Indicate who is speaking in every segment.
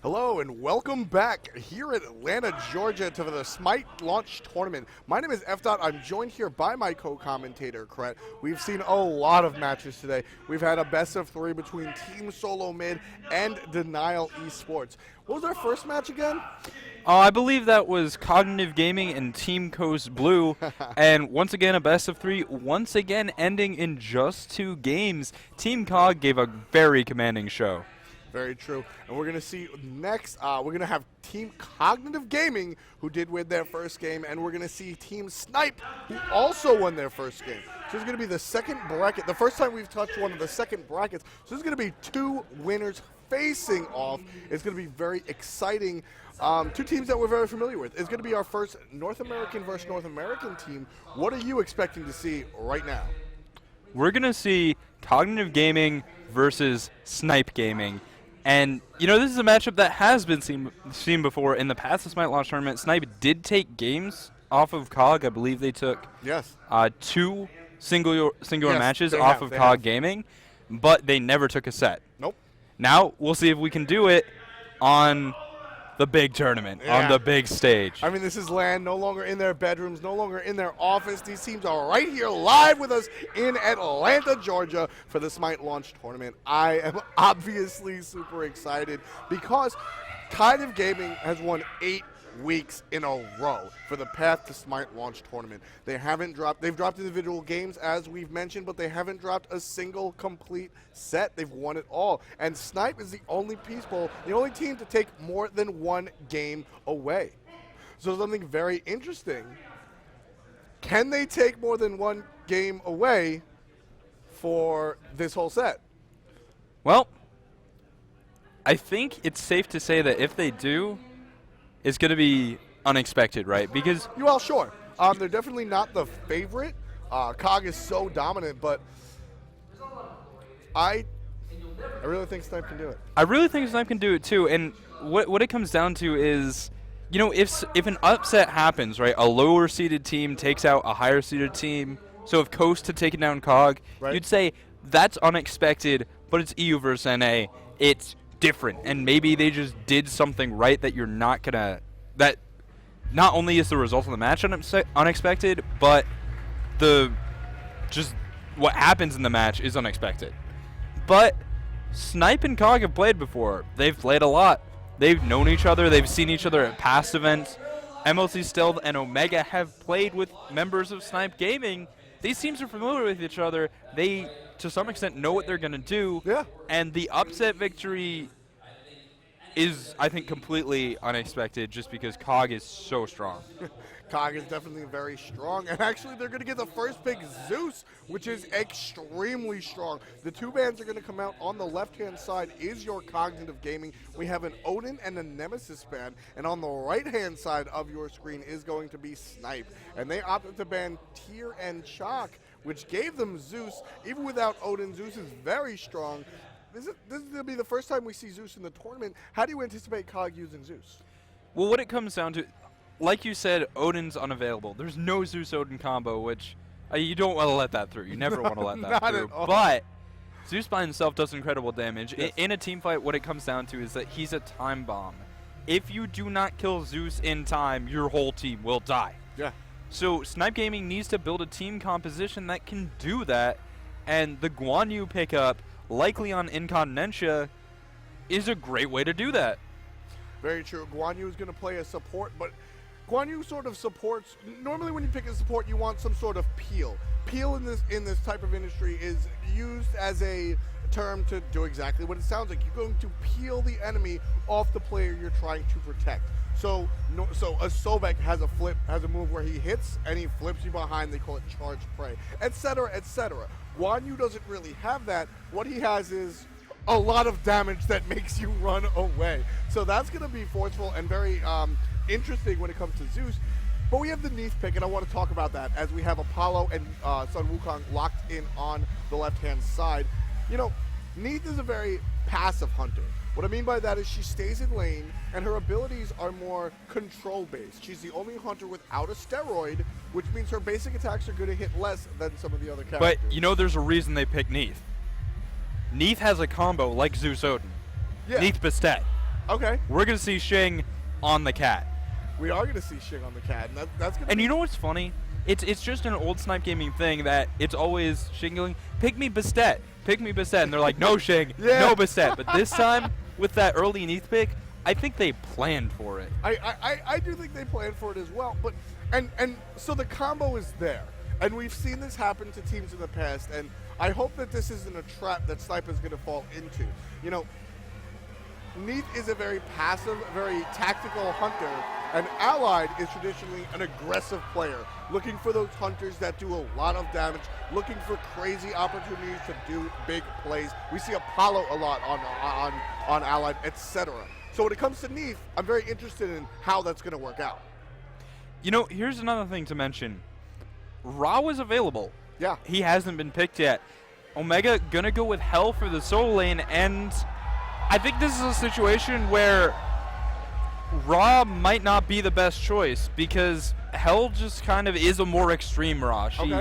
Speaker 1: Hello and welcome back here at Atlanta, Georgia to the Smite launch tournament. My name is F. I'm joined here by my co-commentator, Kret. We've seen a lot of matches today. We've had a best of 3 between Team Solo Mid and Denial Esports. What was our first match again?
Speaker 2: I believe that was Cognitive Gaming and Team Coast Blue. And once again, a best of 3, once again ending in just 2 games. Team Cog gave a very commanding show.
Speaker 1: Very true. And we're going to see next, we're going to have Team Cognitive Gaming, who did win their first game, and we're going to see Team Snipe, who also won their first game. So this is going to be the second bracket, the first time we've touched one of the second brackets. So this is going to be 2 winners facing off. It's going to be very exciting. 2 teams that we're very familiar with. It's going to be our first North American versus North American team. What are you expecting to see right now?
Speaker 2: We're going to see Cognitive Gaming versus Snipe Gaming. And, you know, this is a matchup that has been seen before in the past. The Smite launch tournament, Snipe did take games off of COG. I believe they took 2 singular matches off of COG Gaming, but they never took a set.
Speaker 1: Nope.
Speaker 2: Now we'll see if we can do it on the big tournament, on the big stage.
Speaker 1: I mean, this is LAN, no longer in their bedrooms, no longer in their office. These teams are right here live with us in Atlanta, Georgia for the Smite launch tournament. I am obviously super excited because Cognitive Gaming has won 8 weeks in a row for the path to Smite launch tournament. They've dropped individual games as we've mentioned, but they haven't dropped a single complete set. They've won it all. And Snipe is the only the only team to take more than 1 game away. So something very interesting. Can they take more than 1 game away for this whole set?
Speaker 2: Well, I think it's safe to say that if they do, it's going to be unexpected, right? Because
Speaker 1: well, sure. They're definitely not the favorite. COG is so dominant, but I really think Snipe can do it.
Speaker 2: I really think Snipe can do it too. And what it comes down to is, you know, if an upset happens, right, a lower seeded team takes out a higher seeded team. So if Coast had taken down COG, you'd say that's unexpected, but it's EU versus NA. It's different, and maybe they just did something right that you're not gonna. That not only is the result of the match unexpected, but what happens in the match is unexpected. But Snipe and COG have played before. They've played a lot. They've known each other. They've seen each other at past events. MLC Stealth and Omega have played with members of Snipe Gaming. These teams are familiar with each other. They, to some extent, know what they're going to do.
Speaker 1: Yeah.
Speaker 2: And the upset victory is, I think, completely unexpected just because COG is so strong.
Speaker 1: COG is definitely very strong. And actually, they're going to get the first pick, Zeus, which is extremely strong. The 2 bans are going to come out on the left-hand side is your Cognitive Gaming. We have an Odin and a Nemesis ban. And on the right-hand side of your screen is going to be Snipe. And they opted to ban Tyr and Chalk, which gave them Zeus. Even without Odin, Zeus is very strong. This is going to be the first time we see Zeus in the tournament. How do you anticipate COG using Zeus?
Speaker 2: Well, what it comes down to, like you said, Odin's unavailable. There's no Zeus-Odin combo, which you don't want to let that through. You never want to let that through. But Zeus by himself does incredible damage. Yes. In a team fight, what it comes down to is that he's a time bomb. If you do not kill Zeus in time, your whole team will die.
Speaker 1: Yeah.
Speaker 2: So Snipe Gaming needs to build a team composition that can do that, and the Guan Yu pickup, likely on Incontinentia, is a great way to do that.
Speaker 1: Very true. Guan Yu is going to play a support, but Guan Yu sort of supports. Normally, when you pick a support, you want some sort of peel. Peel in this type of industry is used as a term to do exactly what it sounds like. You're going to peel the enemy off the player you're trying to protect. So a Sobek has a move where he hits and he flips you behind. They call it charge prey, etc., etc. Guan Yu doesn't really have that. What he has is a lot of damage that makes you run away. So that's going to be forceful and very interesting when it comes to Zeus. But we have the Neath pick, and I want to talk about that as we have Apollo and Sun Wukong locked in on the left-hand side. You know, Neath is a very passive hunter. What I mean by that is she stays in lane, and her abilities are more control-based. She's the only hunter without a steroid, which means her basic attacks are going to hit less than some of the other characters.
Speaker 2: But you know there's a reason they picked Neath. Neath has a combo like Zeus Odin.
Speaker 1: Yeah.
Speaker 2: Neath Bastet.
Speaker 1: Okay.
Speaker 2: We're going to see Xing on the cat.
Speaker 1: We are going to see Xing on the cat, and that's going to
Speaker 2: And you know what's funny? It's just an old Snipe Gaming thing that it's always Xing going, pick me Bastet, and they're like, no Xing, no Bastet. But this time, with that early Neath pick, I think they planned for it.
Speaker 1: I do think they planned for it as well, but and so the combo is there, and we've seen this happen to teams in the past, and I hope that this isn't a trap that Snipe is going to fall into. You know, Neath is a very passive, very tactical hunter, and Allied is traditionally an aggressive player, looking for those hunters that do a lot of damage, looking for crazy opportunities to do big plays. We see Apollo a lot on Allied, etc. So when it comes to Neath, I'm very interested in how that's going to work out.
Speaker 2: You know, here's another thing to mention. Ra was available.
Speaker 1: Yeah.
Speaker 2: He hasn't been picked yet. Omega gonna go with Hell for the solo lane, and I think this is a situation where Ra might not be the best choice because Hell just kind of is a more extreme Ra. She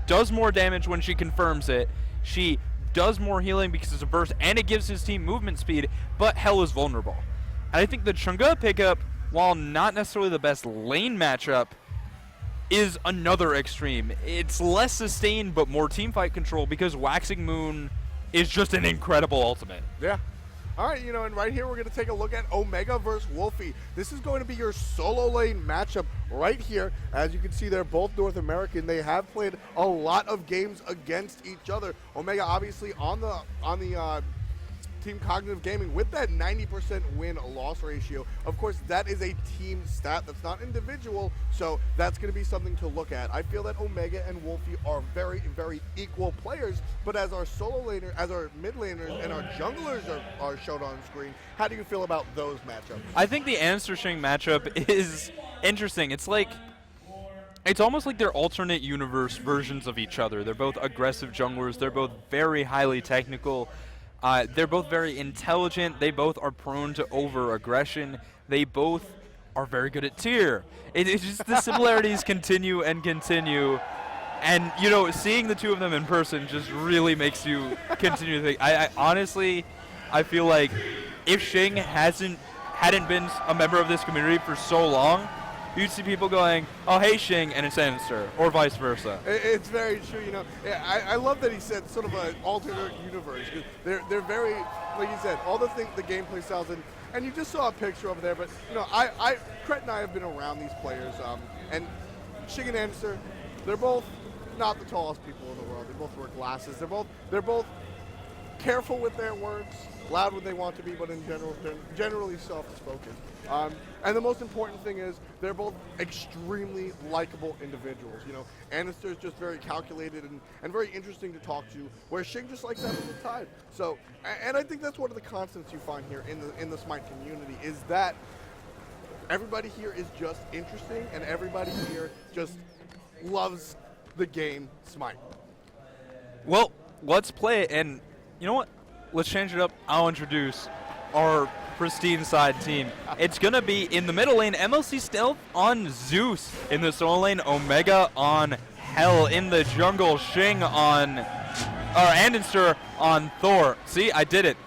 Speaker 2: does more damage when she confirms it. She does more healing because it's a burst, and it gives his team movement speed, but Hell is vulnerable. And I think the Chang'e pickup, while not necessarily the best lane matchup, is another extreme. It's less sustained, but more teamfight control because Waxing Moon is just an incredible ultimate.
Speaker 1: Yeah. All right, you know, and right here we're going to take a look at Omega versus Wolfie. This is going to be your solo lane matchup right here. As you can see, they're both North American. They have played a lot of games against each other. Omega obviously on the Team Cognitive Gaming with that 90% win-loss ratio. Of course, that is a team stat. That's not individual, so that's going to be something to look at. I feel that Omega and Wolfie are very, very equal players, but as our solo laner, as our mid laners, and our junglers are shown on screen, how do you feel about those matchups?
Speaker 2: I think the Answer Xing matchup is interesting. It's almost like they're alternate universe versions of each other. They're both aggressive junglers. They're both very highly technical. They're both very intelligent. They both are prone to over-aggression. They both are very good at tier. It's just the similarities continue and continue. And, you know, seeing the two of them in person just really makes you continue to think. I honestly, I feel like if Xing hadn't been a member of this community for so long, you'd see people going, oh, hey, Xing, and it's Answer, or vice versa.
Speaker 1: It's very true, you know. Yeah, I love that he said sort of an alternate universe. They're very, like you said, all the gameplay styles, and you just saw a picture over there, but, you know, Cret and I have been around these players, and Xing and Answer, they're both not the tallest people in the world. They both wear glasses. They're both careful with their words, loud when they want to be, but in general, they're generally soft-spoken. And the most important thing is they're both extremely likable individuals. You know, Anister is just very calculated and very interesting to talk to, where Xing just likes having the time. So, and I think that's one of the constants you find here in the Smite community is that everybody here is just interesting, and everybody here just loves the game Smite.
Speaker 2: Well, let's play it, and you know what? Let's change it up. I'll introduce our pristine side team. It's going to be in the middle lane, MLC Stealth on Zeus. In the solo lane, Omega on Hell. In the jungle, Xing on, Andenster on Thor. See, I did it.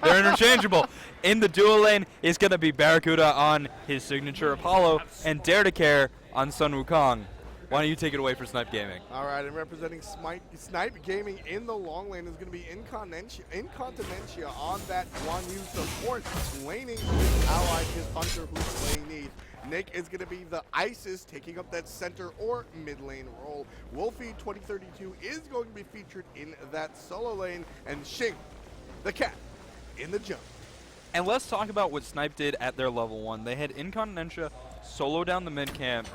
Speaker 2: They're interchangeable. In the duo lane is going to be Barracuda on his signature Apollo, and Dare to Care on Sun Wukong. Why don't you take it away for Snipe Gaming?
Speaker 1: All right, and representing Snipe Gaming in the long lane is going to be Incontinentia on that Guan Yu support, laning his ally, his hunter who's playing Neath. Nick is going to be the Isis, taking up that center or mid lane role. Wolfie 2032 is going to be featured in that solo lane, and Xing, the cat, in the jungle.
Speaker 2: And let's talk about what Snipe did at their level 1. They had Incontinentia solo down the mid camp,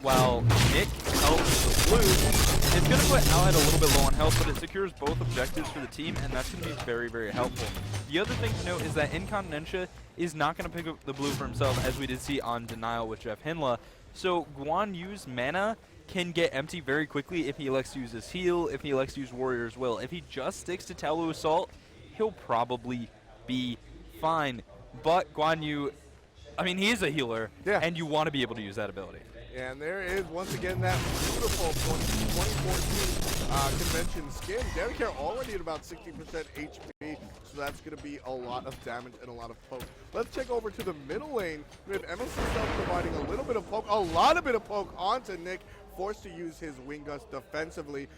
Speaker 2: while Nick helps the blue. It's going to put Allied a little bit low on health, but it secures both objectives for the team, and that's going to be very, very helpful. The other thing to note is that Incontinentia is not going to pick up the blue for himself, as we did see on Denial with Jeff Hinla. So Guan Yu's mana can get empty very quickly if he elects to use his heal, if he elects to use Warrior's Will. If he just sticks to Talu Assault, he'll probably be fine. But Guan Yu, I mean, he is a healer, and you want to be able to use that ability.
Speaker 1: And there is, once again, that beautiful 2014 convention skin. Dedicare already at about 60% HP. so that's going to be a lot of damage and a lot of poke. Let's check over to the middle lane. We have MLC Self providing a little bit of poke, a lot of bit of poke onto Nick, forced to use his Wing Gust defensively.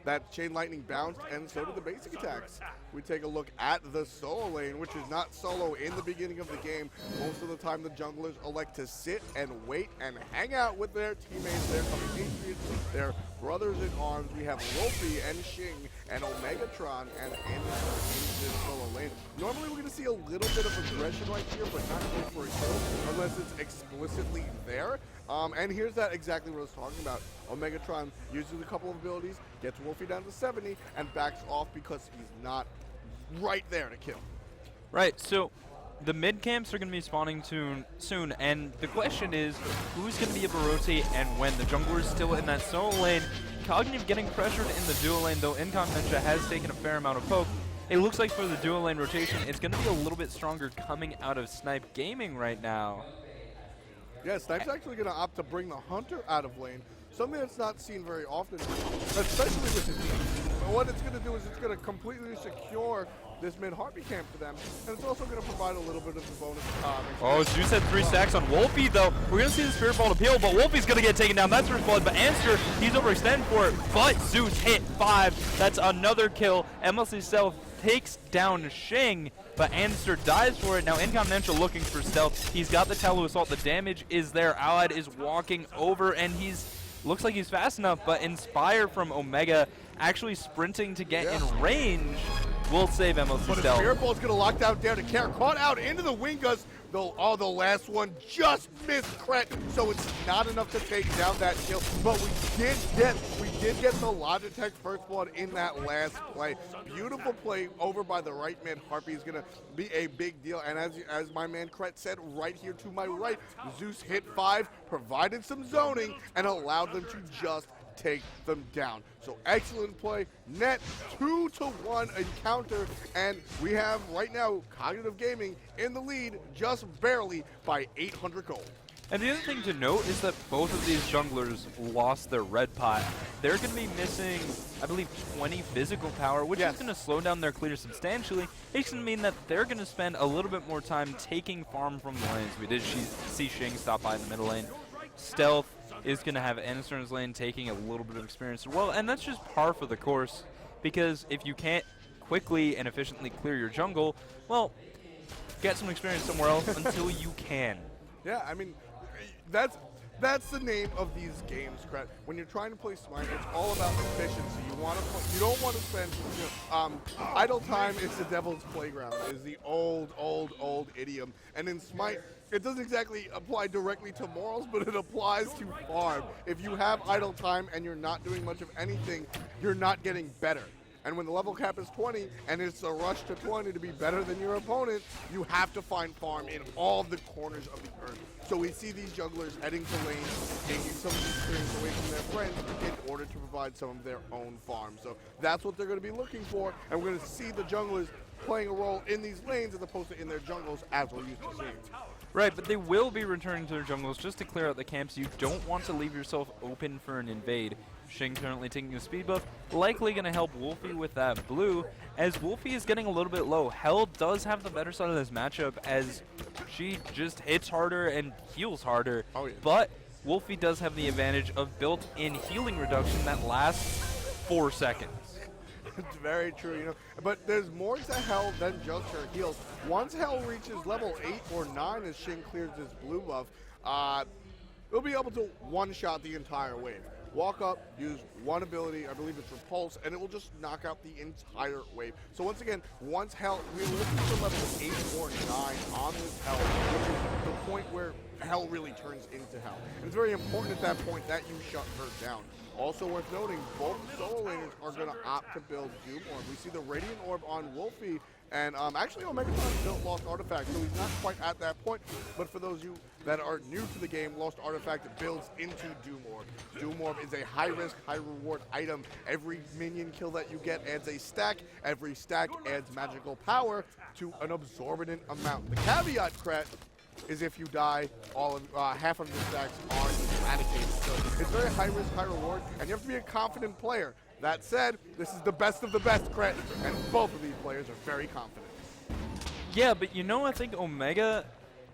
Speaker 1: That Chain Lightning bounced, and so did the basic attacks. We take a look at the solo lane, which is not solo in the beginning of the game. Most of the time, the junglers elect to sit and wait and hang out with their teammates, their compatriots, their brothers in arms. We have Wolfie and Xing and Omegatron and Anderson in this solo lane. Normally, we're going to see a little bit of aggression right here, but not good for a kill unless it's explicitly there. And here's that exactly what I was talking about. Omegatron uses a couple of abilities, gets Wolfie down to 70, and backs off because he's not right there to kill.
Speaker 2: Right, so the mid camps are going to be spawning soon, and the question is, who's going to be able to rotate and when? The jungler is still in that solo lane. Cognitive getting pressured in the dual lane, though Incom Ninja has taken a fair amount of poke. It looks like for the dual lane rotation, it's going to be a little bit stronger coming out of Snipe Gaming right now.
Speaker 1: Yeah, Snipe's actually going to opt to bring the Hunter out of lane, something that's not seen very often, especially with his team. But what it's going to do is it's going to completely secure this mid-Heartbeat camp for them, and it's also going to provide a little bit of the bonus.
Speaker 2: Oh, Zeus had 3 stacks on Wolfie, though. We're going to see the Spirit Ball appeal, but Wolfie's going to get taken down. That's first blood, but Answer, he's overextended for it, but Zeus hit 5. That's another kill. MLC Stealth takes down Xing, but Answer dies for it. Now Incom Ninja looking for stealth. He's got the Talu Assault. The damage is there. Allied is walking over, and looks like he's fast enough, but Inspire from Omega actually sprinting to get in range will save MLC
Speaker 1: But
Speaker 2: Stealth.
Speaker 1: Spirit Ball's going to lock down to care. Caught out into the Wing Gust. Though, the last one just missed Kret, so it's not enough to take down that kill. But we did get the Logitech first blood in that last play. Beautiful play over by the right mid. Harpy is going to be a big deal. And as my man Kret said right here to my right, Zeus hit 5, provided some zoning, and allowed them to just take them down. So excellent play. Net 2-1 encounter, and we have right now Cognitive Gaming in the lead just barely by 800 gold.
Speaker 2: And the other thing to note is that both of these junglers lost their red pot. They're going to be missing, I believe, 20 physical power, which is going to slow down their clear substantially. It's going to mean that they're going to spend a little bit more time taking farm from the lanes. We did see Xing stop by in the middle lane. Stealth is going to have Answer's lane taking a little bit of experience as well, and that's just par for the course, because if you can't quickly and efficiently clear your jungle, well, get some experience somewhere else until you can.
Speaker 1: Yeah, I mean, that's the name of these games, Kret. When you're trying to play Smite, it's all about efficiency. You don't want to spend, idle time is the devil's playground, is the old idiom. And in Smite, it doesn't exactly apply directly to morals, but it applies to farm. If you have idle time and you're not doing much of anything, you're not getting better. And when the level cap is 20 and it's a rush to 20 to be better than your opponent, you have to find farm in all the corners of the earth. So we see these jugglers heading to lanes, taking some of the experience away from their friends in order to provide some of their own farm. So that's what they're going to be looking for, and we're going to see the junglers playing a role in these lanes as opposed to in their jungles as we're used to seeing.
Speaker 2: Right, but they will be returning to their jungles just to clear out the camps. You don't want to leave yourself open for an invade. Xing currently taking a speed buff, likely going to help Wolfie with that blue, as Wolfie is getting a little bit low. Hell does have the better side of this matchup, as she just hits harder and heals harder.
Speaker 1: Oh, yeah.
Speaker 2: But Wolfie does have the advantage of built-in healing reduction that lasts 4 seconds.
Speaker 1: It's very true, But there's more to Hell than just her heals. Once Hell reaches level 8 or 9 as Xing clears this blue buff, it'll be able to one-shot the entire wave. Walk up, use one ability, I believe it's Repulse, and it will just knock out the entire wave. So once again, once Hell, we're looking for level 8 or 9 on this Hell, which is the point where Hell really turns into Hell. And it's very important at that point that you shut her down. Also worth noting, both solo laners are going to opt to build Doom Orb. We see the Radiant Orb on Wolfie, and actually Omegatron built Lost Artifact, so he's not quite at that point. But for those of you that are new to the game, Lost Artifact builds into Doom Orb. Doom Orb is a high-risk, high-reward item. Every minion kill that you get adds a stack. Every stack adds magical power to an absorbent amount. The caveat, Kret, is if you die, half of your stacks are eradicated. So it's very high risk, high reward, and you have to be a confident player. That said, this is the best of the best, Cret, and both of these players are very confident.
Speaker 2: Yeah, but I think Omega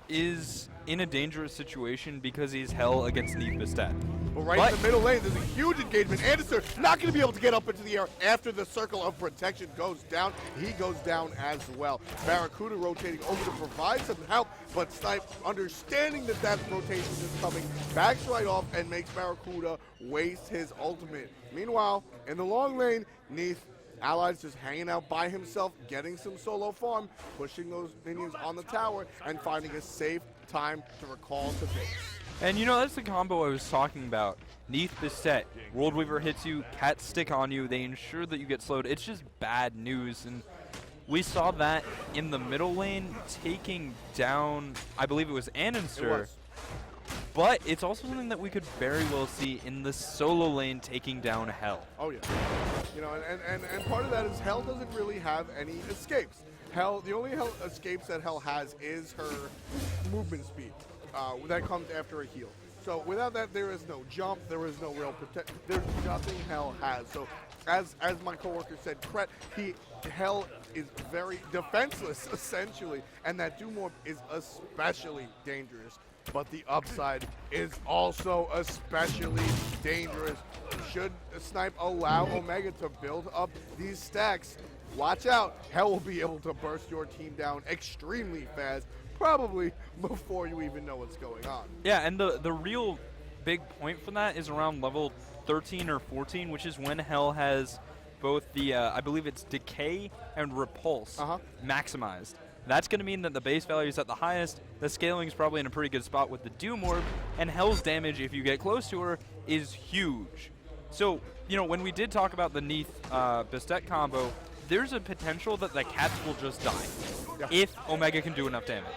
Speaker 2: is in a dangerous situation because he's hell against Neath Bastet.
Speaker 1: But right in the middle lane, there's a huge engagement. Anderson not going to be able to get up into the air after the circle of protection goes down. He goes down as well. Barracuda rotating over to provide some help, but Snipe, understanding that that rotation is coming, backs right off and makes Barracuda waste his ultimate. Meanwhile, in the long lane, Neath, Allies just hanging out by himself, getting some solo farm, pushing those minions on the tower, and finding a safe time to recall to base.
Speaker 2: And that's the combo I was talking about. Neath Bastet, World Weaver hits you, cats stick on you, they ensure that you get slowed. It's just bad news, and we saw that in the middle lane, taking down, I believe it was Ananster.
Speaker 1: It was.
Speaker 2: But it's also something that we could very well see in the solo lane taking down Hell.
Speaker 1: Oh yeah. And part of that is Hell doesn't really have any escapes. Hell, the only Hell escapes that Hell has is her movement speed. That comes after a heal. So without that, there is no jump, there is no real protect. There's nothing Hell has. So as my coworker said, Cret, Hell is very defenseless essentially, and that Doom Orb is especially dangerous. But the upside is also especially dangerous. Should Snipe allow Omega to build up these stacks, watch out. Hell will be able to burst your team down extremely fast, probably before you even know what's going on.
Speaker 2: Yeah, and the real big point for that is around level 13 or 14, which is when Hell has both the, I believe it's Decay and Repulse maximized. That's going to mean that the base value is at the highest, the scaling is probably in a pretty good spot with the Doom Orb, and Hell's damage, if you get close to her, is huge. So, when we did talk about the Neath Bastet combo, there's a potential that the cats will just die if Omega can do enough damage.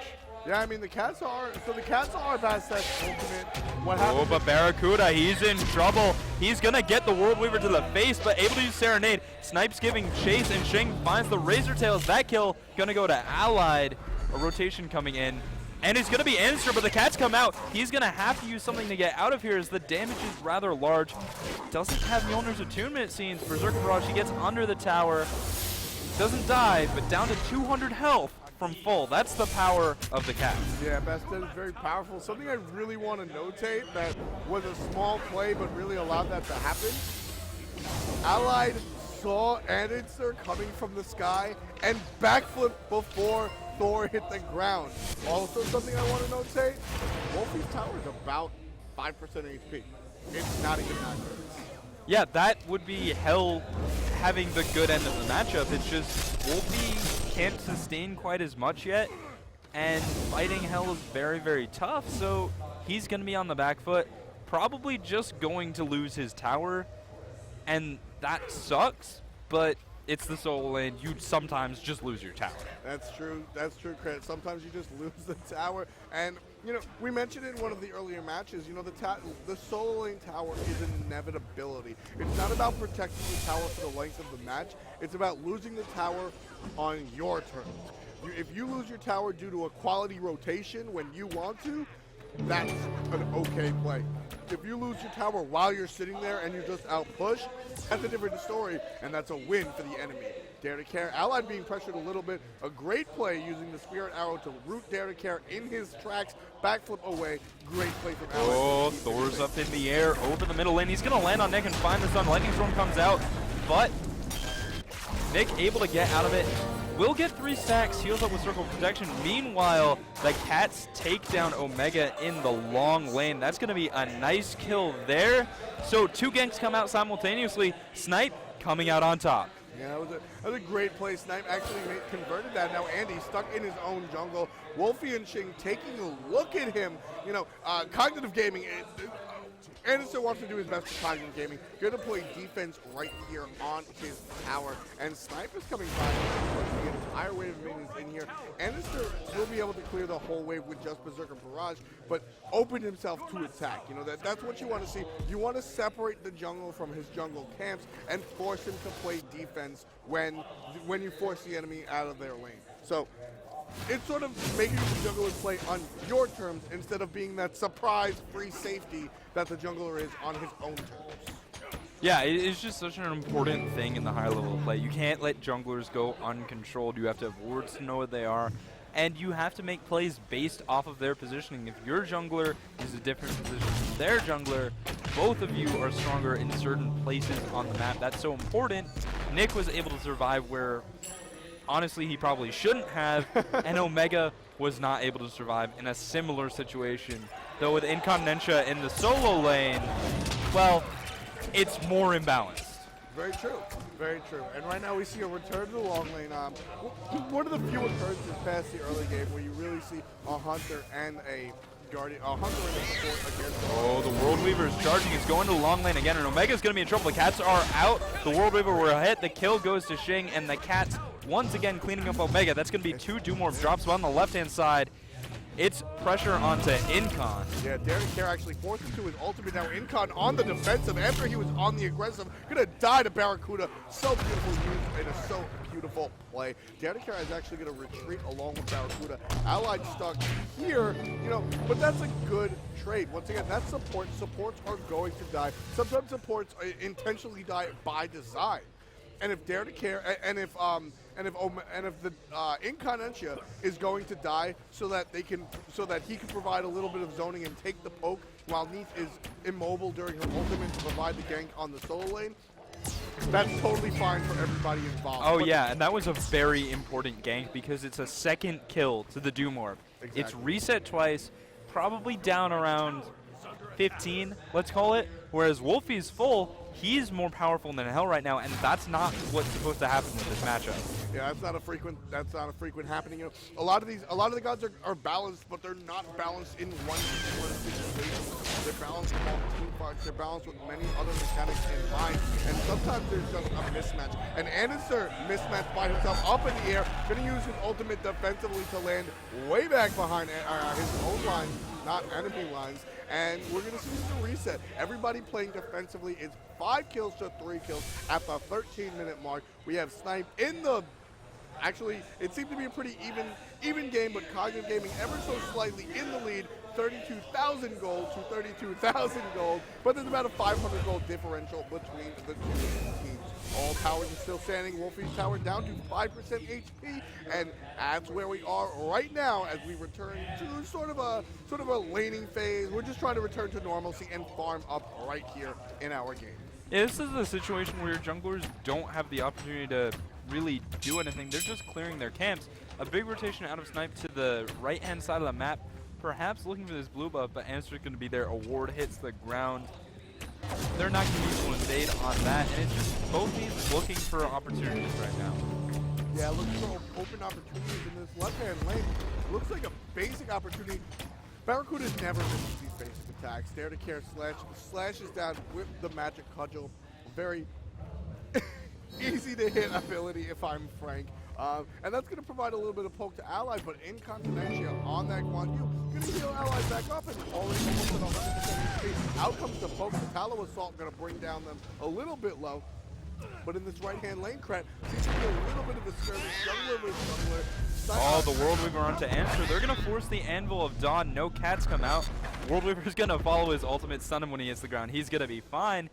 Speaker 1: Yeah, I mean, the cats are Bastet's ultimate. What happens?
Speaker 2: Oh, but Barracuda, he's in trouble. He's going to get the World Weaver to the face, but able to use Serenade. Snipe's giving chase, and Shing finds the Razor Tails. That kill going to go to Allied. A rotation coming in. And it's going to be Anster, but the cats come out. He's going to have to use something to get out of here as the damage is rather large. Doesn't have Mjolnir's attunement, it seems. Berserker Barrage, he gets under the tower. Doesn't die, but down to 200 health from full. That's the power of the cats.
Speaker 1: Yeah, Bastet is very powerful. Something I really want to notate that was a small play but really allowed that to happen. Allied saw Ananster coming from the sky and backflip before Thor hit the ground. Also something I want to notate, Wolfie's tower is about 5% HP. It's not even that good.
Speaker 2: Yeah, that would be Hell having the good end of the matchup. It's just Wolfie can't sustain quite as much yet, and fighting Hell is very, very tough, so he's going to be on the back foot, probably just going to lose his tower, and that sucks, but it's the solo lane. You sometimes just lose your tower. That's true, Credit. Sometimes you just lose the tower, and we mentioned in one of the earlier matches, the solo lane tower is an inevitability. It's not about protecting the tower for the length of the match. It's about losing the tower on your terms. If you lose your tower due to a quality rotation when you want to, that's an okay play. If you lose your tower while you're sitting there and you just outpush, that's a different story, and that's a win for the enemy. Dare to Care, Allied being pressured a little bit, a great play using the Spirit Arrow to root Dare to Care in his tracks, backflip away, great play from Allied. Oh, Thor's up in the air, over the middle lane, he's going to land on Nick and find the Sun, Lightning Storm comes out, but Nick able to get out of it. Will get 3 stacks, heals up with Circle Protection. Meanwhile, the cats take down Omega in the long lane. That's going to be a nice kill there. So 2 ganks come out simultaneously. Snipe coming out on top.
Speaker 1: Yeah, that was a great play. Snipe actually converted that. Now Andy stuck in his own jungle. Wolfie and Shing taking a look at him. Cognitive Gaming. Anderson wants to do his best for Cognitive Gaming. Going to play defense right here on his tower. And Snipe is coming by. The entire wave of minions in here. Anderson will be able to clear the whole wave with just Berserker Barrage, but open himself to attack. That's what you want to see. You want to separate the jungle from his jungle camps and force him to play defense when you force the enemy out of their lane. So it's sort of making the jungler play on your terms instead of being that surprise free safety that the jungler is on his own terms.
Speaker 2: Yeah, it's just such an important thing in the higher level of play. You can't let junglers go uncontrolled. You have to have wards to know what they are. And you have to make plays based off of their positioning. If your jungler is a different position from their jungler, both of you are stronger in certain places on the map. That's so important. Nick was able to survive where, honestly, he probably shouldn't have, and Omega was not able to survive in a similar situation. Though with Incontinentia in the solo lane, well, it's more imbalanced.
Speaker 1: Very true. Very true. And right now we see a return to the long lane. One of the few occurrences past the early game where you really see a hunter and a guardian, a hunter and a support against the
Speaker 2: Oh, the World Weaver is charging. He's going to the long lane again, and Omega's going to be in trouble. The Cats are out. The World Weaver were hit. The kill goes to Xing, and the Cats once again cleaning up Omega. That's going to be 2 Doom Orb drops. But on the left-hand side, it's pressure onto Incon.
Speaker 1: Yeah, Derek Care actually forced into his ultimate. Now Incon on the defensive after he was on the aggressive. Gonna die to Barracuda. So beautiful use and a so beautiful play. Derek Care is actually gonna retreat along with Barracuda. Allied stuck here, you know, but that's a good trade. Once again, that's support. Supports are going to die. Sometimes supports intentionally die by design. And if Dare to Care, and if the Incontinentia is going to die, so that he can provide a little bit of zoning and take the poke, while Neith is immobile during her ultimate to provide the gank on the solo lane, that's totally fine for everybody involved.
Speaker 2: Oh yeah, and that was a very important gank because it's a second kill to the Doom Orb.
Speaker 1: Exactly.
Speaker 2: It's reset twice, probably down around 15, let's call it. Whereas Wolfie's full, he's more powerful than hell right now, and that's not what's supposed to happen with this matchup.
Speaker 1: Yeah, that's not a frequent happening. You know, a lot of the gods are balanced, but they're not balanced in one situation. They're balanced in all team fights. They're balanced with many other mechanics in mind, and sometimes there's just a mismatch. And Anister mismatched by himself up in the air, gonna use his ultimate defensively to land way back behind his own lines, not enemy lines. And we're going to see the reset. Everybody playing defensively. It's 5 kills to 3 kills at the 13-minute mark. We have Snipe in the... Actually, it seemed to be a pretty even game, but Cognitive Gaming ever so slightly in the lead. 32,000 gold to 32,000 gold. But there's about a 500 gold differential between the two teams. All towers are still standing. Wolfie's tower down to 5% HP, and that's where we are right now as we return to sort of a laning phase. We're just trying to return to normalcy and farm up right here in our game.
Speaker 2: Yeah, this is a situation where your junglers don't have the opportunity to really do anything. They're just clearing their camps. A big rotation out of Snipe to the right-hand side of the map, perhaps looking for this blue buff, but Answer's going to be there. A ward hits the ground. They're not going to be able to invade on that, and it's just both teams looking for opportunities right now.
Speaker 1: Yeah, looking for open opportunities in this left-hand lane. Looks like a basic opportunity. Barracuda's never missed these basic attacks. Dare to Care slashes down with the magic cudgel. Very easy to hit ability, if I'm frank. And that's going to provide a little bit of poke to Allied, but Incontinentia on that Guan Yu, going to heal Allied back up and already almost at 100% HP. Out comes the poke. The Tallow Assault going to bring down them a little bit low. But in this right-hand lane, Krat seems to be a little bit of a skirmish. Jungler versus jungler.
Speaker 2: Oh, the World Weaver onto Answer. They're going to force the Anvil of Dawn. No Cats come out. World Weaver's going to follow his ultimate, stun him when he hits the ground. He's going to be fine.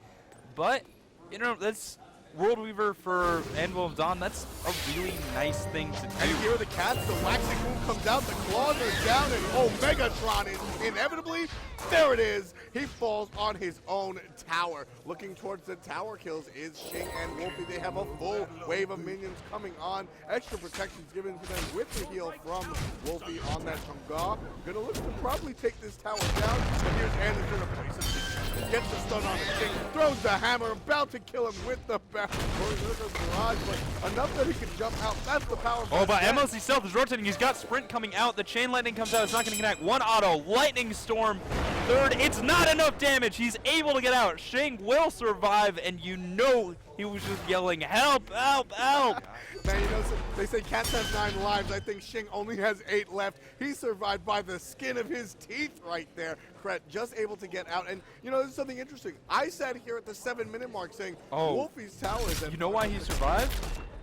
Speaker 2: But, you know, that's World Weaver for Anvil of Dawn. That's a really nice thing to do.
Speaker 1: And here are the Cats. The waxing moon comes out. The claws are down. And Omegatron is inevitably, there it is. He falls on his own tower. Looking towards the tower kills is Xing and Wolfie. They have a full wave of minions coming on. Extra protections given to them with the heal from Wolfie on that Chunga. Gonna look to probably take this tower down. But here's Anderson to place it. Gets the stun on the Xing. Throws the hammer. About to kill him with the barrage. But enough that he can jump out. That's the power.
Speaker 2: Oh, but MLC Stealth is rotating. He's got Sprint coming out. The Chain Lightning comes out. It's not going to connect. One auto. Lightning Storm. Third. It's not enough damage. He's able to get out. Xing will survive, and you know he was just yelling, help, help, help.
Speaker 1: Man, you know, so they say Cats have 9 lives. I think Xing only has 8 left. He survived by the skin of his teeth right there. Kret just able to get out. And, you know, this is something interesting. I sat here at the 7-minute mark saying, Wolfie's tower is at...
Speaker 2: You know why he survived?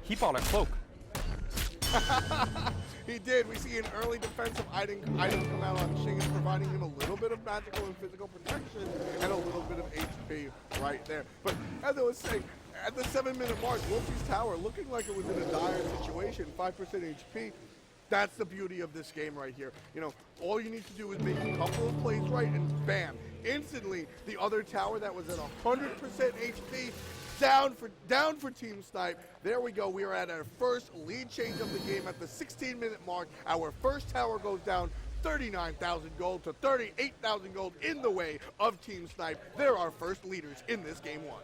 Speaker 2: He bought a cloak.
Speaker 1: He did. We see an early defensive item come out on Shing, providing him a little bit of magical and physical protection and a little bit of HP right there. But as I was saying, at the 7-minute mark, Wolfie's Tower looking like it was in a dire situation, 5% HP. That's the beauty of this game right here. You know, all you need to do is make a couple of plays right and bam, instantly the other tower that was at 100% HP down for Team Snipe. There we go. We are at our first lead change of the game at the 16-minute mark. Our first tower goes down. 39,000 gold to 38,000 gold in the way of Team Snipe. They're our first leaders in this game 1.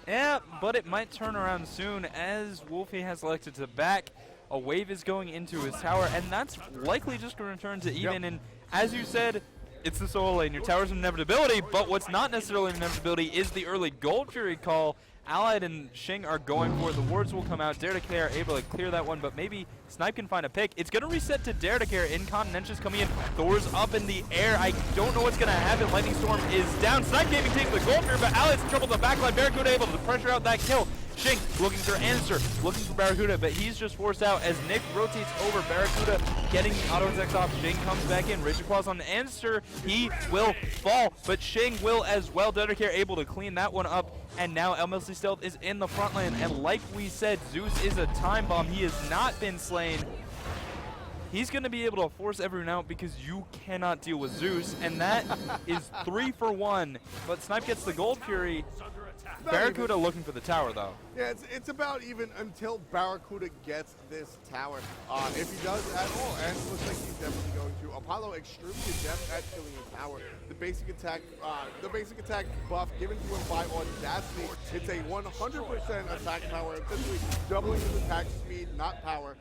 Speaker 2: Yeah, but it might turn around soon as Wolfie has elected to back. A wave is going into his tower, and that's likely just going to return to even. Yep. And as you said, it's the solo lane. Your tower's an inevitability, but what's not necessarily an inevitability is the early Gold Fury call. Allied and Shing are going for it. The wards will come out. Dare to Care are able to clear that one, but maybe Snipe can find a pick. It's going to reset to Dare to Care. Incontinential's coming in. Thor's up in the air. I don't know what's going to happen. Lightning Storm is down. Snipe Gaming taking the Gold Fury, but Allied's in trouble. The backline. Barracuda able to pressure out that kill. Shing looking for answer, looking for Barracuda, but he's just forced out as Nick rotates over. Barracuda getting the auto attacks off. Shing comes back in. Razor Claws on answer. He will fall, but Shing will as well. Dedicare able to clean that one up, and now MLC Stealth is in the front lane. And like we said, Zeus is a time bomb. He has not been slain. He's going to be able to force everyone out because you cannot deal with Zeus, and that is 3 for 1. But Snipe gets the Gold Fury. Barracuda looking for the tower, though.
Speaker 1: Yeah, it's about even until Barracuda gets this tower. If he does at all, and it looks like he's definitely going to. Apollo extremely adept at killing a tower. The basic attack buff given to him by Audacity. It's a 100% attack power, essentially doubling his attack speed, not power.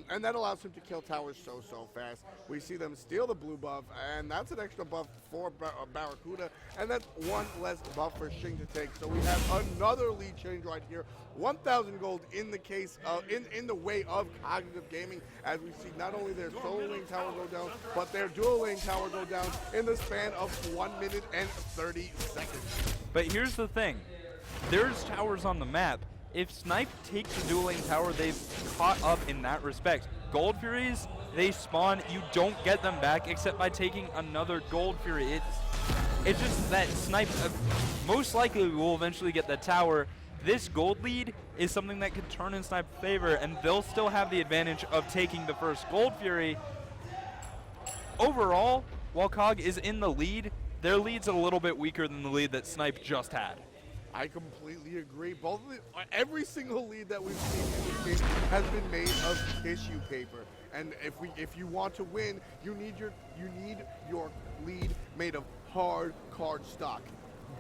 Speaker 1: And that allows him to kill towers so fast. We see them steal the blue buff, and that's an extra buff for Barracuda, and that's one less buff for Shing to take. So we have another lead change right here. 1,000 gold in the case in the way of Cognitive Gaming, as we see not only their solo lane tower go down, but their dual lane tower go down in the span of 1 minute and 30 seconds.
Speaker 2: But here's the thing. There's towers on the map. If Snipe takes the dual lane tower, they've caught up in that respect. Gold Furies, they spawn. You don't get them back except by taking another Gold Fury. It's just that Snipe most likely will eventually get the tower. This gold lead is something that could turn in Snipe's favor, and they'll still have the advantage of taking the first Gold Fury. Overall, while COG is in the lead, their lead's a little bit weaker than the lead that Snipe just had.
Speaker 1: I completely agree. Every single lead that we've seen in this game has been made of tissue paper. And if you want to win, you need your lead made of hard cardstock,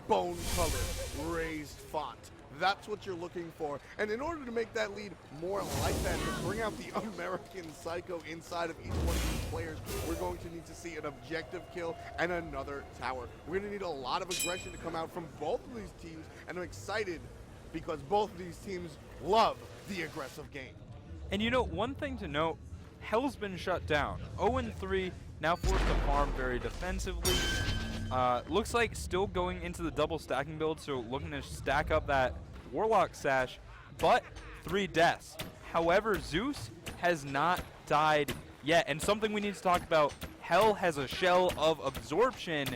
Speaker 1: bone color, raised font. That's what you're looking for. And in order to make that lead more like that, to bring out the American psycho inside of each one of these players, we're going to need to see an objective kill and another tower. We're going to need a lot of aggression to come out from both of these teams, and I'm excited because both of these teams love the aggressive game.
Speaker 2: And you know, one thing to note, Hell's been shut down. 0-3, now forced to farm very defensively. Looks like still going into the double stacking build, so looking to stack up that Warlock sash, but 3 deaths. However, Zeus has not died yet, and something we need to talk about, Hell has a shell of absorption.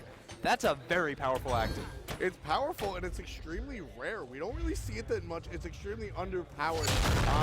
Speaker 2: That's a very powerful active.
Speaker 1: It's powerful, and it's extremely rare. We don't really see it that much. It's extremely underpowered.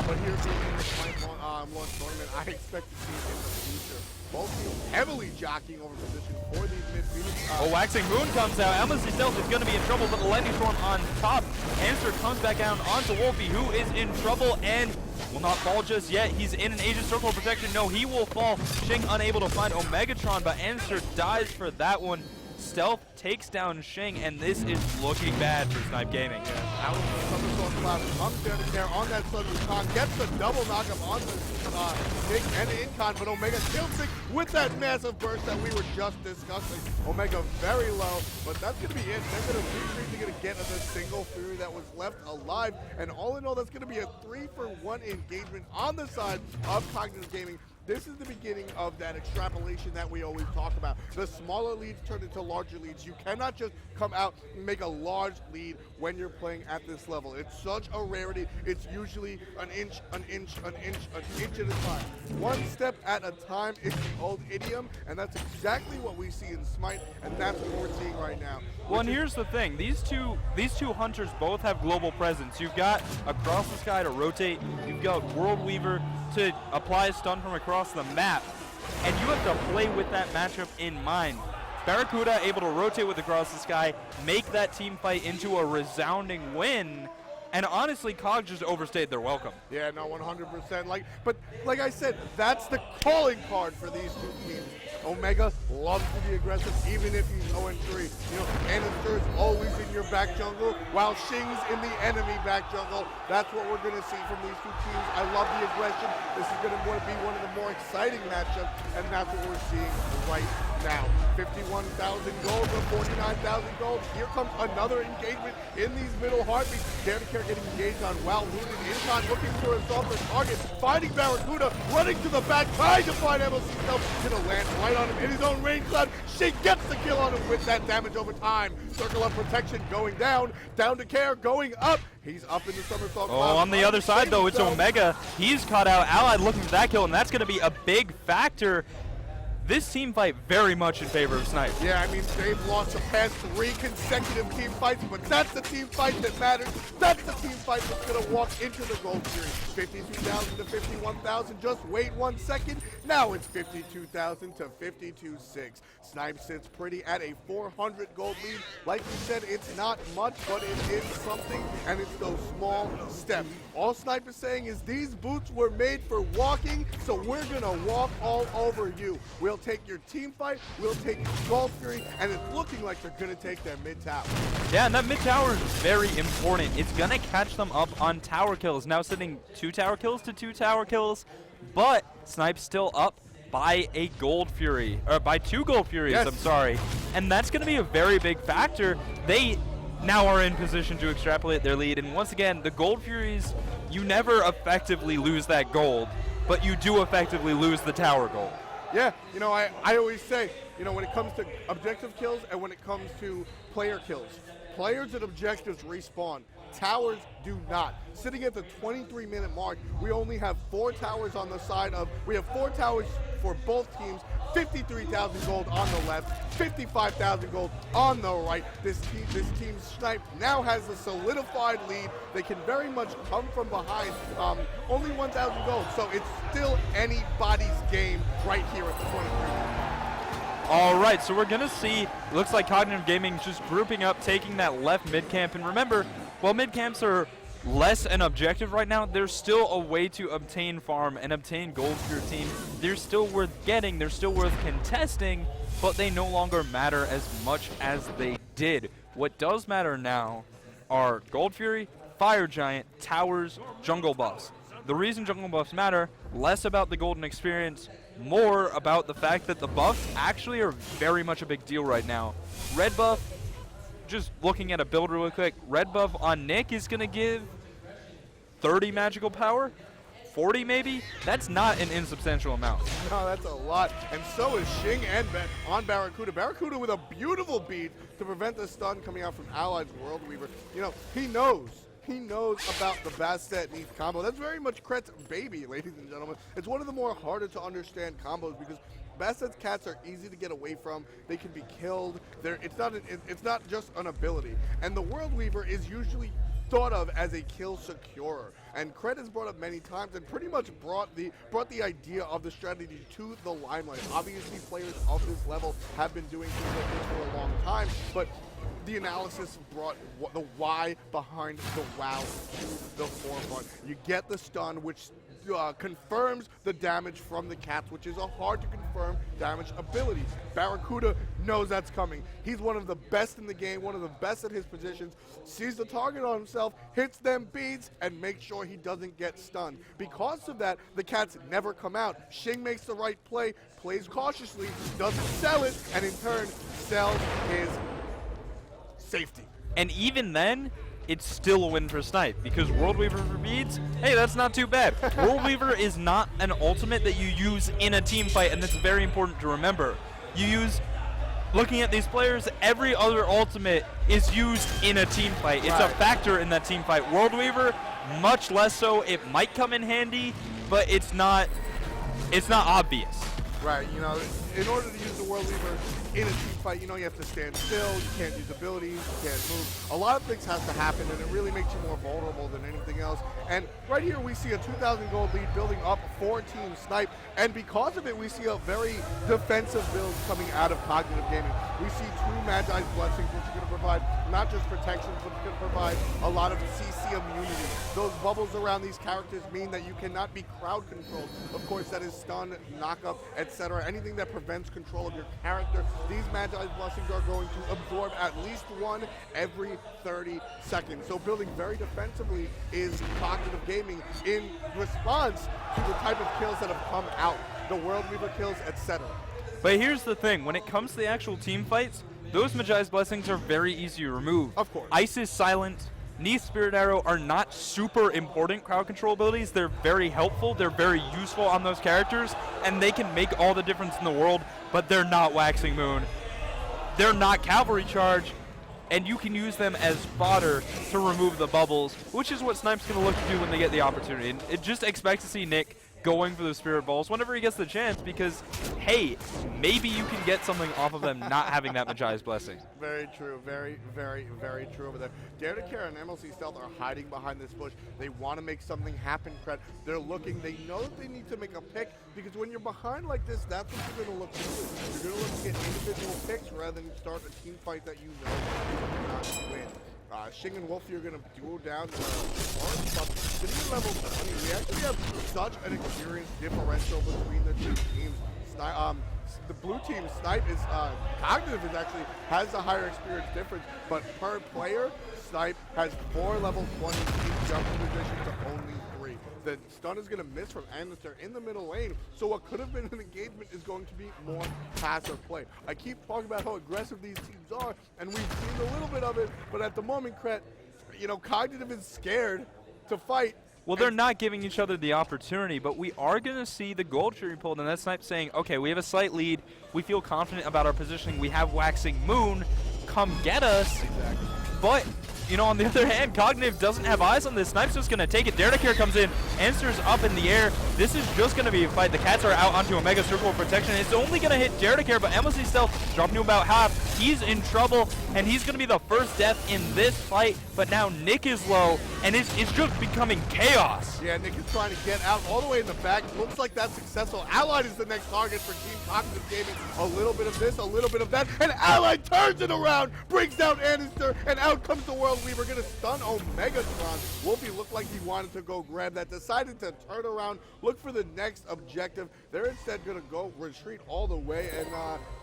Speaker 1: But here being in the Smite launch tournament, I expect to see it in the future. Both teams heavily jockeying over position for these mid-Phoenix.
Speaker 2: Waxing Moon comes out. MLC Stealth is going to be in trouble, but the Lightning Storm on top. Answer comes back down onto Wolfie, who is in trouble and will not fall just yet. He's in an Agent Circle of Protection. No, he will fall. Shing unable to find Omegatron, but Answer dies for that one. Stealth takes down Shing, and this is looking bad for Snipe Gaming.
Speaker 1: Yeah, out of the Thunderstorm Cloud comes there to care on that Sun Wukong, gets the double knockup on the Nick and Incon, but Omega kills Nick with that massive burst that we were just discussing. Omega very low, but that's going to be it. They're going to retreat, they're going to get the single Fury that was left alive, and all in all, that's going to be a 3-for-1 engagement on the side of Cognitive Gaming. this is the beginning of that extrapolation that we always talk about. The smaller leads turn into larger leads. You cannot just come out and make a large lead when you're playing at this level. It's such a rarity. It's usually an inch, an inch, an inch, an inch at a time. One step at a time is the old idiom, and that's exactly what we see in Smite, and that's what we're seeing right now.
Speaker 2: Well, and here's the thing. These two hunters both have global presence. You've got Across the Sky to rotate. You've got World Weaver to apply a stun from across the map. And you have to play with that matchup in mind. Barracuda able to rotate with Across the Sky, make that team fight into a resounding win. And honestly, COG just overstayed their welcome.
Speaker 1: Yeah, no, 100%. But like I said, that's the calling card for these two teams. Omega loves to be aggressive, even if he's 0-3. You know, Anister is always in your back jungle, while Shing's in the enemy back jungle. That's what we're going to see from these two teams. I love the aggression. This is going to be one of the more exciting matchups, and that's what we're seeing right now. 51,000 gold or 49,000 gold. Here comes another engagement in these middle heartbeats. Care to Care getting engaged on Wow Wounded. Incon looking for a softer target. Finding Barracuda, running to the back, trying to find MLC Stealth. Gonna land right on him in his own range cloud. She gets the kill on him with that damage over time. Circle of protection going down. Down to Care going up. He's up in the somersault cloud.
Speaker 2: Oh, on the other side though, it's Omega. He's caught out. Allied looking for that kill, and that's gonna be a big factor. This team fight very much in favor of Snipe.
Speaker 1: Yeah, I mean, they've lost the past 3 consecutive team fights, but that's the team fight that matters. That's the team fight that's going to walk into the gold series. 52,000 to 51,000. Just wait 1 second. Now it's 52,000 to 52.6. Snipe sits pretty at a 400 gold lead. Like we said, it's not much, but it is something, and it's those small steps. All Snipe is saying is these boots were made for walking, so we're going to walk all over you. We'll take your team fight, we'll take your Gold Fury, and it's looking like they're going to take their mid tower.
Speaker 2: Yeah, and that mid tower is very important. It's going to catch them up on tower kills. Now sitting 2 tower kills to 2 tower kills, but Snipe's still up by a Gold Fury, or by 2 Gold Furies,
Speaker 1: yes.
Speaker 2: I'm sorry. And that's going to be a very big factor. They now are in position to extrapolate their lead, and once again, the Gold Furies, you never effectively lose that gold, but you do effectively lose the tower gold.
Speaker 1: Yeah, you know, I always say, you know, when it comes to objective kills and when it comes to player kills, players and objectives respawn. Towers do not. Sitting at the 23-minute mark, we only have 4 towers on the side of, we have 4 towers for both teams, 53,000 gold on the left, 55,000 gold on the right. This team Snipe now has a solidified lead. They can very much come from behind. Only 1,000 gold, so it's still anybody's game right here at the 23.
Speaker 2: All right, so we're gonna see, looks like Cognitive Gaming just grouping up, taking that left mid camp, and remember, while mid camps are less an objective right now, there's still a way to obtain farm and obtain gold for your team. They're still worth getting, they're still worth contesting, but they no longer matter as much as they did. What does matter now are Gold Fury, Fire Giant, Towers, Jungle buffs. The reason jungle buffs matter, less about the golden experience, more about the fact that the buffs actually are very much a big deal right now. Red buff, just looking at a build real quick, red buff on Nick is going to give 30 magical power, 40 maybe. That's not an insubstantial amount.
Speaker 1: No, that's a lot. And so is Shing and Ben on Barracuda. Barracuda with a beautiful beat to prevent the stun coming out from Allied's World Weaver. You know, he knows about the Bastet Neath combo. That's very much Kret's baby, ladies and gentlemen. It's one of the more harder to understand combos because Bastet's cats are easy to get away from. They can be killed. It's not just an ability. And the World Weaver is usually thought of as a kill securer. And Kret has brought up many times and pretty much brought the idea of the strategy to the limelight. Obviously, players of this level have been doing things like this for a long time, but the analysis brought the why behind the wow to the forefront. You get the stun, which confirms the damage from the cats, which is a hard to confirm damage ability. Barracuda knows that's coming. He's one of the best in the game, one of the best at his positions, sees the target on himself, hits them beads, and makes sure he doesn't get stunned. Because of that, the cats never come out. Shing makes the right play, plays cautiously, doesn't sell it, and in turn sells his safety.
Speaker 2: And even then, it's still a win for Snipe because World Weaver for beads, hey, that's not too bad. World Weaver is not an ultimate that you use in a team fight, and that's very important to remember. You use, looking at these players, every other ultimate is used in a team fight. It's a factor in that team fight. World Weaver, much less so. It might come in handy, but it's not obvious.
Speaker 1: Right, you know, in order to use the World Weaver in a team fight, you know, you have to stand still, you can't use abilities, you can't move. A lot of things have to happen, and it really makes you more vulnerable than anything else. And right here, we see a 2,000 gold lead building up for Team Snipe, and because of it, we see a very defensive build coming out of Cognitive Gaming. We see two Magi's Blessings, which are going to provide not just protection, but it's going to provide a lot of CC immunity. Those bubbles around these characters mean that you cannot be crowd controlled. Of course, that is stun, knockup, etc. Anything that prevents control of your character. These Magi's Blessings are going to absorb at least one every 30 seconds. So building very defensively is Cognitive Gaming in response to the type of kills that have come out. The World Weaver kills, etc.
Speaker 2: But here's the thing, when it comes to the actual team fights, those Magi's Blessings are very easy to remove.
Speaker 1: Of course.
Speaker 2: Ice is silent. Neath Spirit Arrow are not super important crowd control abilities. They're very helpful. They're very useful on those characters, and they can make all the difference in the world, but they're not Waxing Moon. They're not Cavalry Charge, and you can use them as fodder to remove the bubbles, which is what Snipe's going to look to do when they get the opportunity. And just expect to see Nick going for the Spirit Balls whenever he gets the chance because, hey, maybe you can get something off of them not having that Magi's Blessing.
Speaker 1: Very true. Very, very, very true over there. Dare to Care and MLC Stealth are hiding behind this bush. They want to make something happen, Cret. They're looking. They know that they need to make a pick because when you're behind like this, that's what you're going to look to do. You're going to look to get individual picks rather than start a team fight that you know you cannot win. Shing and Wolfie are going to duel down to orange, but sitting at level 20, we actually have such an experience differential between the two teams. The blue team, Snipe, is Cognitive is actually has a higher experience difference, but per player, Snipe has 4 level 20 jumping positions to only 3. The stun is going to miss from Anister in the middle lane, so what could have been an engagement is going to be more passive play. I keep talking about how aggressive these teams are, and we've seen a little bit of it, but at the moment, Cret, you know, Cognitive is scared to fight.
Speaker 2: Well, they're not giving each other the opportunity, but we are going to see the gold tree pulled, and that's Snipe saying, okay, we have a slight lead. We feel confident about our positioning. We have Waxing Moon. Come get us.
Speaker 1: Exactly.
Speaker 2: But, you know, on the other hand, Cognitive doesn't have eyes on this. Snipe's just going to take it. Dare to Care comes in. Answer's up in the air. This is just going to be a fight. The Cats are out onto a mega circle of protection. It's only going to hit Dare to Care, but MLC Stealth dropping to about half. He's in trouble, and he's going to be the first death in this fight. But now Nick is low, and it's just becoming chaos.
Speaker 1: Yeah, Nick is trying to get out all the way in the back. Looks like that's successful. Allied is the next target for Team Cognitive Gaming. A little bit of this, a little bit of that, and Allied turns it around, brings down Anister, and out comes the World Weaver. Going to stun Omegatron. Wolfie looked like he wanted to go grab that, decided to turn around, look for the next objective. They're instead going to go retreat all the way and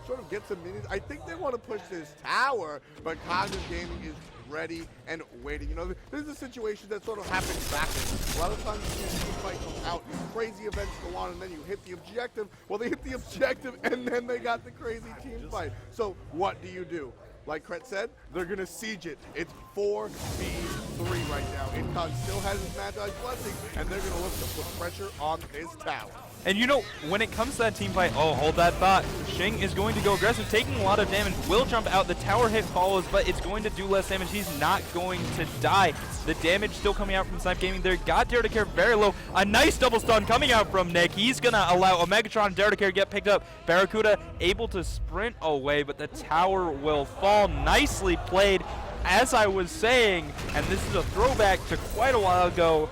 Speaker 1: sort of get some minions. I think they want to push this tower, but Cognitive Gaming is ready and waiting. You know, this is a situation that sort of happens backwards. A lot of times you see a fight come out, crazy events go on, and then you hit the objective. Well, they hit the objective, and then they got the crazy team fight. So what do? Like Cret said, they're going to siege it. It's 4v3 right now. Incog still has his Magi's Blessing, and they're going to look to put pressure on his tower.
Speaker 2: And you know, when it comes to that team fight, oh, hold that thought. Shing is going to go aggressive, taking a lot of damage, will jump out. The tower hit follows, but it's going to do less damage. He's not going to die. The damage still coming out from Snipe Gaming there. Got Dare to Care very low. A nice double stun coming out from Nick. He's going to allow a Megatron and Dare to Care get picked up. Barracuda able to sprint away, but the tower will fall. Nicely played. As I was saying, and this is a throwback to quite a while ago,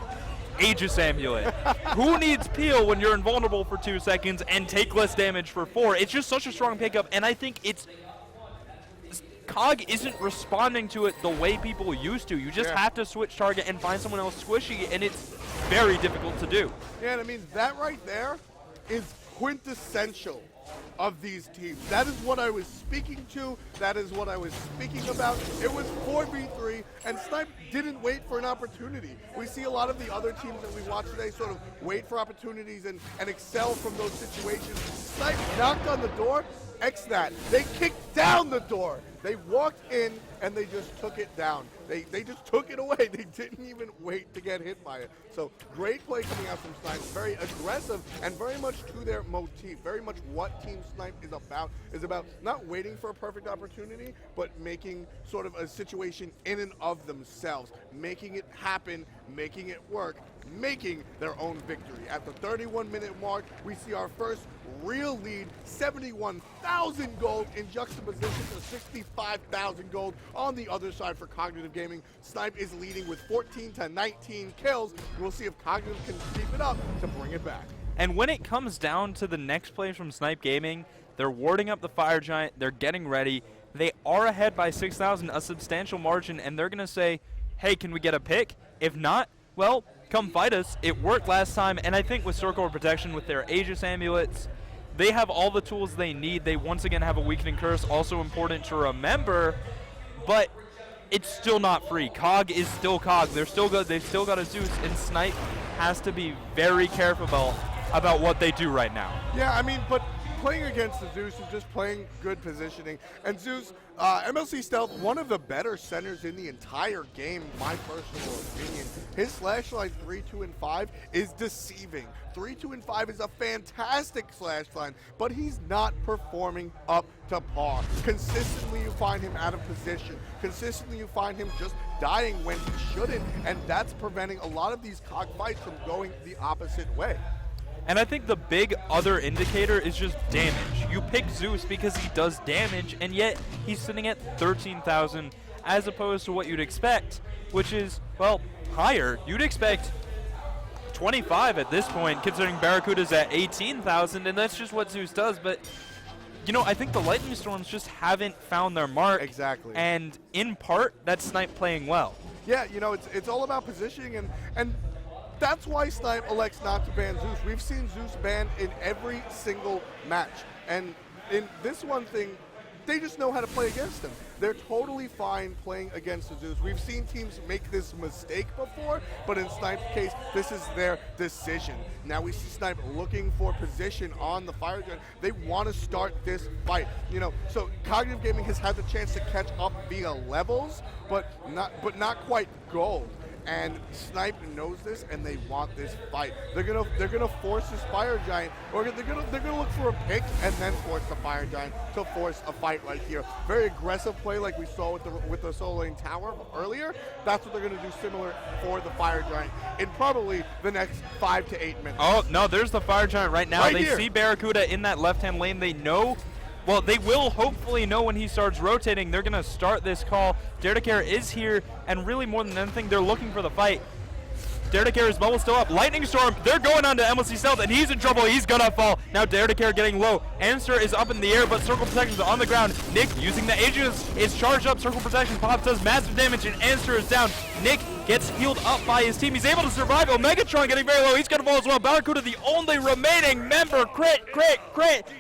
Speaker 2: Aegis Amulet. Who needs Peel when you're invulnerable for 2 seconds and take less damage for 4? It's just such a strong pickup, and I think it's Cog isn't responding to it the way people used to. You just have to switch target and find someone else squishy, and it's very difficult to do.
Speaker 1: Yeah, and I mean, that right there is quintessential of these teams. That is what I was speaking to. That is what I was speaking about. It was 4v3, and Snipe didn't wait for an opportunity. We see a lot of the other teams that we watch today sort of wait for opportunities and excel from those situations. Snipe knocked on the door, X that. They kicked down the door. They walked in and they just took it down. They just took it away. They didn't even wait to get hit by it. So great play coming out from Snipe. Very aggressive and very much to their motif. Very much what Team Snipe is about not waiting for a perfect opportunity, but making sort of a situation in and of themselves, making it happen, making it work, making their own victory. At the 31-minute mark, we see our first real lead, 71,000 gold in juxtaposition to 65,000 gold on the other side for Cognitive Gaming. Snipe is leading with 14 to 19 kills. We'll see if Cognitive can keep it up to bring it back.
Speaker 2: And when it comes down to the next play from Snipe Gaming, they're warding up the Fire Giant, they're getting ready. They are ahead by 6,000, a substantial margin, and they're going to say, hey, can we get a pick? If not, well, come fight us. It worked last time, and I think with Circle of Protection, with their Aegis amulets, they have all the tools they need. They once again have a weakening curse, also important to remember, but it's still not free. Cog is still Cog. They're still good. They've still got a Zeus, and Snipe has to be very careful about what they do right now.
Speaker 1: Yeah, I mean, but playing against the Zeus is just playing good positioning. And Zeus, MLC Stealth, one of the better centers in the entire game, my personal opinion. His slash line 3, 2, and 5 is deceiving. 3, 2, and 5 is a fantastic slash line, but he's not performing up to par. Consistently, you find him out of position. Consistently, you find him just dying when he shouldn't, and that's preventing a lot of these Cog fights from going the opposite way.
Speaker 2: And I think the big other indicator is just damage. You pick Zeus because he does damage, and yet he's sitting at 13,000 as opposed to what you'd expect, which is, well, higher. You'd expect 25 at this point, considering Barracuda's at 18,000, and that's just what Zeus does. But, you know, I think the Lightning Storms just haven't found their mark.
Speaker 1: Exactly.
Speaker 2: And in part, that's Snipe playing well.
Speaker 1: Yeah, you know, it's all about positioning, and that's why Snipe elects not to ban Zeus. We've seen Zeus banned in every single match. And in this one thing, they just know how to play against him. They're totally fine playing against the Zeus. We've seen teams make this mistake before, but in Snipe's case, this is their decision. Now we see Snipe looking for position on the Fire Giant. They want to start this fight. You know, so Cognitive Gaming has had the chance to catch up via levels, but not quite gold. And Snipe knows this, and they want this fight. They're gonna force this Fire Giant, or they're gonna look for a pick and then force the Fire Giant to force a fight right here. Very aggressive play, like we saw with the solo lane tower earlier. That's what they're gonna do similar for the Fire Giant in probably the next 5 to 8 minutes.
Speaker 2: Oh no, there's the Fire Giant right now.
Speaker 1: Right
Speaker 2: they
Speaker 1: here.
Speaker 2: see Barracuda in that left-hand lane. They know. Well, they will hopefully know when he starts rotating. They're going to start this call. Dare to Care is here, and really more than anything, they're looking for the fight. Dare to Care's bubble still up. Lightning Storm, they're going on to MLC Stealth, and he's in trouble. He's going to fall. Now Dare to Care getting low. Answer is up in the air, but Circle Protection's on the ground. Nick using the Aegis is charged up. Circle Protection pops, does massive damage, and Answer is down. Nick gets healed up by his team. He's able to survive. Omegatron getting very low. He's going to fall as well. Barracuda, the only remaining member. Crit.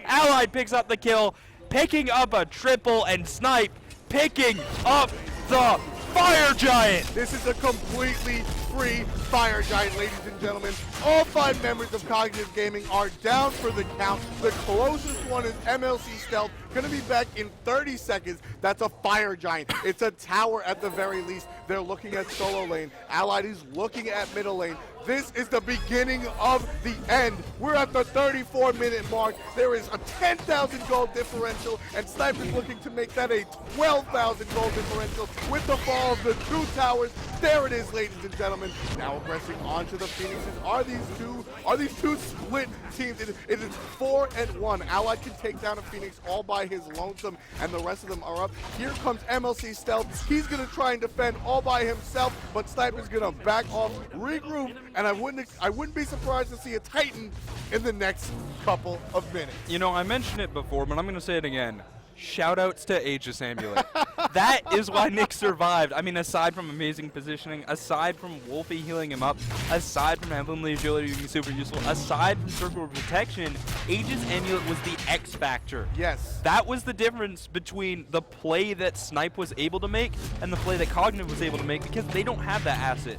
Speaker 2: Allied picks up the kill, picking up a triple, and Snipe picking up the Fire Giant.
Speaker 1: This is a completely free Fire Giant, ladies and gentlemen. All 5 members of Cognitive Gaming are down for the count. The closest one is MLC Stealth, gonna be back in 30 seconds. That's a Fire Giant. It's a tower at the very least. They're looking at solo lane. Allied is looking at middle lane. This is the beginning of the end. We're at the 34-minute mark. There is a 10,000 gold differential, and Snipe is looking to make that a 12,000 gold differential with the fall of the 2 towers. There it is, ladies and gentlemen. Now aggressing onto the Phoenixes. Are these two split teams? It is 4-1. Allied can take down a Phoenix all by his lonesome, and the rest of them are up. Here comes MLC Stealth. He's gonna try and defend all by himself, but Snipe is gonna back off, regroup, and I wouldn't be surprised to see a Titan in the next couple of minutes.
Speaker 2: You know, I mentioned it before, but I'm going to say it again. Shoutouts to Aegis Amulet. That is why Nick survived. I mean, aside from amazing positioning, aside from Wolfie healing him up, aside from Heavenly Agility being super useful, aside from Circle of Protection, Aegis Amulet was the X factor.
Speaker 1: Yes.
Speaker 2: That was the difference between the play that Snipe was able to make and the play that Cognitive was able to make, because they don't have that asset.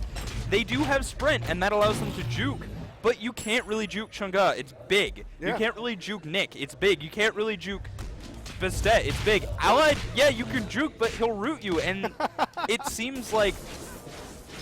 Speaker 2: They do have Sprint, and that allows them to juke. But you can't really juke Chunga. It's big.
Speaker 1: Yeah.
Speaker 2: You can't really juke Nick. It's big. You can't really juke Bastet, it's big. Allied, yeah, you can juke, but he'll root you, and it seems like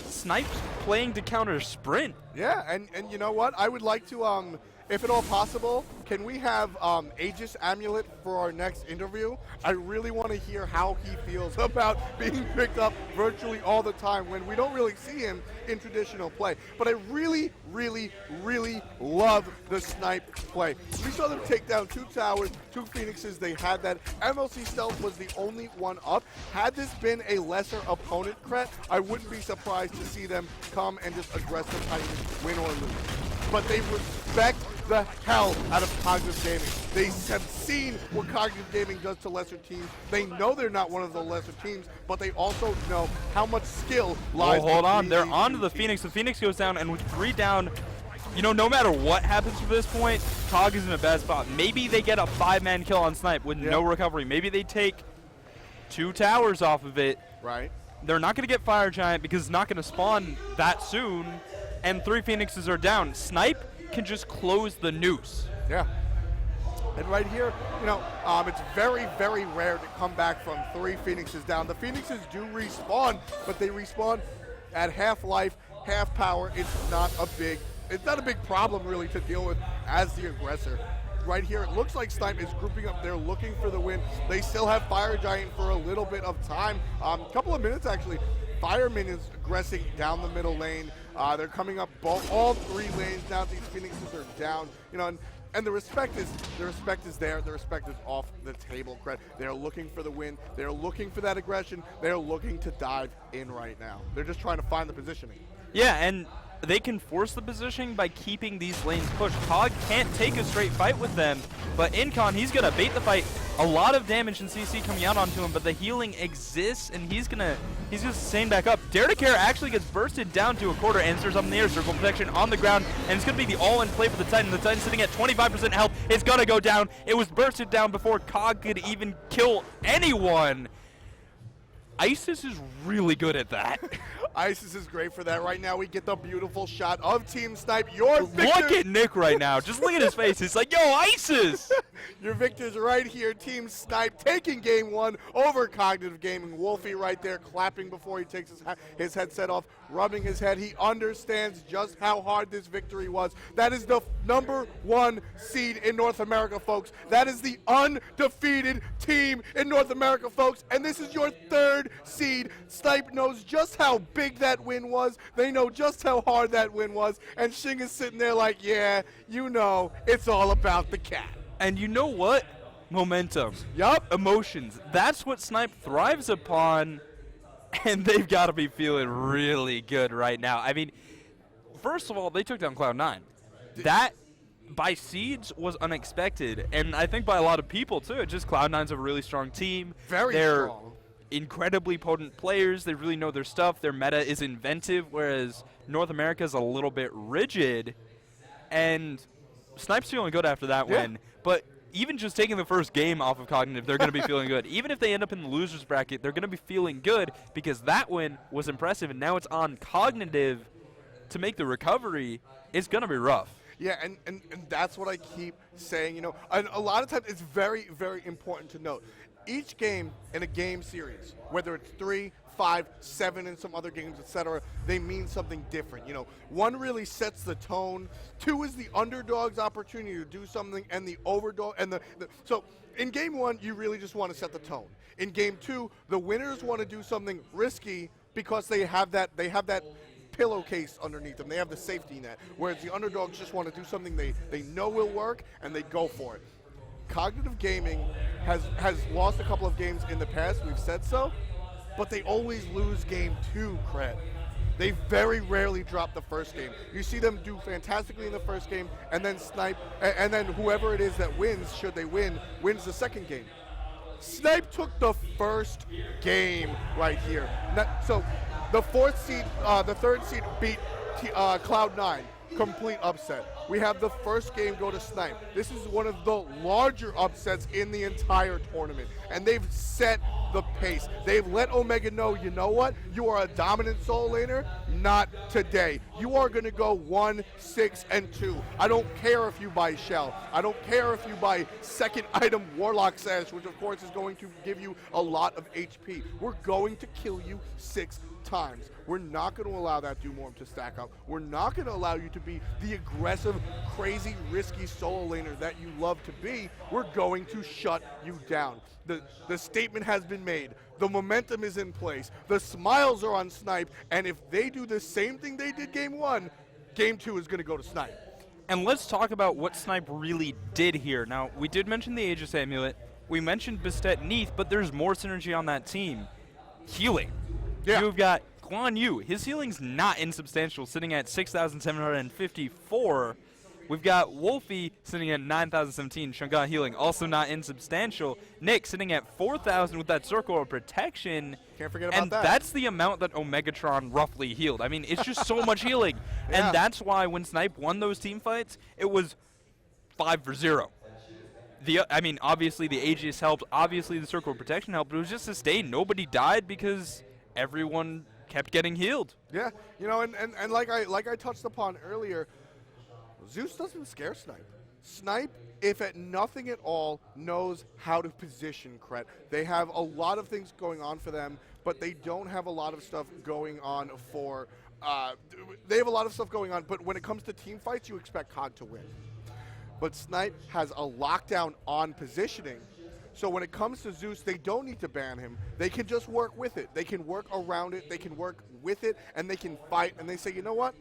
Speaker 2: Snipe's playing to counter sprint.
Speaker 1: Yeah, and you know what? I would like to, if at all possible, can we have Aegis Amulet for our next interview? I really want to hear how he feels about being picked up virtually all the time when we don't really see him in traditional play. But I really, really, really love the Snipe play. We saw them take down 2 towers, 2 Phoenixes. They had that. MLC Stealth was the only one up. Had this been a lesser opponent, Kret, I wouldn't be surprised to see them come and just address the Titans, win or lose. But they respect the hell out of Cognitive Gaming. They have seen what Cognitive Gaming does to lesser teams. They know they're not one of the lesser teams, but they also know how much skill lies.
Speaker 2: Oh, hold on. They're
Speaker 1: these
Speaker 2: on to the
Speaker 1: teams.
Speaker 2: Phoenix. The Phoenix goes down, and with 3 down, you know, no matter what happens from this point, Cog is in a bad spot. Maybe they get a 5-man kill on Snipe with no recovery. Maybe they take 2 towers off of it.
Speaker 1: Right.
Speaker 2: They're not going to get Fire Giant because it's not going to spawn that soon, and 3 Phoenixes are down. Snipe can just close the noose.
Speaker 1: Yeah. And right here, you know, it's very, very rare to come back from 3 Phoenixes down. The Phoenixes do respawn, but they respawn at half life, half power. It's not a big problem really to deal with as the aggressor. Right here, it looks like Snipe is grouping up. They're looking for the win. They still have Fire Giant for a little bit of time. A couple of minutes actually. Fireman is aggressing down the middle lane. They're coming up all 3 lanes now. These Phoenixes are down. You know, and the respect is there. The respect is off the table, Kret. They're looking for the win. They're looking for that aggression. They're looking to dive in right now. They're just trying to find the positioning.
Speaker 2: Yeah, and they can force the positioning by keeping these lanes pushed. Cog can't take a straight fight with them, but Incon, he's going to bait the fight. A lot of damage and CC coming out onto him, but the healing exists, and he's just staying back up. Dare to Care actually gets bursted down to a quarter, and there's up in the air, circle protection on the ground, and it's going to be the all-in play for the Titan. The Titan sitting at 25% health. It's going to go down. It was bursted down before Cog could even kill anyone. Isis is really good at that.
Speaker 1: Isis is great for that. Right now, we get the beautiful shot of Team Snipe. Your victor.
Speaker 2: Look at Nick right now. Just look at his face. He's like, yo, Isis!
Speaker 1: Your victor's right here. Team Snipe taking game 1 over Cognitive Gaming. Wolfie right there clapping before he takes his headset off, rubbing his head. He understands just how hard this victory was. That is the #1 seed in North America, folks. That is the undefeated team in North America, folks. And this is your 3rd seed. Snipe knows just how big that win was. They know just how hard that win was. And Shing is sitting there like, yeah, you know, it's all about the cat.
Speaker 2: And you know what? Momentum.
Speaker 1: Yup.
Speaker 2: Emotions. That's what Snipe thrives upon, and they've got to be feeling really good right now. I mean, first of all, they took down Cloud9. That, by seeds, was unexpected, and I think by a lot of people, too. Just Cloud9's a really strong team.
Speaker 1: They're strong.
Speaker 2: Incredibly potent players. They really know their stuff. Their meta is inventive, whereas North America is a little bit rigid, and Snipe's feeling good after that win. But even just taking the first game off of Cognitive, they're going to be feeling good. Even if they end up in the loser's bracket, they're going to be feeling good because that win was impressive, and now it's on Cognitive to make the recovery. It's going to be rough.
Speaker 1: Yeah, and that's what I keep saying. You know, and a lot of times it's very, very important to note. Each game in a game series, whether it's 3, 5, 7, and some other games, etc., they mean something different. You know, 1 really sets the tone. 2 is the underdog's opportunity to do something, and the overdog. And so in game 1, you really just want to set the tone. In game 2, the winners want to do something risky because they have that pillowcase underneath them. They have the safety net. Whereas the underdogs just want to do something they know will work, and they go for it. Cognitive Gaming has lost a couple of games in the past. We've said so. But they always lose game 2, Kret. They very rarely drop the first game. You see them do fantastically in the first game, and then Snipe, and then whoever it is that wins, should they win, wins the second game. Snipe took the first game right here. So the 3rd seed beat Cloud9. Complete upset. We have the first game go to Snipe. This is one of the larger upsets in the entire tournament, and they've set the pace. They've let Omega know, you know what? You are a dominant solo laner. Not today. You are going to go 1, 6, and 2. I don't care if you buy Shell. I don't care if you buy second item Warlock Sash, which of course is going to give you a lot of HP. We're going to kill you 6 times. We're not going to allow that Doomorm to stack up. We're not going to allow you to be the aggressive, crazy, risky solo laner that you love to be. We're going to shut you down. The statement has been made. The momentum is in place. The smiles are on Snipe, and if they do the same thing they did game 1, game 2 is going to go to Snipe.
Speaker 2: And let's talk about what Snipe really did here. Now, we did mention the Aegis Amulet. We mentioned Bastet Neath, but there's more synergy on that team. Healing.
Speaker 1: Yeah.
Speaker 2: You've got Guan Yu. His healing's not insubstantial, sitting at 6,754. We've got Wolfie sitting at 9,017. Shunga healing, also not insubstantial. Nick sitting at 4,000 with that circle of protection.
Speaker 1: Can't forget about
Speaker 2: and
Speaker 1: that.
Speaker 2: And that's the amount that Omegatron roughly healed. I mean, it's just so much healing.
Speaker 1: Yeah.
Speaker 2: And that's why when Snipe won those team fights, it was 5-0. I mean, obviously the Aegis helped. Obviously the circle of protection helped. But it was just sustained. Nobody died because everyone kept getting healed.
Speaker 1: Yeah, you know, and like I touched upon earlier, Zeus doesn't scare Snipe. Snipe, if at nothing at all, knows how to position Kret. They have a lot of things going on for them, but they don't have a lot of stuff going on for. They have a lot of stuff going on, but when it comes to team fights, you expect COG to win. But Snipe has a lockdown on positioning. So when it comes to Zeus, they don't need to ban him. They can just work with it. They can work around it. They can work with it, and they can fight. And they say, you know what?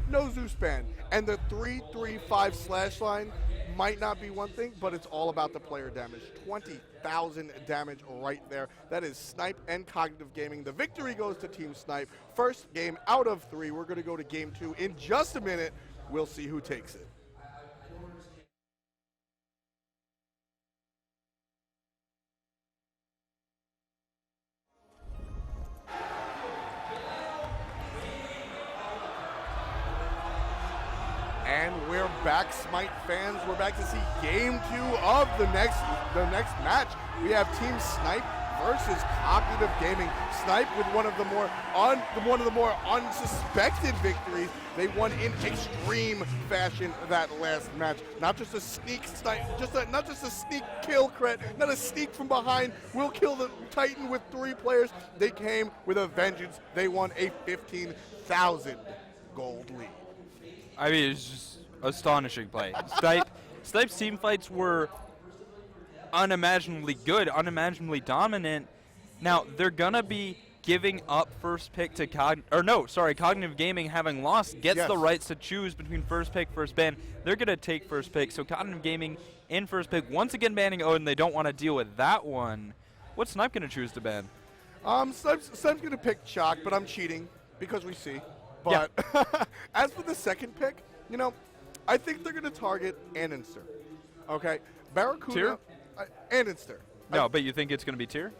Speaker 1: No Zeus ban. And the 3-3-5 slash line might not be one thing, but it's all about the player damage. 20,000 damage right there. That is Snipe and Cognitive Gaming. The victory goes to Team Snipe. First game out of 3. We're going to go to game 2 in just a minute. We'll see who takes it. And we're back, Smite fans. We're back to see game 2 of the next match. We have Team Snipe versus Cognitive Gaming. Snipe with one of the more unsuspected victories. They won in extreme fashion that last match. Not just a sneak snipe, not just a sneak kill, Kret, not a sneak from behind. We'll kill the Titan with 3 players. They came with a vengeance. They won a 15,000 gold lead.
Speaker 2: I mean, it's just astonishing play. Snipe's team fights were unimaginably good, unimaginably dominant. Now, they're going to be giving up first pick to Cognitive Gaming, having lost, gets the rights to choose between first pick, first ban. They're going to take first pick. So Cognitive Gaming in first pick, once again banning Odin. They don't want to deal with that one. What's Snipe going to choose to ban?
Speaker 1: Snipe's going to pick Chalk, but I'm cheating because we see. But yeah. As for the second pick, you know, I think they're going to target Aninster. Okay? Barracuda.
Speaker 2: Tyr?
Speaker 1: Aninster.
Speaker 2: No, but you think it's going to be Tyr?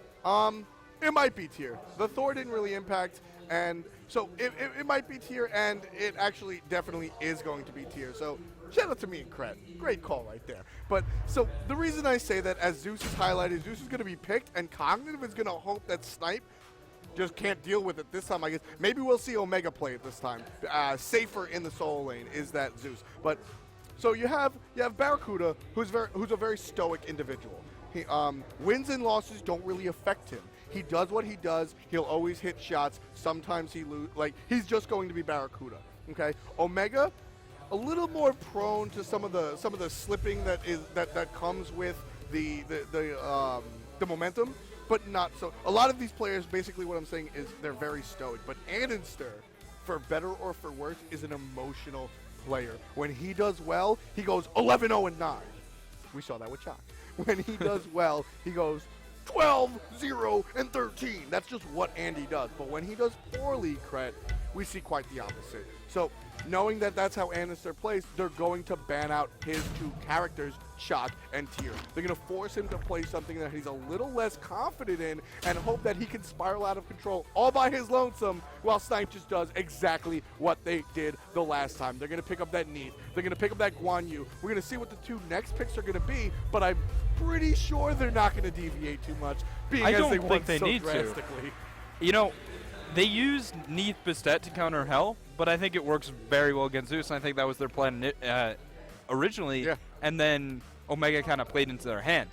Speaker 1: It might be Tyr. The Thor didn't really impact, and so it might be Tyr, and it actually definitely is going to be Tyr. So shout out to me and Kret. Great call right there. But so the reason I say that, as Zeus is highlighted, Zeus is going to be picked, and Cognitive is going to hope that Snipe just can't deal with it this time, I guess. Maybe we'll see Omega play it this time. Safer in the solo lane is that Zeus. But so you have Barracuda, who's a very stoic individual. He wins and losses don't really affect him. He does what he does. He'll always hit shots. Sometimes he lose. Like, he's just going to be Barracuda. Okay. Omega, a little more prone to some of the slipping that comes with the momentum. But not so. A lot of these players, basically what I'm saying is they're very stoic. But Aninster, for better or for worse, is an emotional player. When he does well, he goes 11-0-9. We saw that with Chalk. When he does well, he goes 12-0-13. That's just what Andy does. But when he does poorly, Kret, we see quite the opposite. So knowing that that's how Annister plays, they're going to ban out his two characters, Shock and Tear. They're going to force him to play something that he's a little less confident in and hope that he can spiral out of control all by his lonesome, while Snipe just does exactly what they did the last time. They're going to pick up that Neith. They're going to pick up that Guan Yu. We're going to see what the two next picks are going to be, but I'm pretty sure they're not going to deviate too much, being
Speaker 2: I
Speaker 1: as
Speaker 2: don't
Speaker 1: they
Speaker 2: think
Speaker 1: won
Speaker 2: they
Speaker 1: so
Speaker 2: need to.
Speaker 1: drastically.
Speaker 2: You know, they used Neith Bastet to counter Hell, but I think it works very well against Zeus, and I think that was their plan originally,
Speaker 1: Yeah.
Speaker 2: and then Omega kind of played into their hand.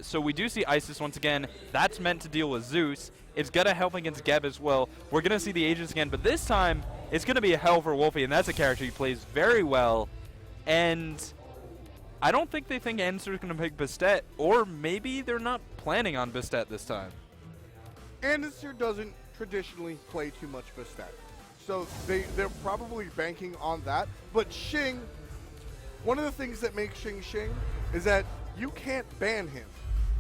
Speaker 2: So we do see Isis once again. That's meant to deal with Zeus. It's going to help against Geb as well. We're going to see the Aegis again, but this time it's going to be a Hell for Wolfie, and that's a character he plays very well. And I don't think they think Anser's going to pick Bastet, or maybe they're not planning on Bastet this time.
Speaker 1: Annister doesn't traditionally play too much Bastet, so they're probably banking on that. But Xing, one of the things that makes Xing is that you can't ban him.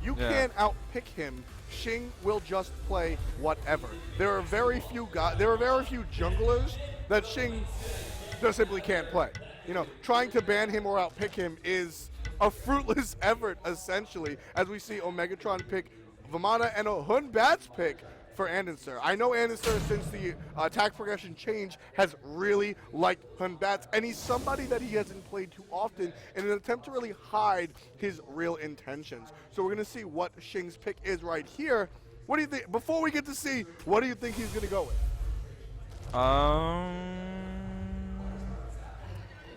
Speaker 1: You can't outpick him. Xing will just play whatever. There are very few junglers that Xing just simply can't play. You know, trying to ban him or outpick him is a fruitless effort, essentially, as we see Omegatron pick Vamana and a Hun Bat's pick for Annister. I know Annister, since the attack progression change, has really liked Hun Bats, and he's somebody that he hasn't played too often in an attempt to really hide his real intentions. So we're going to see what Xing's pick is right here. What do you think, before we get to see, what do you think he's going to go with?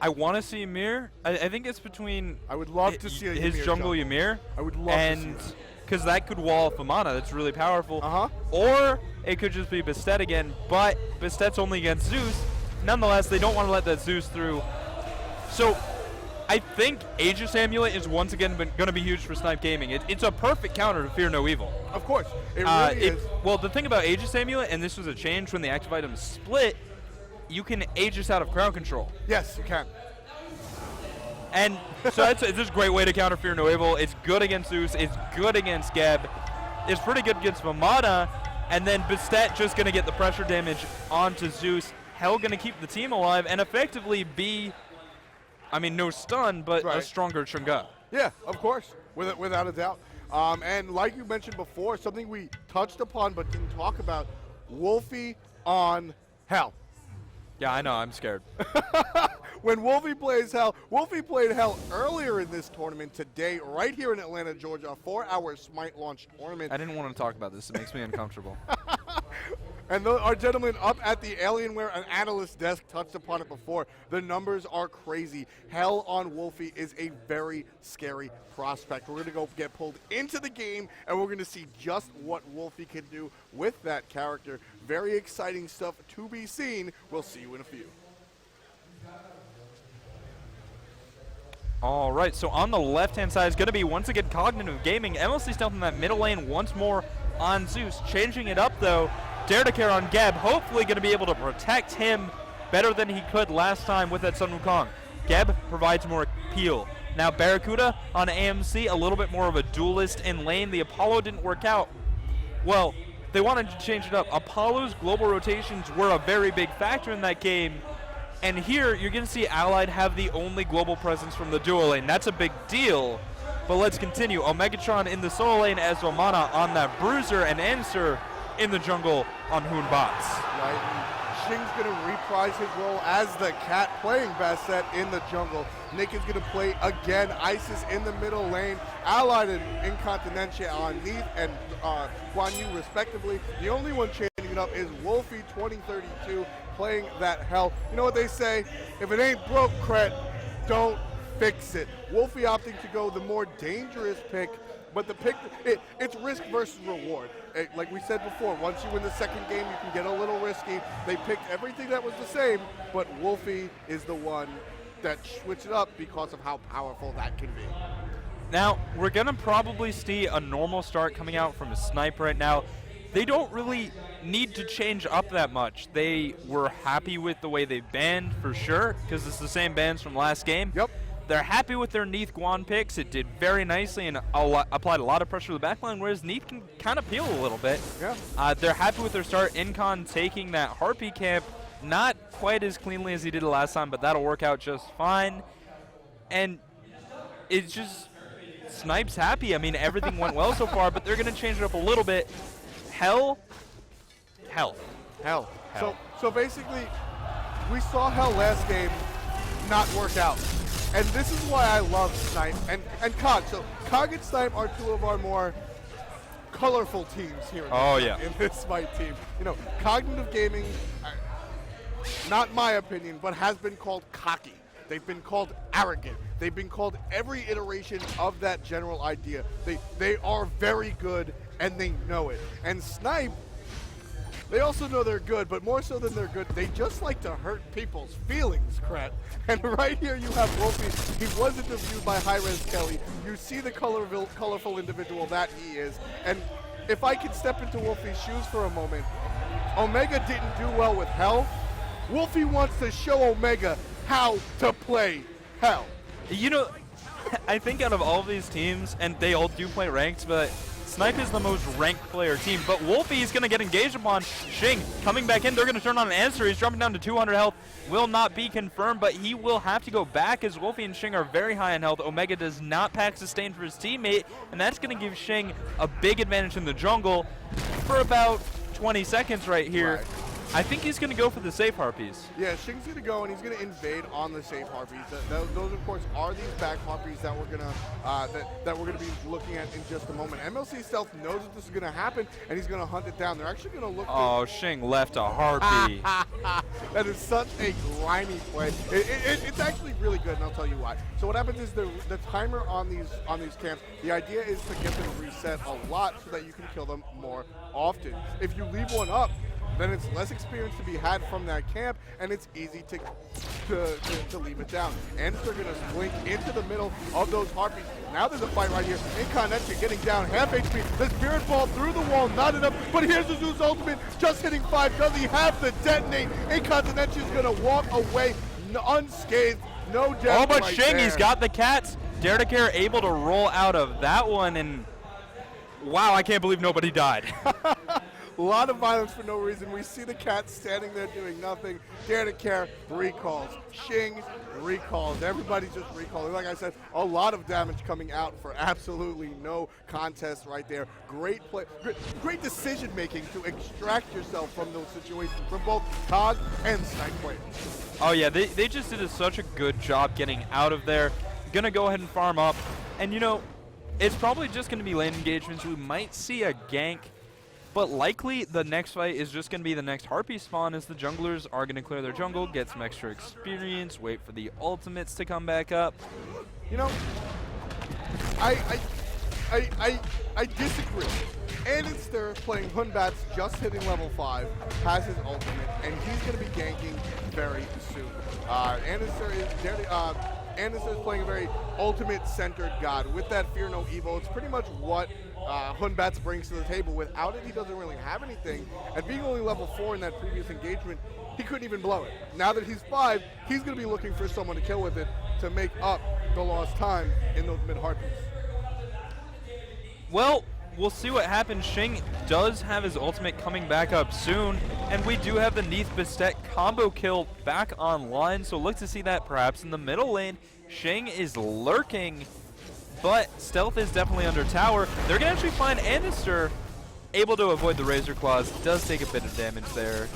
Speaker 2: I want to see Ymir. I think it's between
Speaker 1: I would love to see
Speaker 2: his jungle Ymir.
Speaker 1: I would love to see that.
Speaker 2: Because that could wall off Amana, that's really powerful.
Speaker 1: Uh-huh.
Speaker 2: Or it could just be Bastet again, but Bastet's only against Zeus. Nonetheless, they don't want to let that Zeus through. So I think Aegis Amulet is once again going to be huge for Snipe Gaming. It's a perfect counter to Fear No Evil.
Speaker 1: Of course, it really is.
Speaker 2: Well, the thing about Aegis Amulet, and this was a change when the active items split, you can Aegis out of crowd control.
Speaker 1: Yes, you can.
Speaker 2: And so it's just a great way to counter Fear No Evil. It's good against Zeus. It's good against Geb. It's pretty good against Vamana. And then Bastet just going to get the pressure damage onto Zeus. Hell going to keep the team alive and effectively be, I mean, no stun, but a stronger Chunga.
Speaker 1: Yeah, of course, without a doubt. And like you mentioned before, something we touched upon but didn't talk about, Wolfie on Hell.
Speaker 2: Yeah, I know. I'm scared.
Speaker 1: When Wolfie plays Hell, Wolfie played Hell earlier in this tournament today, right here in Atlanta, Georgia, a 4-hour Smite launch tournament.
Speaker 2: I didn't want to talk about this. It makes me uncomfortable.
Speaker 1: And our gentleman up at the Alienware and analyst desk touched upon it before. The numbers are crazy. Hell on Wolfie is a very scary prospect. We're going to go get pulled into the game, and we're going to see just what Wolfie can do with that character. Very exciting stuff to be seen. We'll see you in a few.
Speaker 2: All right, so on the left-hand side is going to be, once again, Cognitive Gaming. MLC Stealth in that middle lane once more on Zeus. Changing it up, though. Dare to Care on Geb, hopefully going to be able to protect him better than he could last time with that Sun Wukong. Geb provides more appeal. Now Barracuda on AMC, a little bit more of a duelist in lane. The Apollo didn't work out. Well, they wanted to change it up. Apollo's global rotations were a very big factor in that game. And here, you're going to see Allied have the only global presence from the dual lane. That's a big deal. But let's continue. Omegatron in the solo lane as Omana on that Bruiser, and Answer in the jungle on Hun Bats.
Speaker 1: Right. Xing's going to reprise his role as the cat playing Bastet in the jungle. Nick is going to play again. Isis in the middle lane. Allied and Incontinentia on Neith and Guan Yu respectively. The only one changing it up is Wolfie 2032 playing that Hell. You know what they say? If it ain't broke, Cret, don't fix it. Wolfie opting to go the more dangerous pick, but the pick, it's risk versus reward. Like we said before, once you win the second game, you can get a little risky. They picked everything that was the same, but Wolfie is the one that switched it up because of how powerful that can be.
Speaker 2: Now, we're going to probably see a normal start coming out from a Snipe right now. They don't really need to change up that much. They were happy with the way they banned, for sure, because it's the same bans from last game.
Speaker 1: Yep.
Speaker 2: They're happy with their Neath Guan picks. It did very nicely and applied a lot of pressure to the backline, whereas Neath can kind of peel a little bit.
Speaker 1: Yeah.
Speaker 2: They're happy with their start. Incon taking that Harpy camp, not quite as cleanly as he did the last time, but that'll work out just fine. And it's just, Snipe's happy. I mean, everything went well so far, but they're going to change it up a little bit. Hell.
Speaker 1: So basically, we saw Hell last game not work out. And this is why I love Snipe and Cog. So Cog and Snipe are two of our more colorful teams here in this Smite team. You know, Cognitive Gaming, not my opinion, but has been called cocky. They've been called arrogant. They've been called every iteration of that general idea. They are very good, and they know it. And Snipe, they also know they're good, but more so than they're good, they just like to hurt people's feelings, Krat. And right here you have Wolfie. He was interviewed by hi-rez Kelly. You see the colorful individual that he is. And if I could step into Wolfie's shoes for a moment, Omega didn't do well with Hell. Wolfie wants to show Omega how to play Hell.
Speaker 2: You know, I think out of all of these teams, and they all do play ranked, but Snipe is the most ranked player team. But Wolfie is going to get engaged upon. Xing coming back in. They're going to turn on an answer. He's dropping down to 200 health. Will not be confirmed, but he will have to go back as Wolfie and Xing are very high in health. Omega does not pack sustain for his teammate, and that's going to give Xing a big advantage in the jungle for about 20 seconds right here.
Speaker 1: Right.
Speaker 2: I think he's going to go for the safe Harpies.
Speaker 1: Yeah, Xing's going to go and he's going to invade on the safe Harpies. Those, of course, are these back Harpies that we're going to that we're going to be looking at in just a moment. MLC Stealth knows that this is going to happen, and he's going to hunt it down. They're actually going to look.
Speaker 2: Oh, Xing left a Harpy.
Speaker 1: That is such a grimy play. It's actually really good, and I'll tell you why. So what happens is the timer on these camps. The idea is to get them reset a lot so that you can kill them more often. If you leave one up, then it's less experience to be had from that camp, and it's easy to leave it down. And they're going to blink into the middle of those Harpies. Now there's a fight right here. Inconnection getting down half HP. The Spirit Ball through the wall, not enough. But here's the Zeus ultimate, just hitting 5. Does he have the detonate? Incontinentia is going to walk away unscathed. No death.
Speaker 2: Oh, but
Speaker 1: right
Speaker 2: Xing,
Speaker 1: there.
Speaker 2: he's got the cats. Dare to Care able to roll out of that one, and wow, I can't believe nobody died.
Speaker 1: A lot of violence for no reason. We see the cat standing there doing nothing. Dare to Care recalls. Xing recalls. Everybody's just recalling. Like I said, a lot of damage coming out for absolutely no contest right there. Great play, great decision making to extract yourself from those situations from both Cog and Snipe players.
Speaker 2: Oh yeah, they just did such a good job getting out of there. Gonna go ahead and farm up. And you know, it's probably just gonna be lane engagements. We might see a gank. But likely the next fight is just going to be the next Harpy spawn as the junglers are going to clear their jungle, get some extra experience, wait for the ultimates to come back up.
Speaker 1: You know, I disagree. Anister playing Hunbats, just hitting level 5, has his ultimate, and he's going to be ganking very soon. Anister is playing a very ultimate-centered god. With that Fear No Evil, it's pretty much what Hunbats brings to the table. Without it, he doesn't really have anything. And being only level 4 in that previous engagement, he couldn't even blow it. Now that he's 5, he's going to be looking for someone to kill with it to make up the lost time in those mid-Harpies.
Speaker 2: Well, we'll see what happens. Xing does have his ultimate coming back up soon, and we do have the Neath Bastet combo kill back online, so look to see that perhaps in the middle lane. Xing is lurking, but Stealth is definitely under tower. They're going to actually find Anister able to avoid the Razor Claws. Does take a bit of damage there,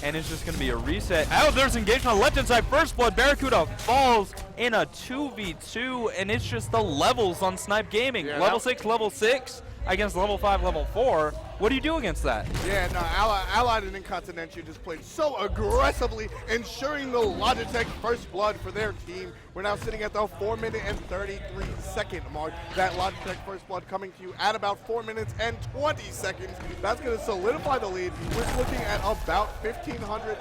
Speaker 2: and it's just going to be a reset. Oh, there's engagement on the left-hand side. First blood, Barracuda falls in a 2v2, and it's just the levels on Snipe Gaming. Yeah, level 6, level 6 against level 5, level 4. What do you do against that?
Speaker 1: Yeah, no, Allied and Incontinentia just played so aggressively, ensuring the Logitech first blood for their team. We're now sitting at the 4 minute and 33 second mark. That Logitech first blood coming to you at about 4 minutes and 20 seconds. That's going to solidify the lead. We're looking at about 1,500,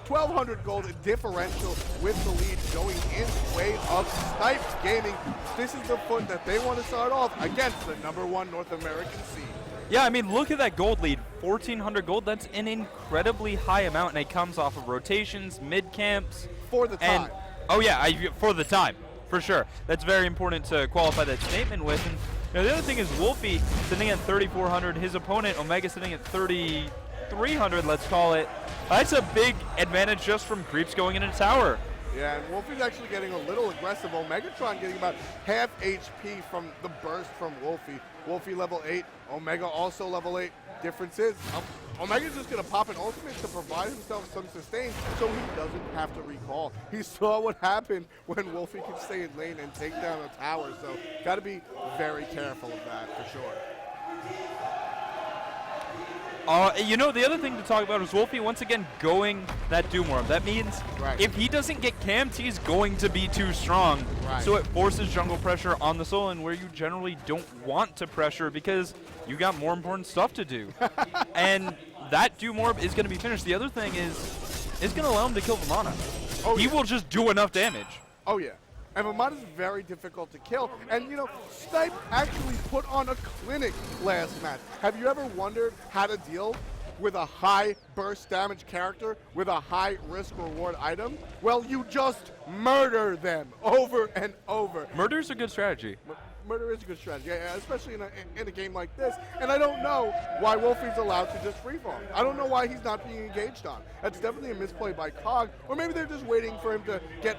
Speaker 1: 1,200 gold differential with the lead going in way of Snipe Gaming. This is the foot that they want to start off against the #1 North American seed.
Speaker 2: Yeah, I mean, look at that gold lead. 1,400 gold, that's an incredibly high amount, and it comes off of rotations, mid-camps.
Speaker 1: For the time.
Speaker 2: Oh, yeah, for the time. For sure. That's very important to qualify that statement with. And the other thing is Wolfie sitting at 3,400. His opponent, Omega, sitting at 3,300, let's call it. That's a big advantage just from creeps going into tower.
Speaker 1: Yeah, and Wolfie's actually getting a little aggressive. Omegatron getting about half HP from the burst from Wolfie. Wolfie level 8, Omega also level 8. Difference is, Omega's just going to pop an ultimate to provide himself some sustain so he doesn't have to recall. He saw what happened when Wolfie could stay in lane and take down a tower, so got to be very careful of that for sure.
Speaker 2: The other thing to talk about is Wolfie once again going that Doom Orb. That means if he doesn't get camped, he's going to be too strong. So it forces jungle pressure on the solo lane where you generally don't want to pressure because you got more important stuff to do. And that Doom Orb is going to be finished. The other thing is, it's going to allow him to kill Vamana. He will just do enough damage.
Speaker 1: Oh, yeah. And Vamana is very difficult to kill. And, Snipe actually put on a clinic last match. Have you ever wondered how to deal with a high burst damage character with a high risk reward item? Well, you just murder them over and over.
Speaker 2: Murder's a good strategy.
Speaker 1: Murder is a good strategy, yeah, especially in a game like this. And I don't know why Wolfie's allowed to just freeform. I don't know why he's not being engaged on. That's definitely a misplay by Cog, or maybe they're just waiting for him to get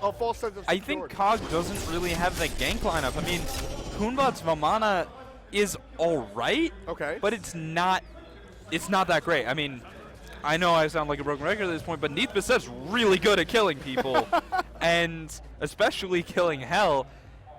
Speaker 1: a false sense of security.
Speaker 2: I think Cog doesn't really have the gank lineup. I mean, Kuhnbot's Vamana is alright, but it's not that great. I mean, I know I sound like a broken record at this point, but Neath Beset's really good at killing people, and especially killing Hell.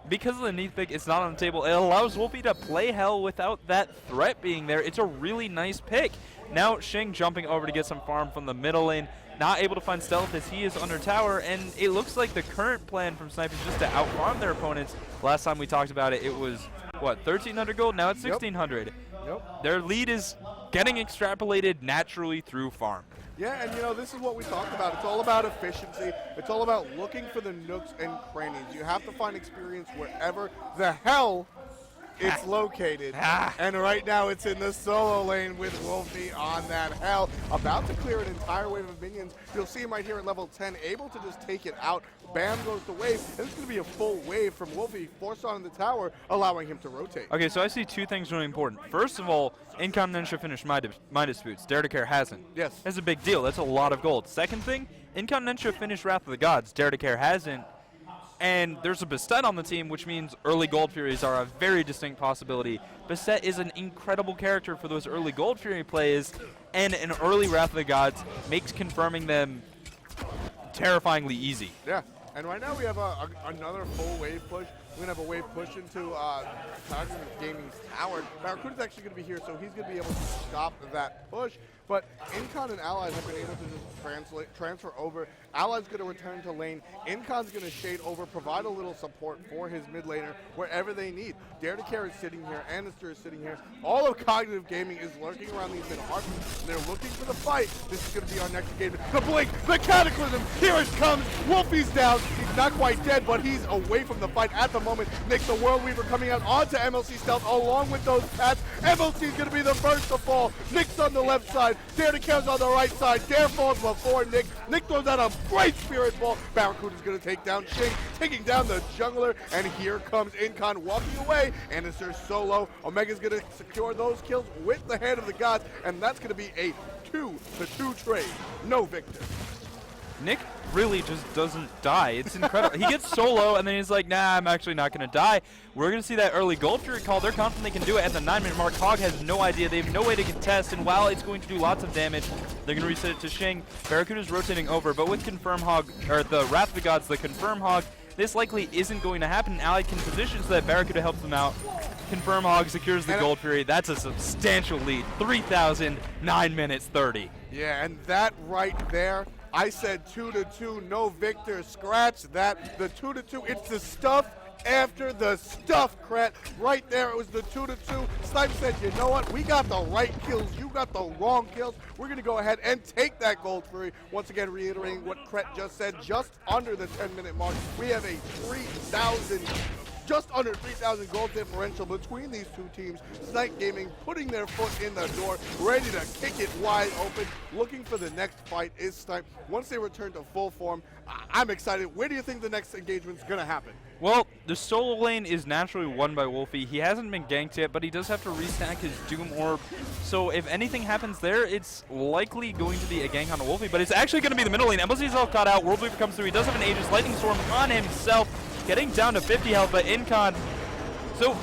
Speaker 2: Because of the Neath pick, it's not on the table. It allows Wolfie to play Hell without that threat being there. It's a really nice pick. Now Shing jumping over to get some farm from the middle lane. Not able to find stealth as he is under tower, and it looks like the current plan from Snipe is just to out-farm their opponents. Last time we talked about it, it was, what, 1,300 gold? Now it's 1,600.
Speaker 1: Yep.
Speaker 2: Their lead is getting extrapolated naturally through farm.
Speaker 1: Yeah, and this is what we talked about. It's all about efficiency. It's all about looking for the nooks and crannies. You have to find experience wherever the hell it's located. And right now it's in the solo lane with Wolfie on that Hell. About to clear an entire wave of minions. You'll see him right here at level 10, able to just take it out. Bam goes the wave, and it's going to be a full wave from Wolfie, forced on the tower, allowing him to rotate.
Speaker 2: Okay, so I see two things really important. First of all, Incom should finish Midas Boots. Dare to Care hasn't.
Speaker 1: Yes.
Speaker 2: That's a big deal. That's a lot of gold. Second thing, Incom should finish Wrath of the Gods. Dare to Care hasn't. And there's a Beset on the team, which means early Gold Furies are a very distinct possibility. Beset is an incredible character for those early Gold Fury plays, and an early Wrath of the Gods makes confirming them terrifyingly easy.
Speaker 1: Yeah. And right now we have another full wave push. We're going to have a wave push into Cognitive Gaming's tower. Barracuda's actually going to be here, so he's going to be able to stop that push. But Incon and Allies have been able to just transfer over. Allies going to return to lane. Incon's going to shade over, provide a little support for his mid laner wherever they need. Dare to Care is sitting here. Anister is sitting here. All of Cognitive Gaming is lurking around these mid-hearts. They're looking for the fight. This is going to be our next engagement. The blink, the cataclysm. Here it comes. Wolfie's down. He's not quite dead, but he's away from the fight at the moment. Nick, the World Weaver, coming out onto MLC Stealth along with those pats. MLC is going to be the first to fall. Nick's on the left side. Dare to Care's on the right side. Dare falls before Nick. Nick throws out a great Spirit Ball. Barracuda's going to take down Shing, taking down the jungler, and here comes Incon walking away. Anister's solo. Omega's going to secure those kills with the Hand of the Gods, and that's going to be a 2-2 trade. No victor.
Speaker 2: Nick really just doesn't die. It's incredible. He gets solo, and then he's like, nah, I'm actually not going to die. We're going to see that early Gold Fury call. They're confident they can do it at the 9-minute mark. Hog has no idea. They have no way to contest, and while it's going to do lots of damage, they're going to reset it to Shing. Barracuda's rotating over, but with Confirm Hog, or the Wrath of the Gods, the Confirm Hog, this likely isn't going to happen. Ally can position so that Barracuda helps them out. Confirm Hog secures the Gold Fury. That's a substantial lead. 3,000, 9 minutes, 30.
Speaker 1: Yeah, and that right there, I said 2-2, no victor. Scratch that. The 2-2, it's the stuff after the stuff, Krat. Right there, it was the 2-2. Snipe said, you know what? We got the right kills. You got the wrong kills. We're going to go ahead and take that Gold Fury. Once again, reiterating what Krat just said, just under the 10-minute mark. We have a 3,000 just under 3,000 gold differential between these two teams. Snipe Gaming putting their foot in the door, ready to kick it wide open. Looking for the next fight is Snipe. Once they return to full form, I'm excited. Where do you think the next engagement's going to happen?
Speaker 2: Well, the solo lane is naturally won by Wolfie. He hasn't been ganked yet, but he does have to restack his Doom Orb. So if anything happens there, it's likely going to be a gank on the Wolfie, but it's actually going to be the middle lane. MLC's all caught out. World Weaver comes through. He does have an Aegis Lightning Storm on himself, getting down to 50 health, but Incon. So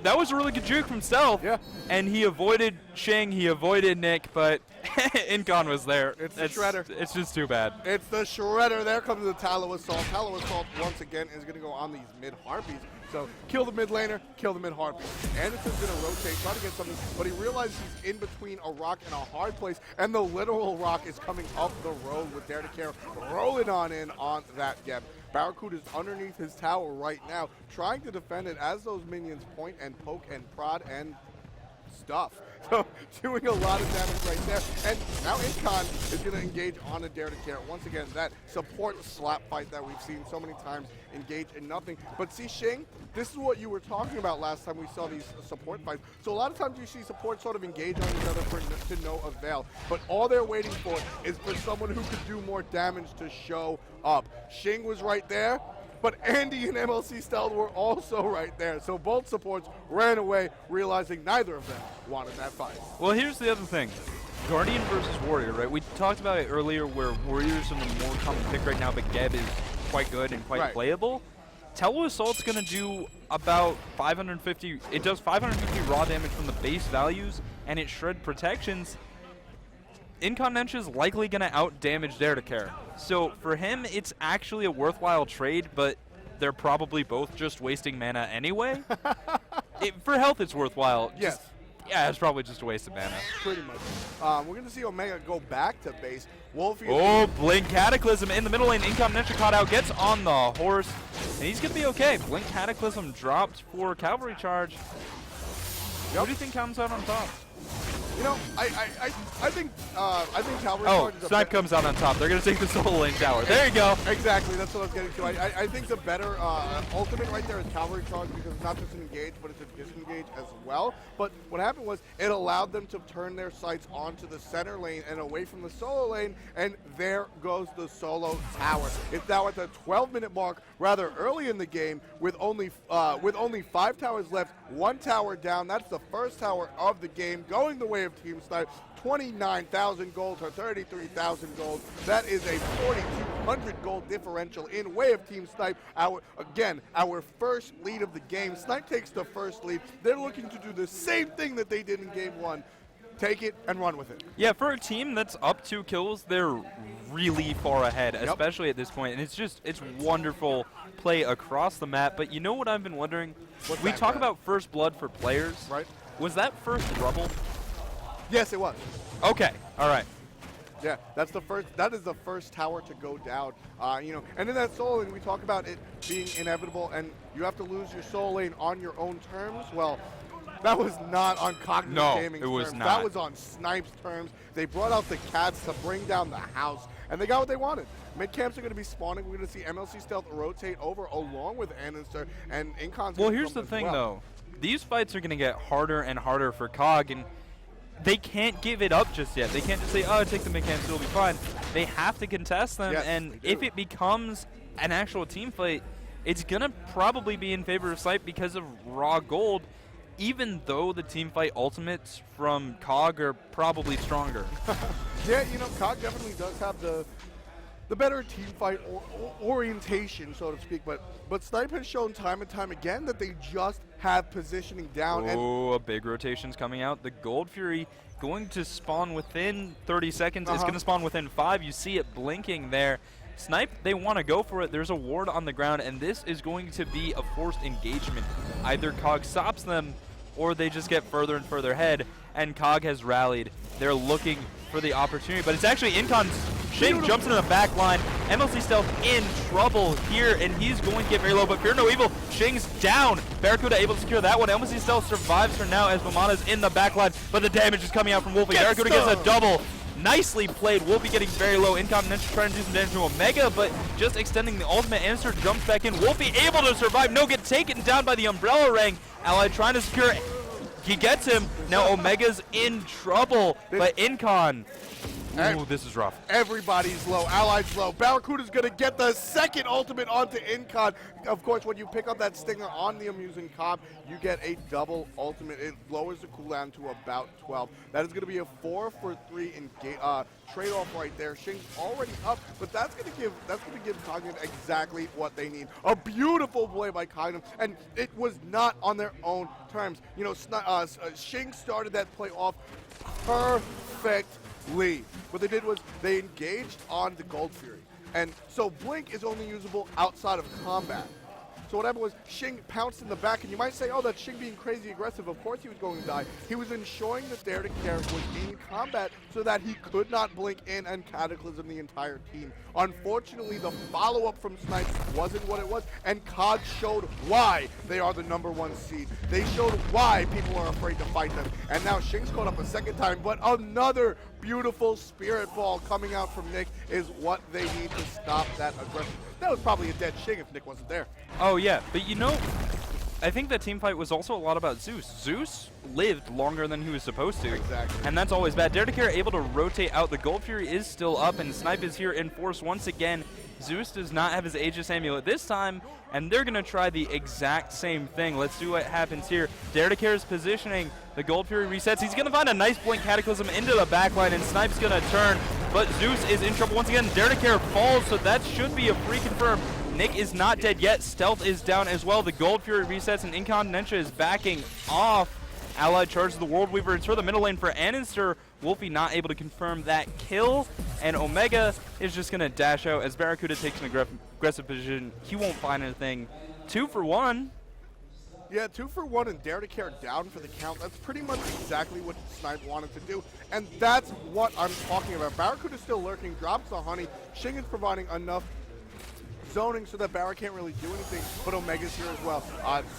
Speaker 2: that was a really good juke from Stealth.
Speaker 1: Yeah.
Speaker 2: And he avoided Shing, he avoided Nick, but Incon was there.
Speaker 1: It's the Shredder.
Speaker 2: It's just too bad.
Speaker 1: It's the Shredder. There comes the Tallow Assault. Tallow Assault, once again, is going to go on these mid-harpies. So kill the mid laner, kill the mid-harpy. Anderson's going to rotate, try to get something, but he realizes he's in between a rock and a hard place, and the literal rock is coming up the road with Dare to Care rolling on in on that Geb. Barracuda's underneath his tower right now, trying to defend it as those minions point and poke and prod and stuff. So doing a lot of damage right there. And now Incon is going to engage on a Dare to Care. Once again, that support slap fight that we've seen so many times engage in nothing. But see, Shing, this is what you were talking about last time we saw these support fights. So a lot of times you see support sort of engage on each other to no avail. But all they're waiting for is for someone who could do more damage to show up. Shing was right there, but Andy and MLC Stealth were also right there. So both supports ran away, realizing neither of them wanted that fight.
Speaker 2: Well, here's the other thing. Guardian versus Warrior, right? We talked about it earlier where Warrior's in the more common pick right now, but Geb is quite good and quite playable. Tallow Assault's going to do about 550. It does 550 raw damage from the base values, and it shred protections. Incontinentia's likely going to out-damage Dare to Care. So for him, it's actually a worthwhile trade, but they're probably both just wasting mana anyway. For health, it's worthwhile.
Speaker 1: Yes.
Speaker 2: Yeah, it's probably just a waste of mana.
Speaker 1: Pretty much. We're going to see Omega go back to base. Wolfie.
Speaker 2: Oh, Blink Cataclysm in the middle lane. Incontinentia caught out, gets on the horse, and he's going to be okay. Blink Cataclysm dropped for Cavalry Charge. Yep. Who do you think comes out on top?
Speaker 1: You know, I think Cavalry Charge is a
Speaker 2: Snipe comes out on top. They're going to take the solo lane tower. There you go.
Speaker 1: Exactly, that's what I was getting to. I think the better ultimate right there is Cavalry Charge because it's not just an engage, but it's a disengage as well. But what happened was it allowed them to turn their sights onto the center lane and away from the solo lane, and there goes the solo tower. It's now at the 12-minute mark, rather early in the game, with only 5 towers left, 1 tower down. That's the first tower of the game, going the way of Team Snipe. 29,000 gold to 33,000 gold. That is a 4,200 gold differential in way of Team Snipe. Our first lead of the game. Snipe takes the first lead. They're looking to do the same thing that they did in game 1. Take it and run with it.
Speaker 2: Yeah, for a team that's up 2 kills, they're really far ahead, especially at this point. And it's wonderful play across the map. But you know what I've been wondering? We talk about first blood for players.
Speaker 1: Right.
Speaker 2: Was that first rubble?
Speaker 1: Yes, it was.
Speaker 2: Okay. All right.
Speaker 1: Yeah, that's the first. That is the first tower to go down. And in that solo lane, we talk about it being inevitable, and you have to lose your solo lane on your own terms. Well, that was not on Cognitive Gaming's terms.
Speaker 2: No, it was not.
Speaker 1: That was on Snipe's terms. They brought out the cats to bring down the house, and they got what they wanted. Mid camps are going to be spawning. We're going to see MLC Stealth rotate over along with Ananster and Incon's.
Speaker 2: Well, here's the thing, though. These fights are going to get harder and harder for Cog, and they can't give it up just yet. They can't just say, oh, take the mid camps, it'll be fine. They have to contest them, and if it becomes an actual team fight, it's going to probably be in favor of Snipe because of raw gold, even though the team fight ultimates from Cog are probably stronger.
Speaker 1: Yeah, Cog definitely does have the better team fight orientation, so to speak, but Snipe has shown time and time again that they just have positioning down.
Speaker 2: Oh, a big rotation's coming out. The Gold Fury going to spawn within 30 seconds. It's going to spawn within 5. You see it blinking there. Snipe, they want to go for it. There's a ward on the ground, and this is going to be a forced engagement. Either Cog stops them, or they just get further and further ahead, and Cog has rallied. They're looking for the opportunity, but it's actually Incon's. Shing jumps into the back line. MLC Stealth in trouble here, and he's going to get very low, but fear no evil. Shing's down. Barracuda able to secure that one. MLC Stealth survives for now as Mamana's in the back line, but the damage is coming out from Wolfie. Barracuda gets a double. Nicely played. Wolfie getting very low. Incontinential trying to do some damage to Omega, but just extending the ultimate. Answer jumps back in. Wolfie able to survive. No, get taken down by the Umbrella Ring. Allied trying to secure it. He gets him. Now Omega's in trouble, but Incon. Ooh, this is rough.
Speaker 1: Everybody's low. Allied's low. Barracuda's going to get the second ultimate onto Incon. Of course, when you pick up that Stinger on the amusing comp, you get a double ultimate. It lowers the cooldown to about 12. That is going to be a 4 for 3 in trade-off right there. Shing's already up, but that's going to give Cognitive exactly what they need. A beautiful play by Cognitive, and it was not on their own terms. You know, Shing started that play off perfectly. What they did was they engaged on the Gold Fury. And so Blink is only usable outside of combat. So what happened was Shing pounced in the back, and you might say, oh, that's Shing being crazy aggressive. Of course he was going to die. He was ensuring that Dare to Care was in combat so that he could not blink in and Cataclysm the entire team. Unfortunately, the follow-up from Snipe wasn't what it was, and COD showed why they are the #1 seed. They showed why people are afraid to fight them. And now Shing's caught up a second time, but another beautiful Spirit Ball coming out from Nick is what they need to stop that aggression. That was probably a dead Shing if Nick wasn't there.
Speaker 2: Oh, yeah. But, you know, I think that team fight was also a lot about Zeus. Zeus lived longer than he was supposed to.
Speaker 1: Exactly.
Speaker 2: And that's always bad. Dare to Care able to rotate out. The Gold Fury is still up, and Snipe is here in force once again. Zeus does not have his Aegis Amulet this time, and they're going to try the exact same thing. Let's see what happens here. Dare to Care's positioning. The Gold Fury resets. He's going to find a nice Blink Cataclysm into the backline, and Snipe's going to turn. But Zeus is in trouble once again. Dare to Care falls, so that should be a free confirm. Nick is not dead yet. Stealth is down as well. The Gold Fury resets, and Incontinentia is backing off. Allied charges the World Weaver. It's for the middle lane for Anister. Wolfie not able to confirm that kill. And Omega is just going to dash out as Barracuda takes an aggressive position. He won't find anything. 2 for 1.
Speaker 1: Yeah, 2 for 1 and Dare to Care down for the count. That's pretty much exactly what Snipe wanted to do. And that's what I'm talking about. Barracuda's still lurking, drops the honey. Shing is providing enough zoning so that Barra can't really do anything, but Omega's here as well.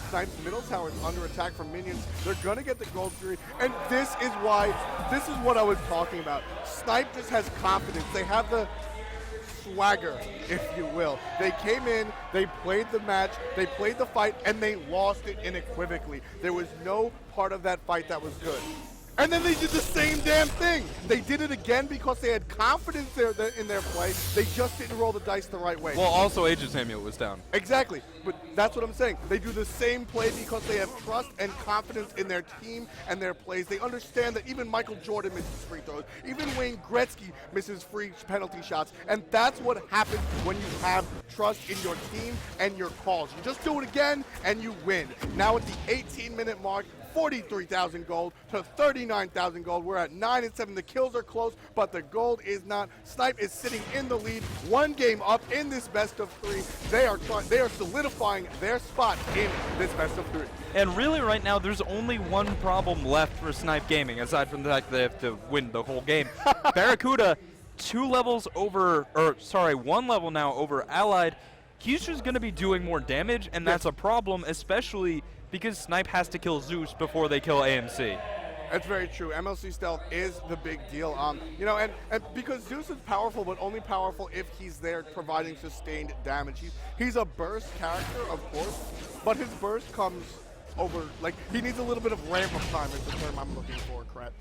Speaker 1: Snipe's middle tower is under attack from minions. They're gonna get the Gold Fury, and this is what I was talking about. Snipe just has confidence. They have the swagger, if you will. They came in, they played the match, they played the fight, and they lost it unequivocally. There was no part of that fight that was good. And then they did the same damn thing. They did it again because they had confidence in their play. They just didn't roll the dice the right way.
Speaker 2: Well, also Aegis Amulet was down.
Speaker 1: Exactly, but that's what I'm saying. They do the same play because they have trust and confidence in their team and their plays. They understand that even Michael Jordan misses free throws. Even Wayne Gretzky misses free penalty shots. And that's what happens when you have trust in your team and your calls. You just do it again and you win. Now at the 18-minute mark, 43,000 gold to 39,000 gold. We're at 9 and 7. The kills are close, but the gold is not. Snipe is sitting in the lead, 1 game up in this best of 3. They are solidifying their spot in this best of 3.
Speaker 2: And really right now, there's only one problem left for Snipe Gaming, aside from the fact that they have to win the whole game. Barracuda, 1 level now over Allied. He's just going to be doing more damage, and that's a problem, especially because Snipe has to kill Zeus before they kill AMC.
Speaker 1: That's very true. MLC stealth is the big deal. You know, and because Zeus is powerful, but only powerful if he's there providing sustained damage. He's a burst character, of course, but his burst comes over, like, he needs a little bit of ramp up time is the term I'm looking for, Kret.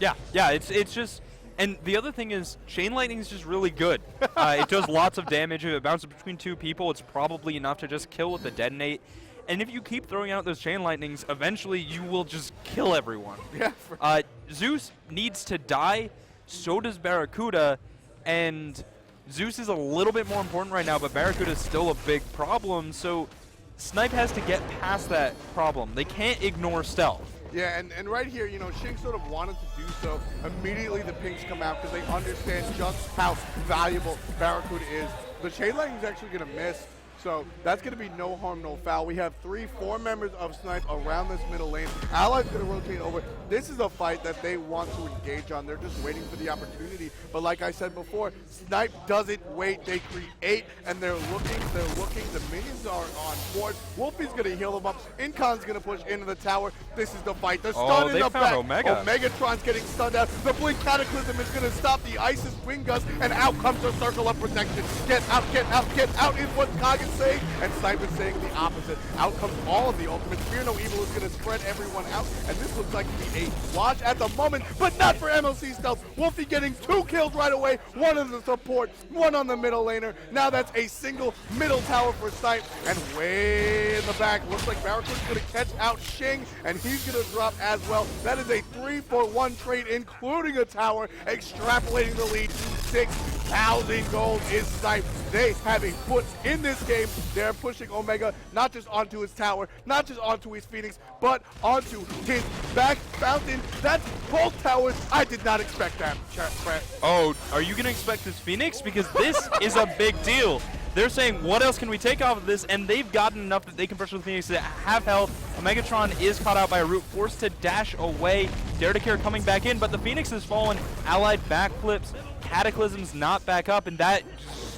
Speaker 2: Yeah, it's just, and the other thing is, Chain Lightning is just really good. It does lots of damage. If it bounces between 2 people, it's probably enough to just kill with the detonate. And if you keep throwing out those chain lightnings, eventually you will just kill everyone.
Speaker 1: Yeah.
Speaker 2: Zeus needs to die, so does Barracuda, and Zeus is a little bit more important right now, but Barracuda is still a big problem, so Snipe has to get past that problem. They can't ignore stealth.
Speaker 1: Yeah, and right here, you know, Shing sort of wanted to do so. Immediately the pinks come out because they understand just how valuable Barracuda is. The chain lightning is actually going to miss. So that's going to be no harm, no foul. We have 4 members of Snipe around this middle lane. Allied's going to rotate over. This is a fight that they want to engage on. They're just waiting for the opportunity. But like I said before, Snipe doesn't wait. They create, and they're looking. The minions are on board. Wolfie's going to heal them up. Incon's going to push into the tower. This is the fight. The stun in the back.
Speaker 2: Omega.
Speaker 1: Omegatron's getting stunned out. The Blink Cataclysm is going to stop the Isis Wing Gust, and out comes the Circle of Protection. Get out, get out, get out is what Cog is saying, and Snipe is saying the opposite. Out comes all of the ultimates. Fear No Evil is going to spread everyone out, and this looks like to be a watch at the moment, but not for MLC Stealth. Wolfie getting 2 kills right away, 1 on the support, 1 on the middle laner. Now that's a single middle tower for Snipe, and way in the back, looks like Barracuda's going to catch out Shing, and he's going to drop as well. That is a 3-for-1 trade, including a tower, extrapolating the lead. 6,000 gold is Snipe. They have a foot in this game. They're pushing Omega not just onto his tower, not just onto his Phoenix, but onto his back fountain. That's both towers. I did not expect that, Brett.
Speaker 2: Oh, are you going to expect this Phoenix? Because this is a big deal. They're saying, what else can we take off of this? And they've gotten enough that they can pressure the Phoenix to have health. Omegatron is caught out by a root, forced to dash away. Dare to Care coming back in, but the Phoenix has fallen. Allied backflips. Cataclysm's not back up, and that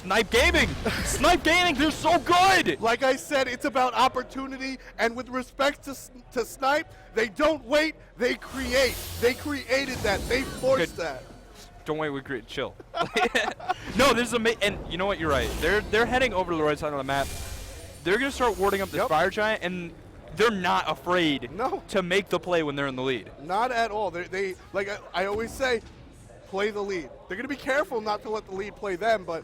Speaker 2: Snipe Gaming! Snipe Gaming, they're so good!
Speaker 1: Like I said, it's about opportunity, and with respect to Snipe, they don't wait, they create. They created that, they forced that.
Speaker 2: Don't wait, we create, chill. No, this is amazing, and you know what, you're right. They're heading over to the right side of the map. They're gonna start warding up this Fire Giant, and they're not afraid to make the play when they're in the lead.
Speaker 1: Not at all. They like I always say, play the lead. They're going to be careful not to let the lead play them, but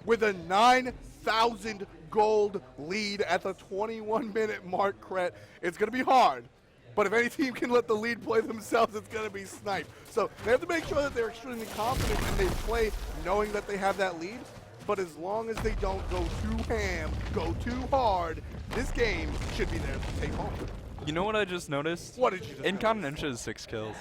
Speaker 1: with a 9,000 gold lead at the 21-minute mark, Cret, it's going to be hard. But if any team can let the lead play themselves, it's going to be Snipe. So they have to make sure that they're extremely confident and they play knowing that they have that lead. But as long as they don't go too ham, go too hard, this game should be theirs to take home.
Speaker 2: You know what I just noticed?
Speaker 1: What did you just
Speaker 2: Incontinentia is 6 kills.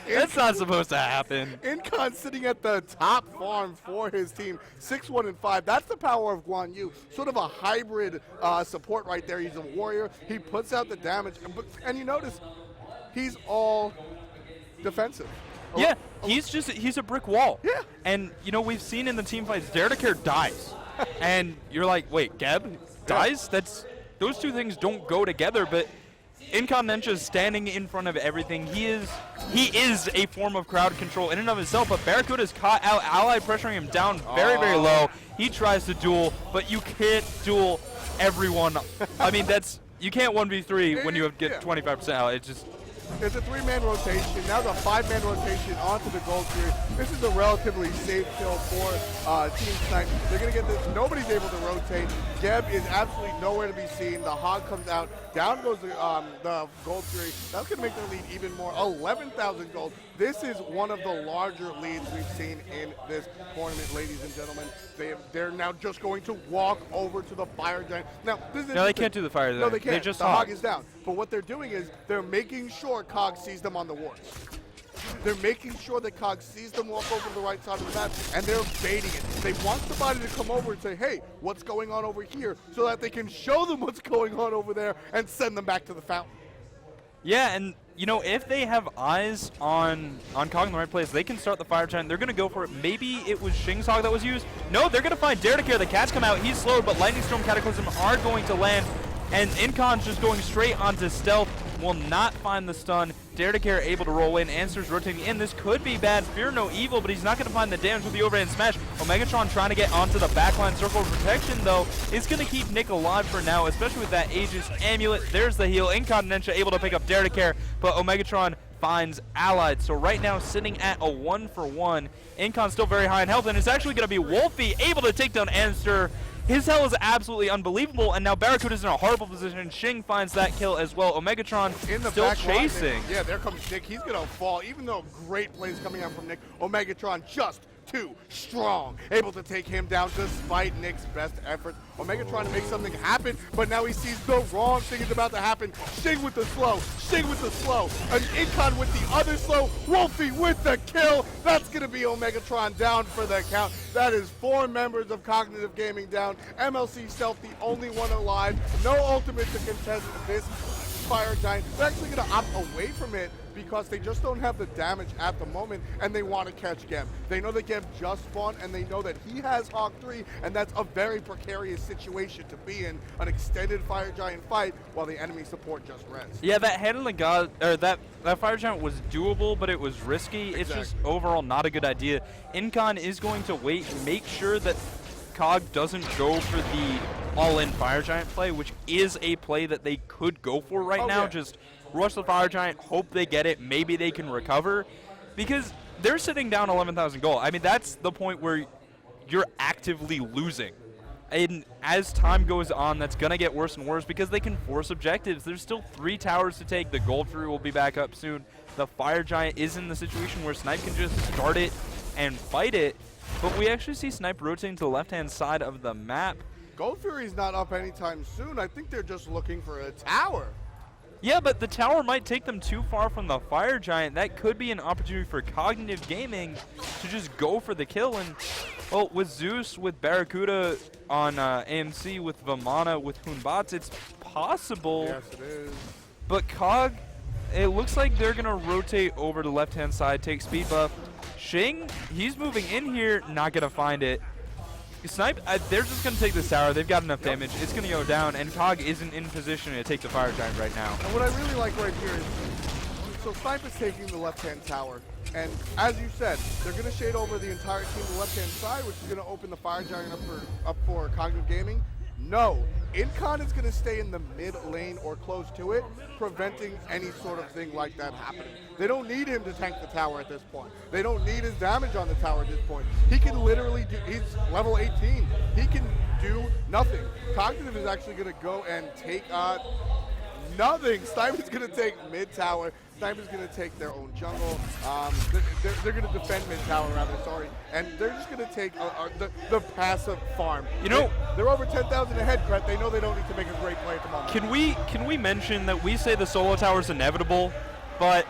Speaker 2: That's not supposed to happen.
Speaker 1: Incon sitting at the top farm for his team, 6-1-5. That's the power of Guan Yu. Sort of a hybrid support right there. He's a warrior. He puts out the damage. And you notice, he's all defensive.
Speaker 2: Yeah, he's a brick wall.
Speaker 1: Yeah.
Speaker 2: And, you know, we've seen in the team fights, Dare to Care dies. And you're like, wait, Geb dies? Those two things don't go together, but Incontinentia is standing in front of everything. He is a form of crowd control in and of itself, but Barracuda is caught out, Ally pressuring him down very, very low. He tries to duel, but you can't duel everyone. I mean, you can't 1v3 when you get 25% out. It's just...
Speaker 1: It's a 3-man rotation. Now the 5-man rotation onto the gold tier. This is a relatively safe kill for Team Snipe. They're going to get this. Nobody's able to rotate. Geb is absolutely nowhere to be seen. The Hog comes out. Down goes the gold tier. That's going to make their lead even more. 11,000 gold. This is one of the larger leads we've seen in this tournament, ladies and gentlemen. They're now just going to walk over to the Fire Giant. Now, this is
Speaker 2: no, they can't do the Fire Giant.
Speaker 1: No, they can't.
Speaker 2: They just
Speaker 1: the Hog is down. But what they're doing is they're making sure Cog sees them on the wards. They're making sure that Cog sees them walk over to the right side of the map, and they're baiting it. They want somebody to come over and say, hey, what's going on over here, so that they can show them what's going on over there and send them back to the fountain.
Speaker 2: Yeah, and you know, if they have eyes on Cog in the right place, they can start the Fire Giant. They're going to go for it. Maybe it was Shing's Hog that was used. No, they're going to find Dare to Care. The cats come out. He's slowed, but Lightning Storm, Cataclysm are going to land. And Incon's just going straight onto Stealth. Will not find the stun. Dare to Care able to roll in. Answers rotating in. This could be bad. Fear No Evil, but he's not going to find the damage with the overhand smash. Omegatron trying to get onto the backline. Circle of Protection, though, is going to keep Nick alive for now, especially with that Aegis Amulet. There's the heal. Incontinentia able to pick up Dare to Care, but Omegatron finds Allied. So right now, sitting at a 1-for-1. Incon's still very high in health, and it's actually going to be Wolfie able to take down Anster. His health is absolutely unbelievable, and now Barracuda's in a horrible position. Shing finds that kill as well. Omegatron
Speaker 1: in the
Speaker 2: still
Speaker 1: back
Speaker 2: chasing.
Speaker 1: Yeah, there comes Nick. He's going to fall, even though great plays coming out from Nick. Omegatron just too strong, able to take him down despite Nick's best efforts. Omega trying to make something happen, but now he sees the wrong thing is about to happen. Shing with the slow, Shing with the slow, an Incon with the other slow, Wolfie with the kill. That's gonna be Omegatron down for the count. That is 4 members of Cognitive Gaming down. MLC Stealth, the only one alive. No ultimate to contest this Fire Giant. They're actually gonna opt away from it because they just don't have the damage at the moment, and they want to catch Gem. They know that Gem just spawned, and they know that he has Hawk 3, and that's a very precarious situation to be in, an extended Fire Giant fight while the enemy support just rests.
Speaker 2: Yeah, that handling god, or that Fire Giant was doable, but it was risky.
Speaker 1: Exactly.
Speaker 2: It's just overall not a good idea. Incon is going to wait, make sure that Cog doesn't go for the all-in Fire Giant play, which is a play that they could go for right now.
Speaker 1: Yeah.
Speaker 2: Just rush the Fire Giant, hope they get it, maybe they can recover, because they're sitting down 11,000 gold. I mean, that's the point where you're actively losing. And as time goes on, that's going to get worse and worse because they can force objectives. There's still 3 towers to take. The Gold Fury will be back up soon. The Fire Giant is in the situation where Snipe can just start it and fight it. But we actually see Snipe rotating to the left-hand side of the map.
Speaker 1: Gold Fury's not up anytime soon. I think they're just looking for a tower.
Speaker 2: Yeah, but the tower might take them too far from the Fire Giant. That could be an opportunity for Cognitive Gaming to just go for the kill. And, well, with Zeus, with Barracuda on AMC, with Vamana, with Hunbats, it's possible.
Speaker 1: Yes, it is.
Speaker 2: But Cog, it looks like they're going to rotate over to the left-hand side, take speed buff. Shing, he's moving in here, not going to find it. Snipe, they're just going to take this tower. They've got enough damage. It's going to go down, and Cog isn't in position to take the Fire Giant right now.
Speaker 1: And what I really like right here is, so Snipe is taking the left-hand tower, and as you said, they're going to shade over the entire team to the left-hand side, which is going to open the Fire Giant up for Cognitive Gaming. No, Incon is going to stay in the mid lane or close to it, preventing any sort of thing like that happening. They don't need him to tank the tower at this point. They don't need his damage on the tower at this point. He can literally do, he's level 18. He can do nothing. Cognitive is actually going to go and take nothing. Snipe is going to take mid tower. Snipe is going to take their own jungle. They're going to defend mid tower, rather, sorry. And they're just going to take the passive farm.
Speaker 2: You know,
Speaker 1: they're over 10,000 ahead, Brett. They know they don't need to make a great play at the moment.
Speaker 2: Can we mention that we say the solo tower is inevitable, but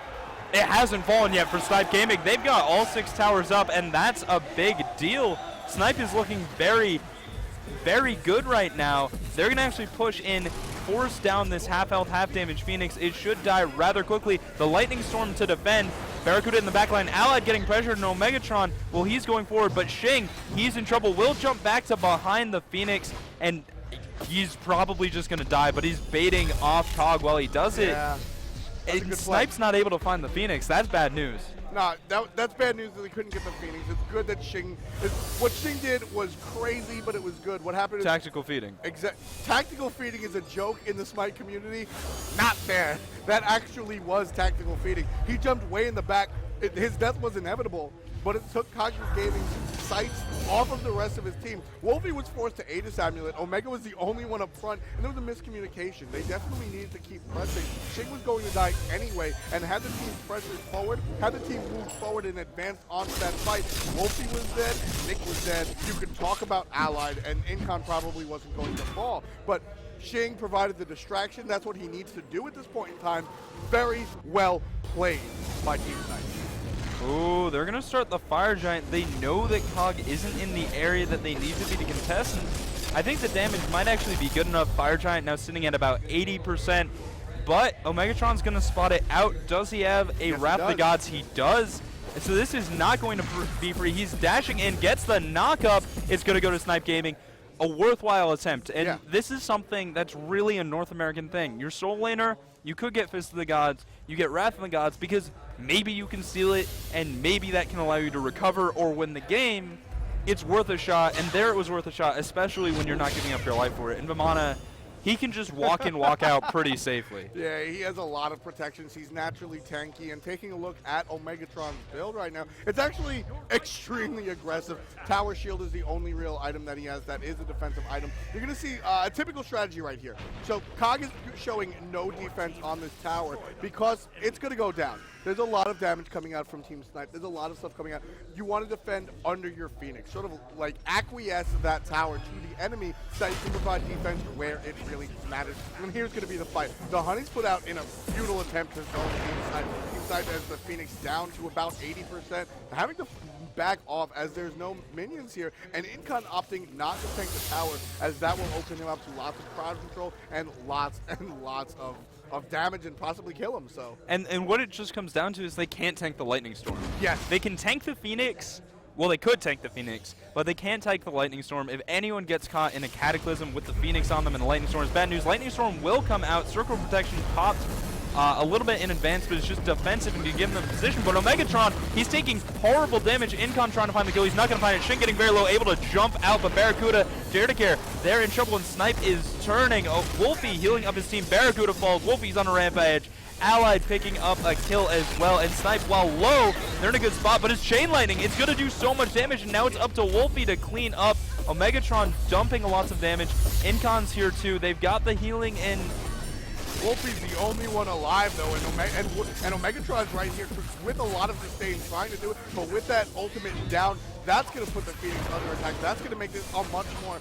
Speaker 2: it hasn't fallen yet for Snipe Gaming. They've got all 6 towers up, and that's a big deal. Snipe is looking very, very good right now. They're going to actually push in, force down this half-health, half-damage Phoenix. It should die rather quickly. The Lightning Storm to defend. Barracuda in the backline. Allied getting pressured, and Omegatron, well, he's going forward, but Shing, he's in trouble. Will jump back to behind the Phoenix, and he's probably just going to die, but he's baiting off Cog while he does it.
Speaker 1: Yeah.
Speaker 2: And Snipe's not able to find the Phoenix. That's bad news.
Speaker 1: Nah, that's bad news that they couldn't get the Phoenix. It's good that what Shing did was crazy, but it was good. What happened is
Speaker 2: Tactical feeding.
Speaker 1: Tactical feeding is a joke in the Smite community. Not there. That actually was tactical feeding. He jumped way in the back. His death was inevitable, but it took Cognitive Gaming's sights off of the rest of his team. Wolfie was forced to Aegis Amulet. Omega was the only one up front, and there was a miscommunication. They definitely needed to keep pressing. Shing was going to die anyway, and had the team pressured forward, had the team moved forward and advanced onto that fight, Wolfie was dead, Nick was dead. You could talk about Allied, and Incon probably wasn't going to fall, but Shing provided the distraction. That's what he needs to do at this point in time. Very well played by Team Snipe.
Speaker 2: Ooh, they're going to start the Fire Giant. They know that Cog isn't in the area that they need to be to contest. And I think the damage might actually be good enough. Fire Giant now sitting at about 80%. But Omegatron's going to spot it out. Does he have a Wrath of the Gods? He does. And so this is not going to be free. He's dashing in, gets the knock-up. It's going to go to Snipe Gaming. A worthwhile attempt. And this is something that's really a North American thing. Your soul laner, you could get Fist of the Gods, you get Wrath of the Gods, because maybe you can steal it, and maybe that can allow you to recover or win the game. It's worth a shot, and there it was worth a shot, especially when you're not giving up your life for it. And Vamana, he can just walk in, walk out pretty safely.
Speaker 1: Yeah, he has a lot of protections. He's naturally tanky, and taking a look at Omegatron's build right now, it's actually extremely aggressive. Tower Shield is the only real item that he has that is a defensive item. You're going to see a typical strategy right here. So Cog is showing no defense on this tower because it's going to go down. There's a lot of damage coming out from Team Snipe. There's a lot of stuff coming out. You want to defend under your Phoenix, sort of like acquiesce that tower to the enemy so that you can provide defense where it really matters. And here's going to be the fight. The Honey's put out in a futile attempt to zone Team Snipe. Team Snipe has the Phoenix down to about 80%, having to back off as there's no minions here, and Incon opting not to tank the tower as that will open him up to lots of crowd control and lots of damage and possibly kill him. So
Speaker 2: and what it just comes down to is they can't tank the Lightning Storm.
Speaker 1: Yes.
Speaker 2: They can tank the Phoenix. Well, they could tank the Phoenix, but they can't tank the Lightning Storm. If anyone gets caught in a Cataclysm with the Phoenix on them and the Lightning Storm is bad news. Lightning Storm will come out. Circle Protection popped a little bit in advance, but it's just defensive and can give them position. But Omegatron, he's taking horrible damage. Incon trying to find the kill. He's not going to find it. Shin getting very low, able to jump out, but Barracuda, Dare to Care, they're in trouble, and Snipe is turning. Oh, Wolfie healing up his team. Barracuda falls. Wolfie's on a rampage. Allied picking up a kill as well, and Snipe, while low, they're in a good spot, but it's Chain Lightning. It's going to do so much damage, and now it's up to Wolfie to clean up. Omegatron dumping lots of damage. Incon's here too. They've got the healing, and
Speaker 1: Wolfie's the only one alive, though, and Omegatron's right here with a lot of sustain trying to do it, but with that ultimate down, that's going to put the Phoenix under attack. That's going to make this a much more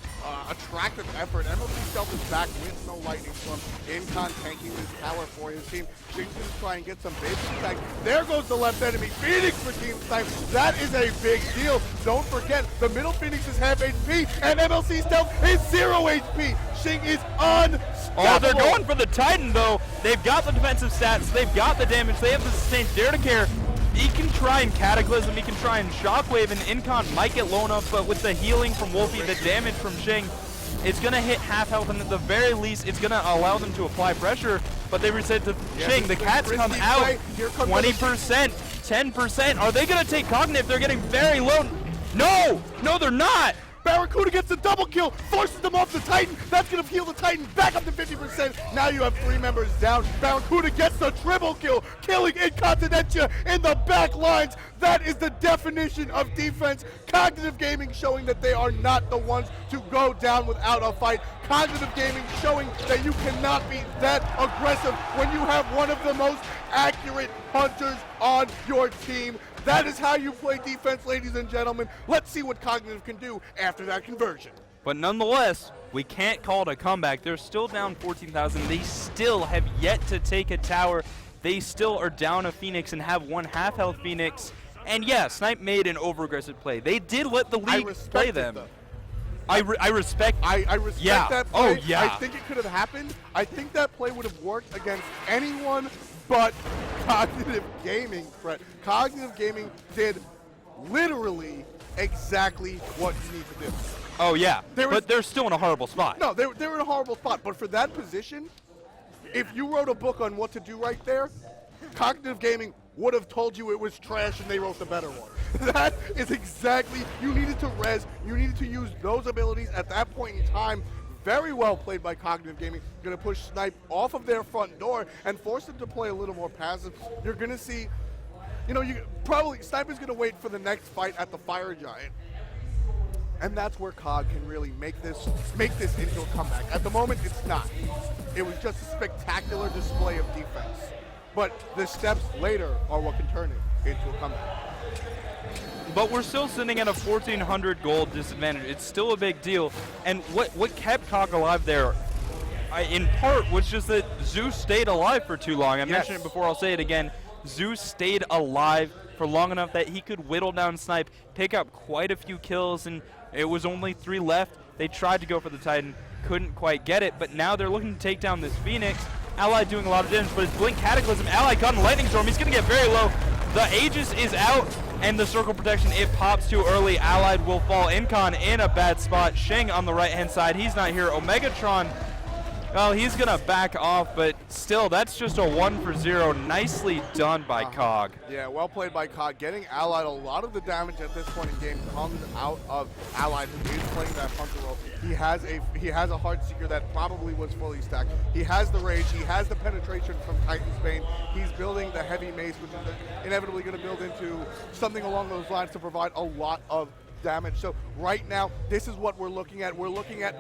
Speaker 1: attractive effort. MLC Stealth is back with no Lightning Storm. Incon tanking this tower for his team. Shin's going to try and get some basic attack. There goes the left enemy. Phoenix for Team Snipe. That is a big deal. Don't forget, the middle Phoenix is half HP, and MLC Stealth is 0 HP. Shing is unstoppable.
Speaker 2: oh, they're going for the Titan, though. They've got the defensive stats. They've got the damage. They have the sustained. Dare to Care. He can try and Cataclysm, he can try and Shockwave, and Incon might get low enough, but with the healing from Wolfie, the damage from Shing, it's going to hit half health, and at the very least, it's going to allow them to apply pressure, but they reset to Shing. The Cats come out, 20%, 10%. Are they going to take Cognitive? They're getting very low. No, they're not.
Speaker 1: Barracuda gets the double kill, forces them off the Titan. That's going to heal the Titan back up to 50%. Now you have 3 members down. Barracuda gets the triple kill, killing Incontinentia in the back lines. That is the definition of defense. Cognitive Gaming showing that they are not the ones to go down without a fight. Cognitive Gaming showing that you cannot be that aggressive when you have one of the most accurate hunters on your team. That is how you play defense, ladies and gentlemen. Let's see what Cognitive can do after that conversion.
Speaker 2: But nonetheless, we can't call it a comeback. They're still down 14,000. They still have yet to take a tower. They still are down a Phoenix and have one half-health Phoenix. And yeah, Snipe made an over-aggressive play. They did let the league play them. I respect
Speaker 1: that play.
Speaker 2: Oh, yeah.
Speaker 1: I think it could have happened. I think that play would have worked against anyone but Cognitive Gaming, Fred. Cognitive Gaming did literally exactly what you need to do.
Speaker 2: Oh, yeah. But they're still in a horrible spot.
Speaker 1: No, they're in a horrible spot. But for that position, if you wrote a book on what to do right there, Cognitive Gaming would have told you it was trash and they wrote the better one. That is exactly, you needed to res, you needed to use those abilities at that point in time. Very well played by Cognitive Gaming. Going to push Snipe off of their front door and force them to play a little more passive. You're going to see, Snipe is going to wait for the next fight at the Fire Giant. And that's where Cog can really make this into a comeback. At the moment, it's not. It was just a spectacular display of defense. But the steps later are what can turn it into a comeback.
Speaker 2: But we're still sitting at a 1,400 gold disadvantage. It's still a big deal. And what kept Cog alive there, in part, was just that Zeus stayed alive for too long. I mentioned it before, I'll say it again. Zeus stayed alive for long enough that he could whittle down Snipe, pick up quite a few kills, and it was only 3 left. They tried to go for the Titan, couldn't quite get it, but now they're looking to take down this Phoenix. Allied doing a lot of damage, but it's Blink Cataclysm. Allied caught in Lightning Storm. He's going to get very low. The Aegis is out, and the Circle Protection, it pops too early. Allied will fall. Incon in a bad spot. Shing on the right-hand side. He's not here. Omegatron Well, he's going to back off, but still, that's just a 1-for-0. Nicely done by Cog.
Speaker 1: Yeah, well played by Cog. Getting Allied, a lot of the damage at this point in game comes out of Allied, who is playing that Hunter role. He has a Heart Seeker that probably was fully stacked. He has the Rage. He has the penetration from Titan's Bane. He's building the Heavy Mace, which is inevitably going to build into something along those lines to provide a lot of damage. So right now, this is what we're looking at. We're looking at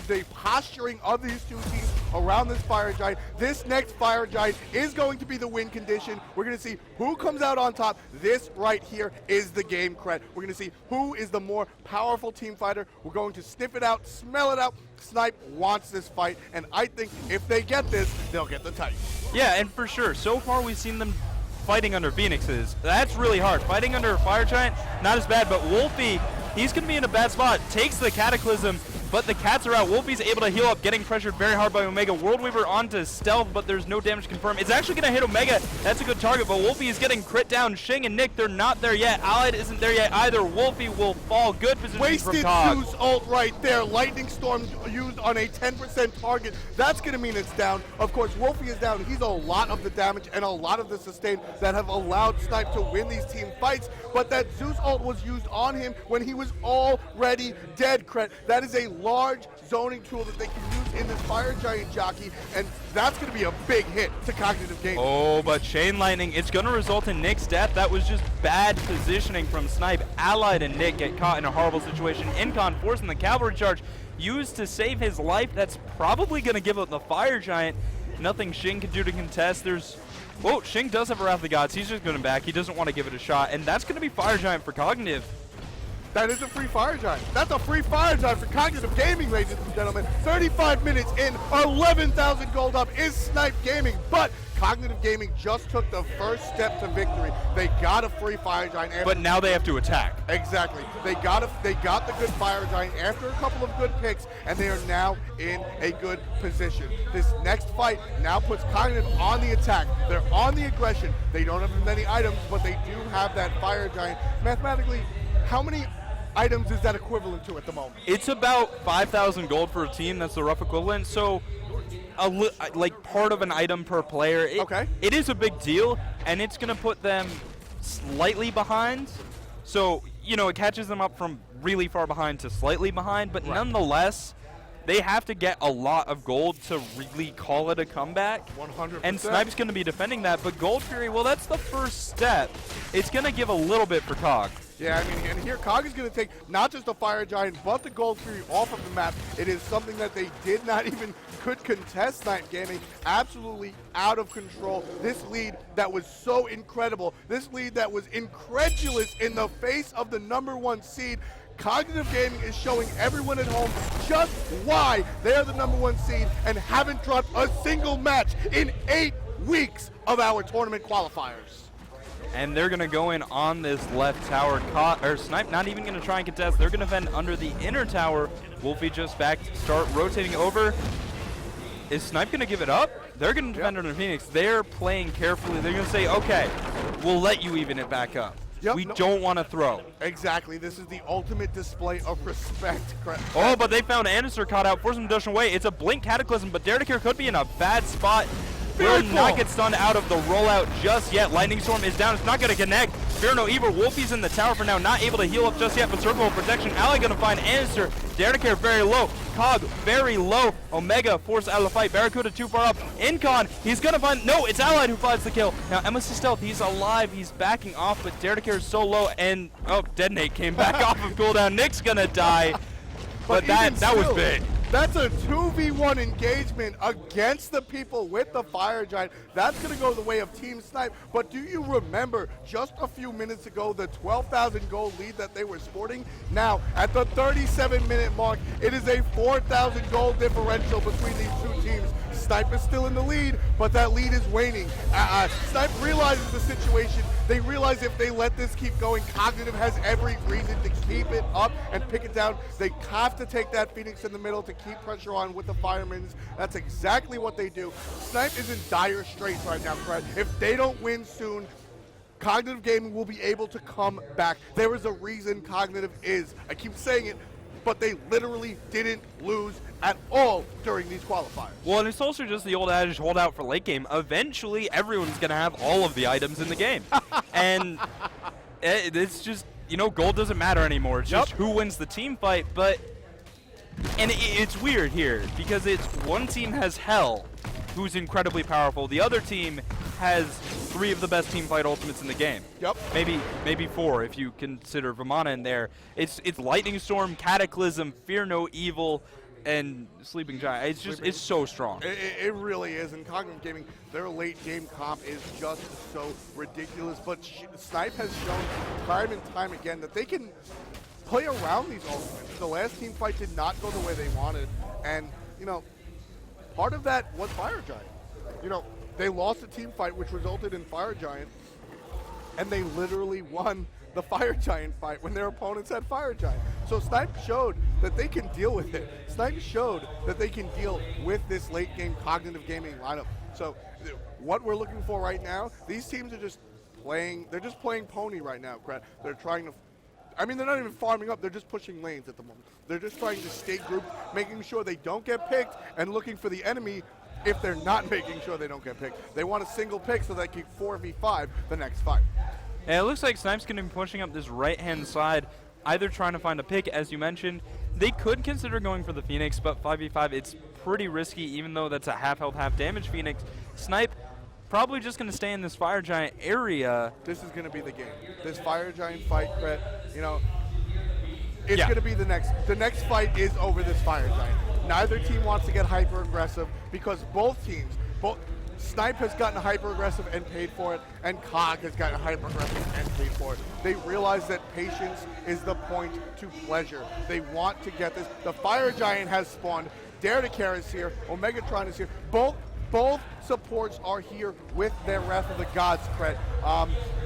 Speaker 1: the posturing of these two teams around this Fire Giant. This next Fire Giant is going to be the win condition. We're going to see who comes out on top. This right here is the game cred. We're going to see who is the more powerful team fighter. We're going to sniff it out, smell it out. Snipe wants this fight, and I think if they get this, they'll get the Titan.
Speaker 2: Yeah, and for sure. So far, we've seen them fighting under Phoenixes. That's really hard. Fighting under a Fire Giant, not as bad, but Wolfie, he's going to be in a bad spot. Takes the Cataclysm, but the cats are out. Wolfie's able to heal up, getting pressured very hard by Omega. World Weaver onto Stealth, but there's no damage confirmed. It's actually going to hit Omega. That's a good target, but Wolfie is getting crit down. Shing and Nick, they're not there yet. Allied isn't there yet either. Wolfie will fall. Good position from Cog.
Speaker 1: Wasted Zeus ult right there. Lightning Storm used on a 10% target. That's going to mean it's down. Of course, Wolfie is down. He's a lot of the damage and a lot of the sustain that have allowed Snipe to win these team fights, but that Zeus ult was used on him when he was already dead, Cret. That is a large zoning tool that they can use in this Fire Giant jockey, and that's going to be a big hit to Cognitive Gaming.
Speaker 2: Oh, but Chain Lightning, it's going to result in Nick's death. That was just bad positioning from Snipe. Allied and Nick get caught in a horrible situation. Incon forcing the cavalry charge used to save his life. That's probably going to give up the Fire Giant. Nothing Shing can do to contest. Whoa, Shing does have a Wrath of the Gods. He's just going back. He doesn't want to give it a shot, and that's going to be Fire Giant for Cognitive.
Speaker 1: That is a free Fire Giant. That's a free Fire Giant for Cognitive Gaming, ladies and gentlemen. 35 minutes in, 11,000 gold up is Snipe Gaming, but Cognitive Gaming just took the first step to victory. They got a free Fire Giant.
Speaker 2: But now they have to attack.
Speaker 1: Exactly. They got the good Fire Giant after a couple of good picks, and they are now in a good position. This next fight now puts Cognitive on the attack. They're on the aggression. They don't have many items, but they do have that Fire Giant. Mathematically, how many items is that equivalent to at the moment?
Speaker 2: It's about 5,000 gold for a team. That's the rough equivalent. So, like part of an item per player.
Speaker 1: Okay.
Speaker 2: It is a big deal, and it's going to put them slightly behind. So, you know, it catches them up from really far behind to slightly behind, but nonetheless, they have to get a lot of gold to really call it a comeback.
Speaker 1: 100%.
Speaker 2: And Snipe's going to be defending that, but Gold Fury, well, that's the first step. It's going to give a little bit for Cog.
Speaker 1: Yeah, I mean, and here Cog is going to take not just the Fire Giant, but the Gold Fury off of the map. It is something that they did not even could contest Snipe Gaming. Absolutely out of control. This lead that was so incredible. This lead that was incredulous in the face of the #1 seed. Cognitive Gaming is showing everyone at home just why they are the #1 seed and haven't dropped a single match in 8 weeks of our tournament qualifiers.
Speaker 2: And they're going to go in on this left tower. Snipe not even going to try and contest. They're going to defend under the inner tower. Wolfie just back to start rotating over. Is Snipe going to give it up? They're going to defend under Phoenix. They're playing carefully. They're going to say, okay, we'll let you even it back up. We don't want to throw.
Speaker 1: Exactly. This is the ultimate display of respect.
Speaker 2: Oh, but they found Anister caught out, forced him to dash away. It's a blink Cataclysm, but Daredekir could be in a bad spot. Will not get stunned out of the rollout just yet. Lightning Storm is down. It's not going to connect. Fear no evil. Wolfie's in the tower for now. Not able to heal up just yet, but Circle of Protection. Ally going to find Anister. Daredekir very low. Cog very low. Omega forced out of the fight. Barracuda too far up. Incon, he's going to find... No, it's Allied who finds the kill. Now, Emma's Stealth, he's alive. He's backing off, but Daredekir is so low. And, oh, Detonate came back off of cooldown. Nick's going to die. But that was big.
Speaker 1: That's a 2v1 engagement against the people with the Fire Giant. That's going to go the way of Team Snipe. But do you remember just a few minutes ago the 12,000 gold lead that they were sporting? Now, at the 37-minute mark, it is a 4,000 gold differential between these two teams. Snipe is still in the lead, but that lead is waning. Snipe realizes the situation. They realize if they let this keep going, Cognitive has every reason to keep it up and pick it down. They have to take that Phoenix in the middle to keep pressure on with the Firemen. That's exactly what they do. Snipe is in dire straits right now, Fred. If they don't win soon, Cognitive Gaming will be able to come back. There is a reason Cognitive is, I keep saying it, but they literally didn't lose at all during these qualifiers.
Speaker 2: Well, and it's also just the old adage, hold out for late game. Eventually, everyone's going to have all of the items in the game. And it's just, you know, gold doesn't matter anymore. It's just who wins the team fight. But, and it's weird here, because it's one team has Hell, who's incredibly powerful. The other team has 3 of the best team fight ultimates in the game.
Speaker 1: Yep.
Speaker 2: Maybe 4 if you consider Vamana in there. It's Lightning Storm, Cataclysm, Fear No Evil, and Sleeping Giant. It's so strong.
Speaker 1: It really is. And Cognitive Gaming, their late game comp is just so ridiculous. But Snipe has shown time and time again that they can play around these ultimates. The last team fight did not go the way they wanted. And, you know, part of that was Fire Giant. You know, they lost a team fight, which resulted in Fire Giant, and they literally won the Fire Giant fight when their opponents had Fire Giant. So Snipe showed that they can deal with it. Snipe showed that they can deal with this late game Cognitive Gaming lineup. So what we're looking for right now, these teams are just playing, they're just playing pony right now, Brett. They're trying to, I mean, they're not even farming up, they're just pushing lanes at the moment. They're just trying to stay grouped, making sure they don't get picked, and looking for the enemy if they're not making sure they don't get picked. They want a single pick so they can 4v5 the next fight.
Speaker 2: And it looks like Snipe's going to be pushing up this right-hand side, either trying to find a pick, as you mentioned. They could consider going for the Phoenix, but 5v5, it's pretty risky, even though that's a half health, half damage Phoenix. Snipe probably just going to stay in this Fire Giant area.
Speaker 1: This is going to be the game. This Fire Giant fight, Brett, you know, it's going to be the next fight is over this Fire Giant. Neither team wants to get hyper aggressive because both teams, Snipe has gotten hyper aggressive and paid for it, and Cog has gotten hyper aggressive and paid for it. They realize that patience is the point to pleasure. They want to get this. The Fire Giant has spawned. Dare to Care is here. Omegatron is here. Both supports are here with their Wrath of the Gods, Brett.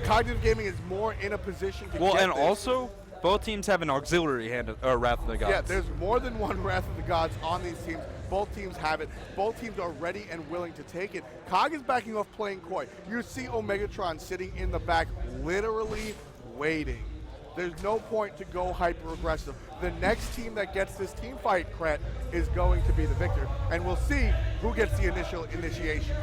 Speaker 1: Cognitive Gaming is more in a position to get
Speaker 2: and
Speaker 1: this.
Speaker 2: Also, both teams have an auxiliary hand, Wrath of the Gods.
Speaker 1: Yeah, there's more than one Wrath of the Gods on these teams. Both teams have it. Both teams are ready and willing to take it. Cog is backing off playing coy. You see Omegatron sitting in the back, literally waiting. There's no point to go hyper aggressive. The next team that gets this team fight, Kret, is going to be the victor. And we'll see who gets the initial initiation.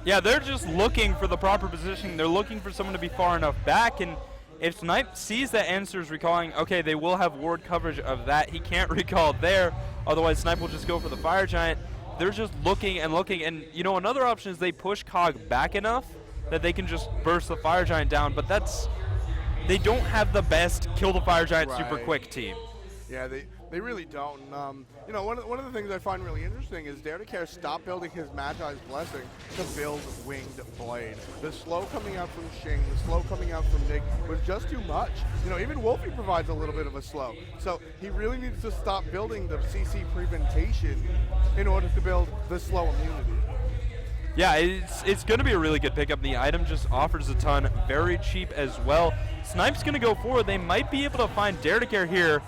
Speaker 2: Yeah, they're just looking for the proper positioning. They're looking for someone to be far enough back, and if Snipe sees that Answer's recalling, okay, they will have ward coverage of that. He can't recall there, otherwise Snipe will just go for the Fire Giant. They're just looking and looking, and you know, another option is they push Cog back enough that they can just burst the Fire Giant down, but they don't have the best kill the Fire Giant super quick team.
Speaker 1: Yeah, they really don't. You know, one of the things I find really interesting is Dare to Care stopped building his Magi's Blessing to build Winged Blade. The slow coming out from Shing, the slow coming out from Nick was just too much. You know, even Wolfie provides a little bit of a slow. So he really needs to stop building the CC preventation in order to build the slow immunity.
Speaker 2: Yeah, it's going to be a really good pickup. The item just offers a ton, very cheap as well. Snipe's going to go forward. They might be able to find Dare to Care here.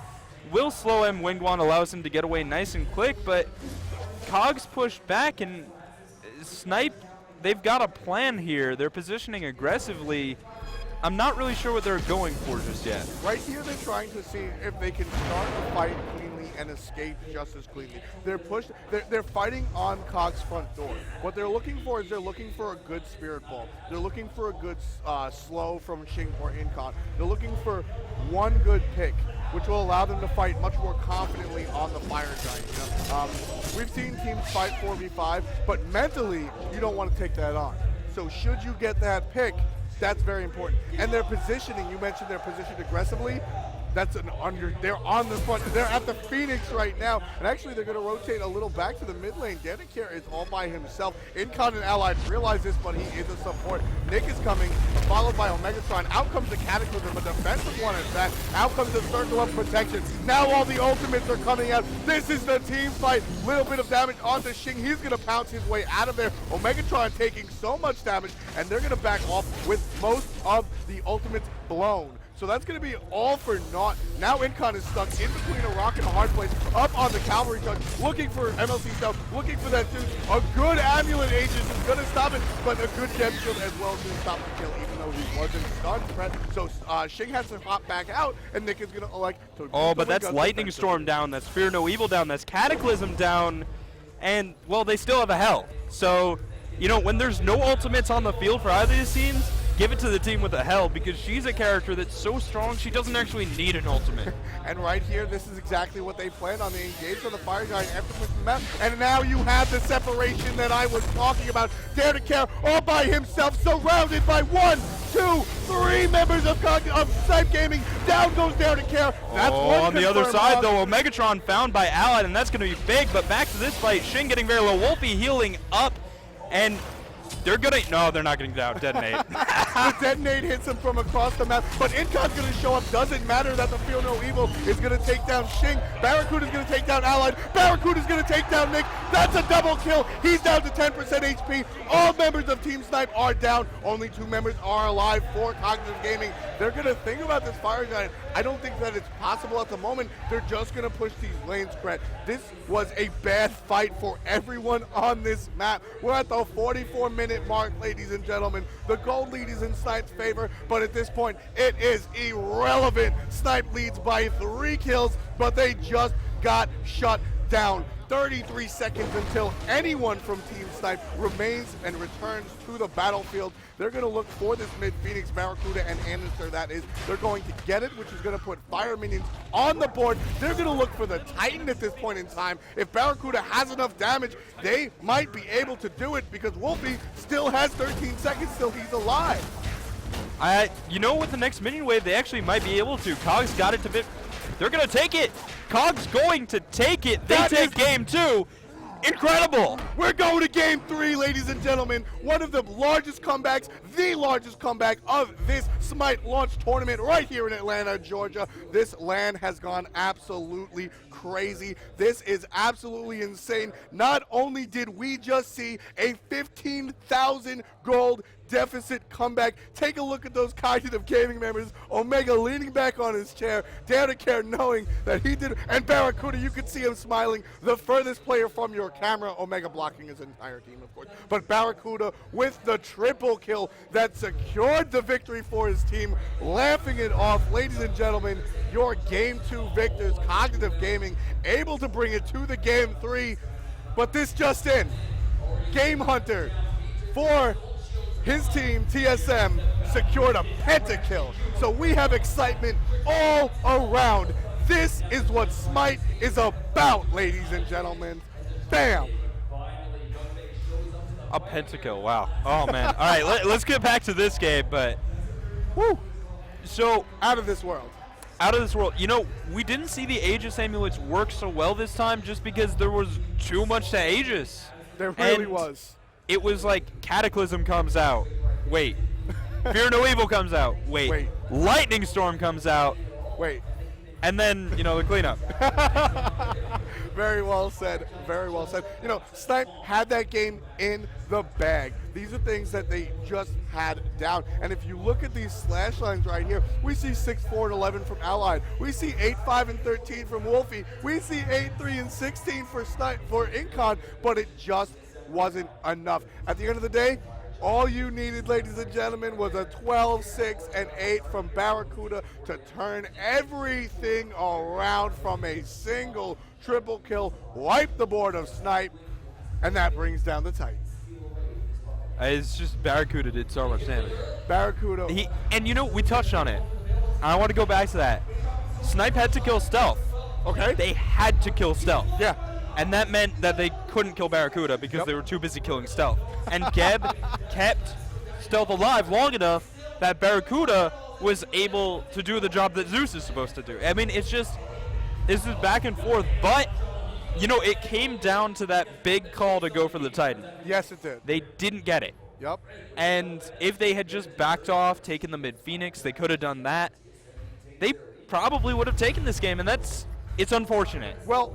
Speaker 2: Will slow him. Wingwan allows him to get away nice and quick, but Cog's pushed back, and Snipe, they've got a plan here. They're positioning aggressively. I'm not really sure what they're going for just yet.
Speaker 1: Right here, they're trying to see if they can start the fight cleanly and escape just as cleanly. They're fighting on Cog's front door. What they're looking for is they're looking for a good Spirit Ball. They're looking for a good slow from Shing or Incon. They're looking for one good pick, which will allow them to fight much more confidently on the Fire Giant. You know? We've seen teams fight 4v5, but mentally, you don't want to take that on. So should you get that pick, that's very important. And their positioning, you mentioned they're positioned aggressively. That's they're on the front, they're at the Phoenix right now. And actually they're gonna rotate a little back to the mid lane. Dare to Care is all by himself. Incon and Allied realize this, but he is a support. Nick is coming, followed by Omegatron. Out comes the Cataclysm, a defensive one in fact. Out comes the Circle of Protection. Now all the ultimates are coming out. This is the team fight. Little bit of damage onto Shing. He's gonna pounce his way out of there. Omegatron taking so much damage, and they're gonna back off with most of the ultimates blown. So that's going to be all for naught. Now Incon is stuck in between a rock and a hard place, up on the cavalry charge, looking for MLC stealth, looking for that dude. A good amulet agent is going to stop it, but a good gem shield as well is going to stop the kill, even though he wasn't stunned. So Shing has to hop back out, and Nick is going to elect to.
Speaker 2: Oh, but that's Lightning Storm down, that's Fear No Evil down, that's Cataclysm down, and, well, they still have a Hell. So, you know, when there's no ultimates on the field for either of these teams, give it to the team with a Hell, because she's a character that's so strong she doesn't actually need an ultimate.
Speaker 1: And right here, this is exactly what they planned on. They engaged on the Fire Giant after pushing the map. And now you have the separation that I was talking about. Dare to Care all by himself, surrounded by 1, 2, 3 members of Snipe Gaming. Down goes Dare to Care. That's one
Speaker 2: on the other
Speaker 1: confirmed
Speaker 2: side,
Speaker 1: loss.
Speaker 2: though, Megatron found by Allied, and that's going to be big. But back to this fight, Shing getting very low. Wolfie healing up, and they're gonna, no, they're not getting down. Detonate.
Speaker 1: The detonate hits him from across the map, but Incon's gonna show up. Doesn't matter that the Feel No Evil is gonna take down Shing. Barracuda's gonna take down Allied. Barracuda's gonna take down Nick. That's a double kill. He's down to 10% HP. All members of Team Snipe are down. Only 2 members are alive for Cognitive Gaming. They're gonna think about this Fire Giant. I don't think that it's possible at the moment. They're just gonna push these lanes, Brett. This was a bad fight for everyone on this map. We're at the 44-minute mark, ladies and gentlemen. The gold lead is in Snipe's favor, but at this point, it is irrelevant. Snipe leads by 3 kills, but they just got shut down. 33 seconds until anyone from Team Snipe remains and returns to the battlefield. They're going to look for this mid-Phoenix, Barracuda, and Anister, that is. They're going to get it, which is going to put Fire Minions on the board. They're going to look for the Titan at this point in time. If Barracuda has enough damage, they might be able to do it because Wolfie still has 13 seconds till he's alive.
Speaker 2: You know, with the next minion wave, they actually might be able to. Cog's got it to bit. They're going to take it. Cog's going to take it. They take game 2. Incredible.
Speaker 1: We're going to game 3, ladies and gentlemen. One of the largest comebacks, the largest comeback of this Smite launch tournament right here in Atlanta, Georgia. This LAN has gone absolutely crazy. This is absolutely insane. Not only did we just see a 15,000 gold deficit comeback. Take a look at those Cognitive Gaming members. Omega leaning back on his chair. Dare to Care knowing that he did. And Barracuda, you can see him smiling. The furthest player from your camera. Omega blocking his entire team, of course. But Barracuda with the triple kill that secured the victory for his team. Laughing it off. Ladies and gentlemen, your Game 2 victors, Cognitive Gaming, able to bring it to the Game 3. But this just in. Game Hunter for his team, TSM, secured a pentakill. So we have excitement all around. This is what Smite is about, ladies and gentlemen. Bam!
Speaker 2: A pentakill, wow. Oh, man. All right, let's get back to this game, but whew. So,
Speaker 1: out of this world.
Speaker 2: Out of this world. You know, we didn't see the Aegis amulets work so well this time just because there was too much to Aegis.
Speaker 1: There really was.
Speaker 2: It was like Cataclysm comes out. Wait. Fear No Evil comes out. Wait. Lightning Storm comes out.
Speaker 1: Wait.
Speaker 2: And then, you know, the cleanup.
Speaker 1: Very well said. Very well said. You know, Snipe had that game in the bag. These are things that they just had down. And if you look at these slash lines right here, we see 6-4 and 11 from Allied. We see 8-5 and 13 from Wolfie. We see 8-3 and 16 for Snipe for Incon, but it just wasn't enough. At the end of the day, all you needed, ladies and gentlemen, was a 12, 6, and 8 from Barracuda to turn everything around from a single triple kill, wipe the board of Snipe, and that brings down the Titan.
Speaker 2: It's just Barracuda did so much damage.
Speaker 1: Barracuda.
Speaker 2: And you know, we touched on it. I want to go back to that. Snipe had to kill stealth.
Speaker 1: Okay.
Speaker 2: They had to kill stealth.
Speaker 1: Yeah.
Speaker 2: And that meant that they couldn't kill Barracuda because they were too busy killing stealth. And Geb kept stealth alive long enough that Barracuda was able to do the job that Zeus is supposed to do. I mean, it's just, this is back and forth, but, you know, it came down to that big call to go for the Titan.
Speaker 1: Yes, it did.
Speaker 2: They didn't get it.
Speaker 1: Yep.
Speaker 2: And if they had just backed off, taken the mid-Phoenix, they could have done that. They probably would have taken this game, and it's unfortunate.
Speaker 1: Well,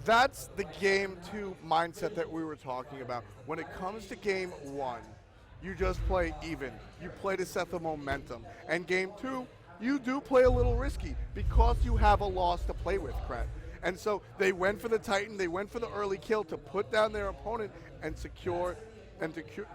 Speaker 1: that's the game 2 mindset that we were talking about. When it comes to game 1, you just play even. You play to set the momentum. And game 2, you do play a little risky because you have a loss to play with, Kret. And so they went for the Titan, they went for the early kill to put down their opponent and secure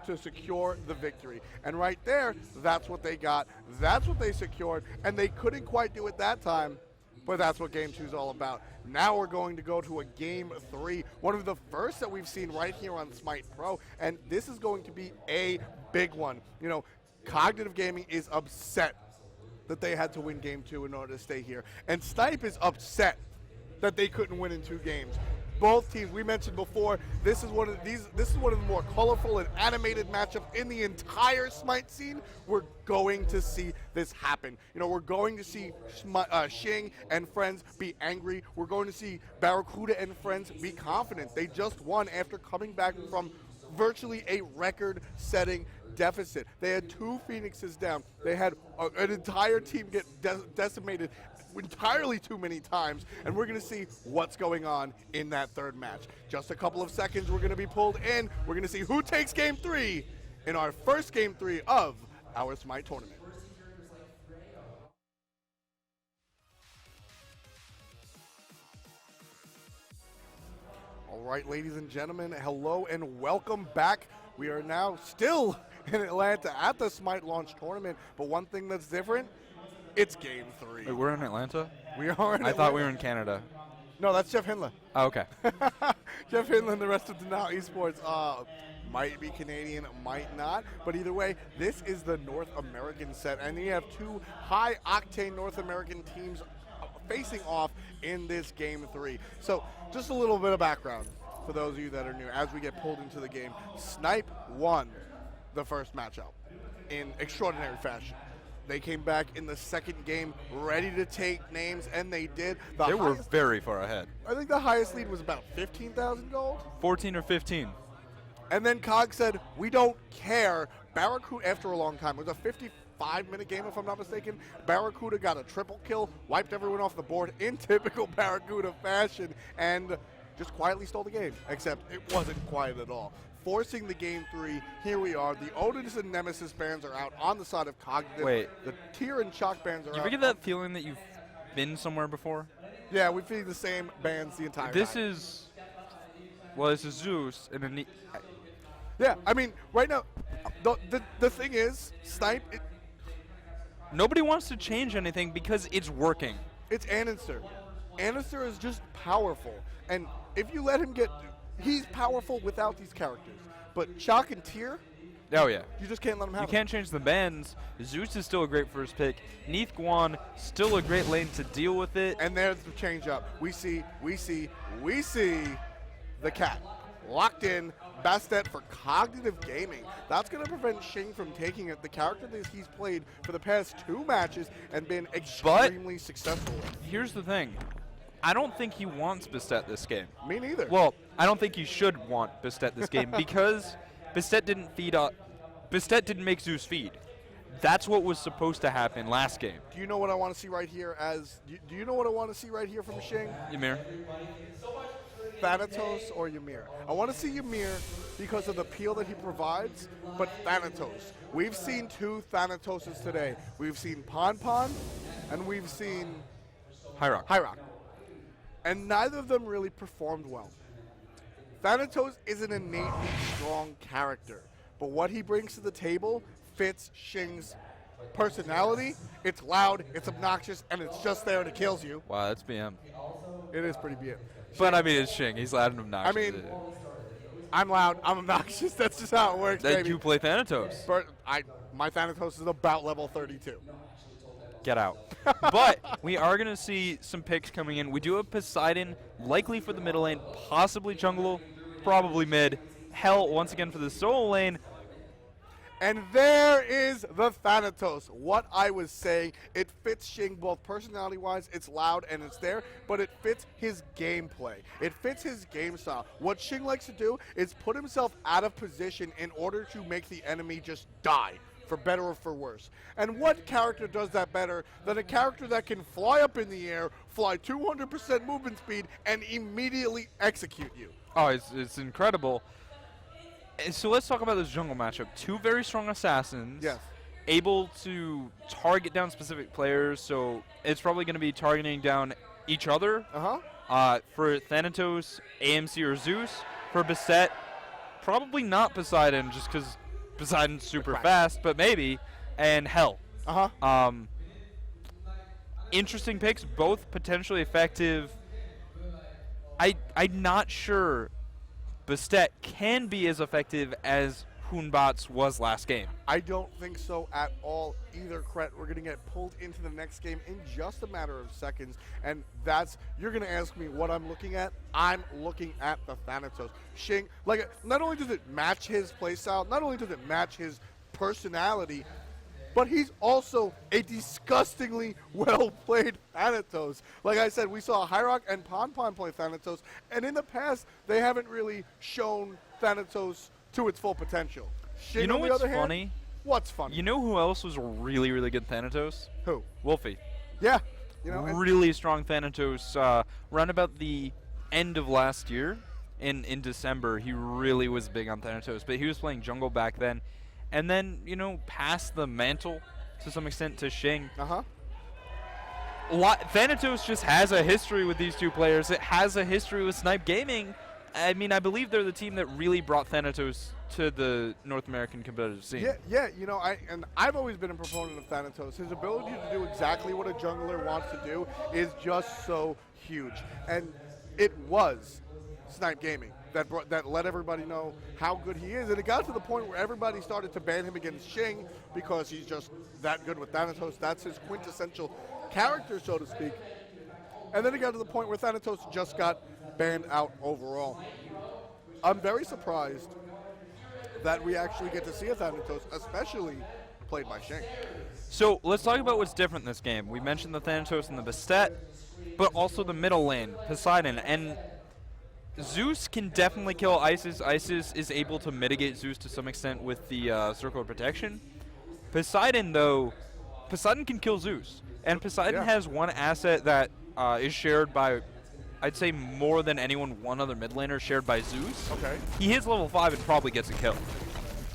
Speaker 1: to secure the victory. And right there, that's what they got. That's what they secured, and they couldn't quite do it that time, but that's what Game 2 is all about. Now we're going to go to a Game 3, one of the first that we've seen right here on Smite Pro, and this is going to be a big one. You know, Cognitive Gaming is upset that they had to win Game 2 in order to stay here, and Snipe is upset that they couldn't win in 2 games. Both teams, we mentioned before, this is one of the more colorful and animated matchups in the entire Smite scene. We're going to see this happen. You know, we're going to see Xing and friends be angry. We're going to see Barracuda and friends be confident. They just won after coming back from virtually a record-setting deficit. They had 2 Phoenixes down. They had an entire team get decimated entirely too many times, and we're going to see what's going on in that 3rd match. Just a couple of seconds, we're going to be pulled in. We're going to see who takes Game 3 in our first Game 3 of our Smite tournament. All right, ladies and gentlemen, hello and welcome back. We are now still in Atlanta at the Smite launch tournament, but one thing that's different, it's Game 3.
Speaker 2: Wait, we're in Atlanta?
Speaker 1: We are in
Speaker 2: I thought we were in Canada.
Speaker 1: No, that's Jeff Hindler.
Speaker 2: Oh, okay.
Speaker 1: Jeff Hindler and the rest of Denal Esports might be Canadian, might not. But either way, this is the North American set, and you have 2 high-octane North American teams facing off in this Game 3. So just a little bit of background for those of you that are new as we get pulled into the game. Snipe won the first matchup in extraordinary fashion. They came back in the 2nd game ready to take names, and they did.
Speaker 2: They were very far ahead.
Speaker 1: I think the highest lead was about 15,000 gold.
Speaker 2: 14 or 15.
Speaker 1: And then Cog said, we don't care. Barracuda, after a long time, it was a 55-minute game if I'm not mistaken. Barracuda got a triple kill, wiped everyone off the board in typical Barracuda fashion, and just quietly stole the game, except it wasn't quiet at all. Forcing the Game 3, here we are. The Odins and Nemesis bands are out on the side of Cognitive.
Speaker 2: Wait.
Speaker 1: The Tyr and Chalk bands are out.
Speaker 2: You ever get that feeling that you've been somewhere before?
Speaker 1: Yeah, we've seen the same bands the entire
Speaker 2: This
Speaker 1: time.
Speaker 2: is, well, this is Zeus and a
Speaker 1: Yeah, I mean, right now, the thing is, Snipe,
Speaker 2: nobody wants to change anything because it's working.
Speaker 1: it's Anister. Anister is just powerful, and if you let him get, he's powerful without these characters. But Chalk and Tyr,
Speaker 2: Oh, yeah.
Speaker 1: you just can't let him have
Speaker 2: You can't change the bands. Zeus is still a great first pick. Neath Guan, still a great lane to deal with it.
Speaker 1: And there's the change up. We see the cat locked in. Bastet for Cognitive Gaming. That's going to prevent Xing from taking it. The character that he's played for the past 2 matches and been extremely successful with.
Speaker 2: Here's the thing. I don't think he wants Bastet this game.
Speaker 1: Me neither.
Speaker 2: Well, I don't think he should want Bastet this game because Bastet didn't feed up. Bastet didn't make Zeus feed. That's what was supposed to happen last game.
Speaker 1: Do you know what I want to see right here do you know what I want to see right here from Xing?
Speaker 2: Ymir.
Speaker 1: Thanatos or Ymir. I want to see Ymir because of the peel that he provides, but Thanatos. We've seen 2 Thanatoses today. We've seen Pon Pon, and we've seen
Speaker 2: hi-rez.
Speaker 1: And neither of them really performed well. Thanatos is an innately strong character, but what he brings to the table fits Xing's personality. It's loud, it's obnoxious, and it's just there and it kills you.
Speaker 2: Wow, that's BM.
Speaker 1: It is pretty BM.
Speaker 2: But I mean, it's Xing. He's loud and obnoxious.
Speaker 1: I mean, I'm loud, I'm obnoxious. That's just how it works,
Speaker 2: Then
Speaker 1: baby.
Speaker 2: you play Thanatos.
Speaker 1: My Thanatos is about level 32.
Speaker 2: Get out. But we are going to see some picks coming in. We do have Poseidon, likely for the middle lane, possibly jungle, probably mid. Hell, once again, for the solo lane.
Speaker 1: And there is the Thanatos. What I was saying, it fits Xing both personality-wise, it's loud and it's there, but it fits his gameplay. It fits his game style. What Xing likes to do is put himself out of position in order to make the enemy just die, for better or for worse. And what character does that better than a character that can fly up in the air, fly 200% movement speed, and immediately execute you?
Speaker 2: Oh, it's incredible. And so let's talk about this jungle matchup. 2 very strong assassins.
Speaker 1: Yes.
Speaker 2: able to target down specific players, so it's probably going to be targeting down each other. For Thanatos, AMC or Zeus. For Bastet, probably not Poseidon, just because Poseidon's super fast, but maybe. And Hell. Interesting picks, both potentially effective. I'm not sure Bastet can be as effective as Hunbots was last game.
Speaker 1: I don't think so at all either, Kret. We're going to get pulled into the next game in just a matter of seconds, and you're going to ask me what I'm looking at. I'm looking at the Thanatos. Xing, not only does it match his playstyle, not only does it match his personality, but he's also a disgustingly well-played Thanatos. Like I said, we saw Hyrock and Pon play Thanatos, and in the past, they haven't really shown Thanatos to its full potential. Xing,
Speaker 2: you know
Speaker 1: on the
Speaker 2: what's
Speaker 1: other hand,
Speaker 2: funny?
Speaker 1: What's funny?
Speaker 2: You know who else was really, really good Thanatos?
Speaker 1: Who?
Speaker 2: Wolfie.
Speaker 1: Yeah.
Speaker 2: Really strong Thanatos. Around about the end of last year, in December, he really was big on Thanatos, but he was playing jungle back then. And then, passed the mantle to some extent to Xing. Thanatos just has a history with these two players. It has a history with Snipe Gaming. I mean, I believe they're the team that really brought Thanatos to the North American competitive scene.
Speaker 1: Yeah. I've always been a proponent of Thanatos. His ability to do exactly what a jungler wants to do is just so huge. And it was Snipe Gaming that let everybody know how good he is. And it got to the point where everybody started to ban him against Xing because he's just that good with Thanatos. That's his quintessential character, so to speak. And then it got to the point where Thanatos just got banned out overall. I'm very surprised that we actually get to see a Thanatos, especially played by Xing.
Speaker 2: So let's talk about what's different in this game. We mentioned the Thanatos and the Bastet, but also the middle lane, Poseidon. And Zeus can definitely kill Isis. Isis is able to mitigate Zeus to some extent with the Circle of Protection. Poseidon, though, Poseidon can kill Zeus. And Poseidon has one asset that is shared by, I'd say more than anyone, one other mid laner, shared by Zeus.
Speaker 1: Okay.
Speaker 2: He hits level 5 and probably gets a kill.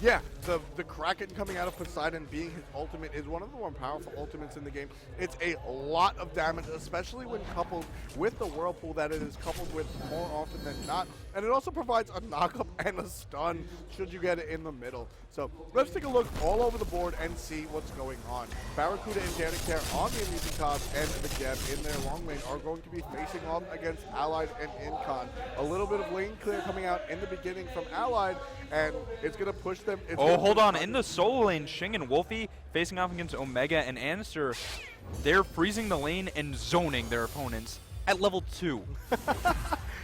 Speaker 1: Yeah, the Kraken coming out of Poseidon being his ultimate is one of the more powerful ultimates in the game. It's a lot of damage, especially when coupled with the Whirlpool that it is coupled with more often than not. And it also provides a knock-up and a stun should you get it in the middle. So let's take a look all over the board and see what's going on. Barracuda and Danicare on the Amusing Cobs and the Geb in their long lane are going to be facing off against Allied and Incon. A little bit of lane clear coming out in the beginning from Allied, and it's going to push them.
Speaker 2: Hold on. In the solo lane, Xing and Wolfie facing off against Omega and Anster. They're freezing the lane and zoning their opponents at level 2.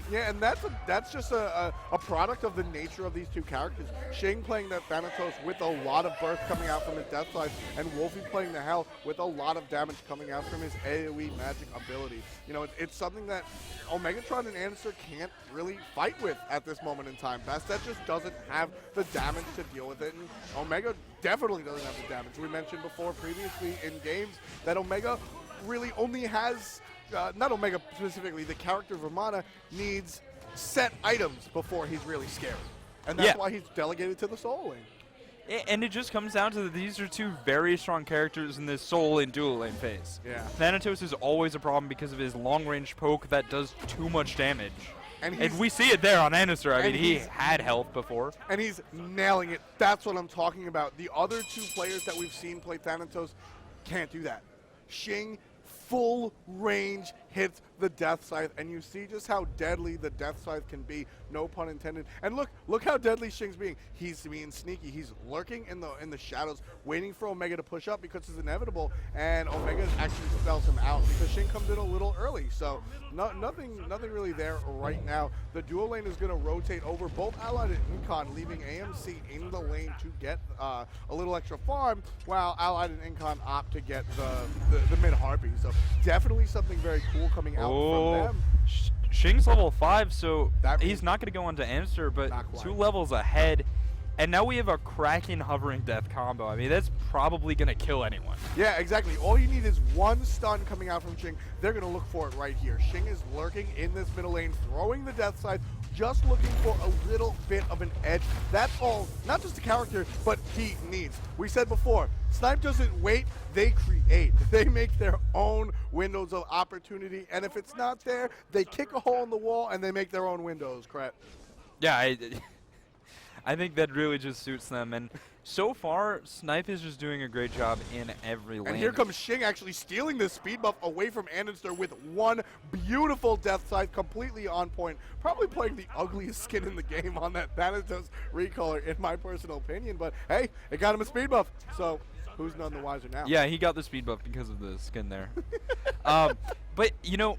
Speaker 1: Yeah, and that's just a product of the nature of these two characters. Xing playing that Thanatos with a lot of burst coming out from his death side, and Wolfie playing the Hell with a lot of damage coming out from his AoE magic ability. It's something that Omegatron and Anster can't really fight with at this moment in time. Bastet just doesn't have the damage to deal with it, and Omega definitely doesn't have the damage. We mentioned before previously in games that Omega really only has not Omega specifically, the character Vermana needs set items before he's really scary. And that's why he's delegated to the solo lane.
Speaker 2: And it just comes down to that these are two very strong characters in this solo and dual lane phase.
Speaker 1: Yeah.
Speaker 2: Thanatos is always a problem because of his long-range poke that does too much damage. And we see it there on Annister. I mean, he had health before.
Speaker 1: And he's nailing it. That's what I'm talking about. The other two players that we've seen play Thanatos can't do that. Xing, full range hits the Death Scythe, and you see just how deadly the Death Scythe can be, no pun intended. And look how deadly Xing's being. He's being sneaky. He's lurking in the shadows, waiting for Omega to push up because it's inevitable, and Omega actually spells him out because Xing comes in a little early. So nothing really there right now. The dual lane is going to rotate over both Allied and Incon, leaving AMC in the lane to get a little extra farm, while Allied and Incon opt to get the mid Harpy. So definitely something very cool coming out from them.
Speaker 2: Xing's level 5, so he's not going to go on to Anster, but 2 levels ahead. And now we have a Kraken hovering death combo. I mean, that's probably going to kill anyone.
Speaker 1: Yeah, exactly. All you need is one stun coming out from Xing. They're going to look for it right here. Xing is lurking in this middle lane, throwing the death scythe, just looking for a little bit of an edge. That's all, not just the character, but he needs. We said before, Snipe doesn't wait, they create. They make their own windows of opportunity, and if it's not there, they kick a hole in the wall and they make their own windows, Krat.
Speaker 2: Yeah, I think that really just suits them. And so far, Snipe is just doing a great job in every lane.
Speaker 1: And here comes Xing actually stealing this speed buff away from Annister with one beautiful death scythe, completely on point. Probably playing the ugliest skin in the game on that Thanatos recolor, in my personal opinion. But hey, it got him a speed buff, so who's none the wiser now?
Speaker 2: Yeah, he got the speed buff because of the skin there. But, you know,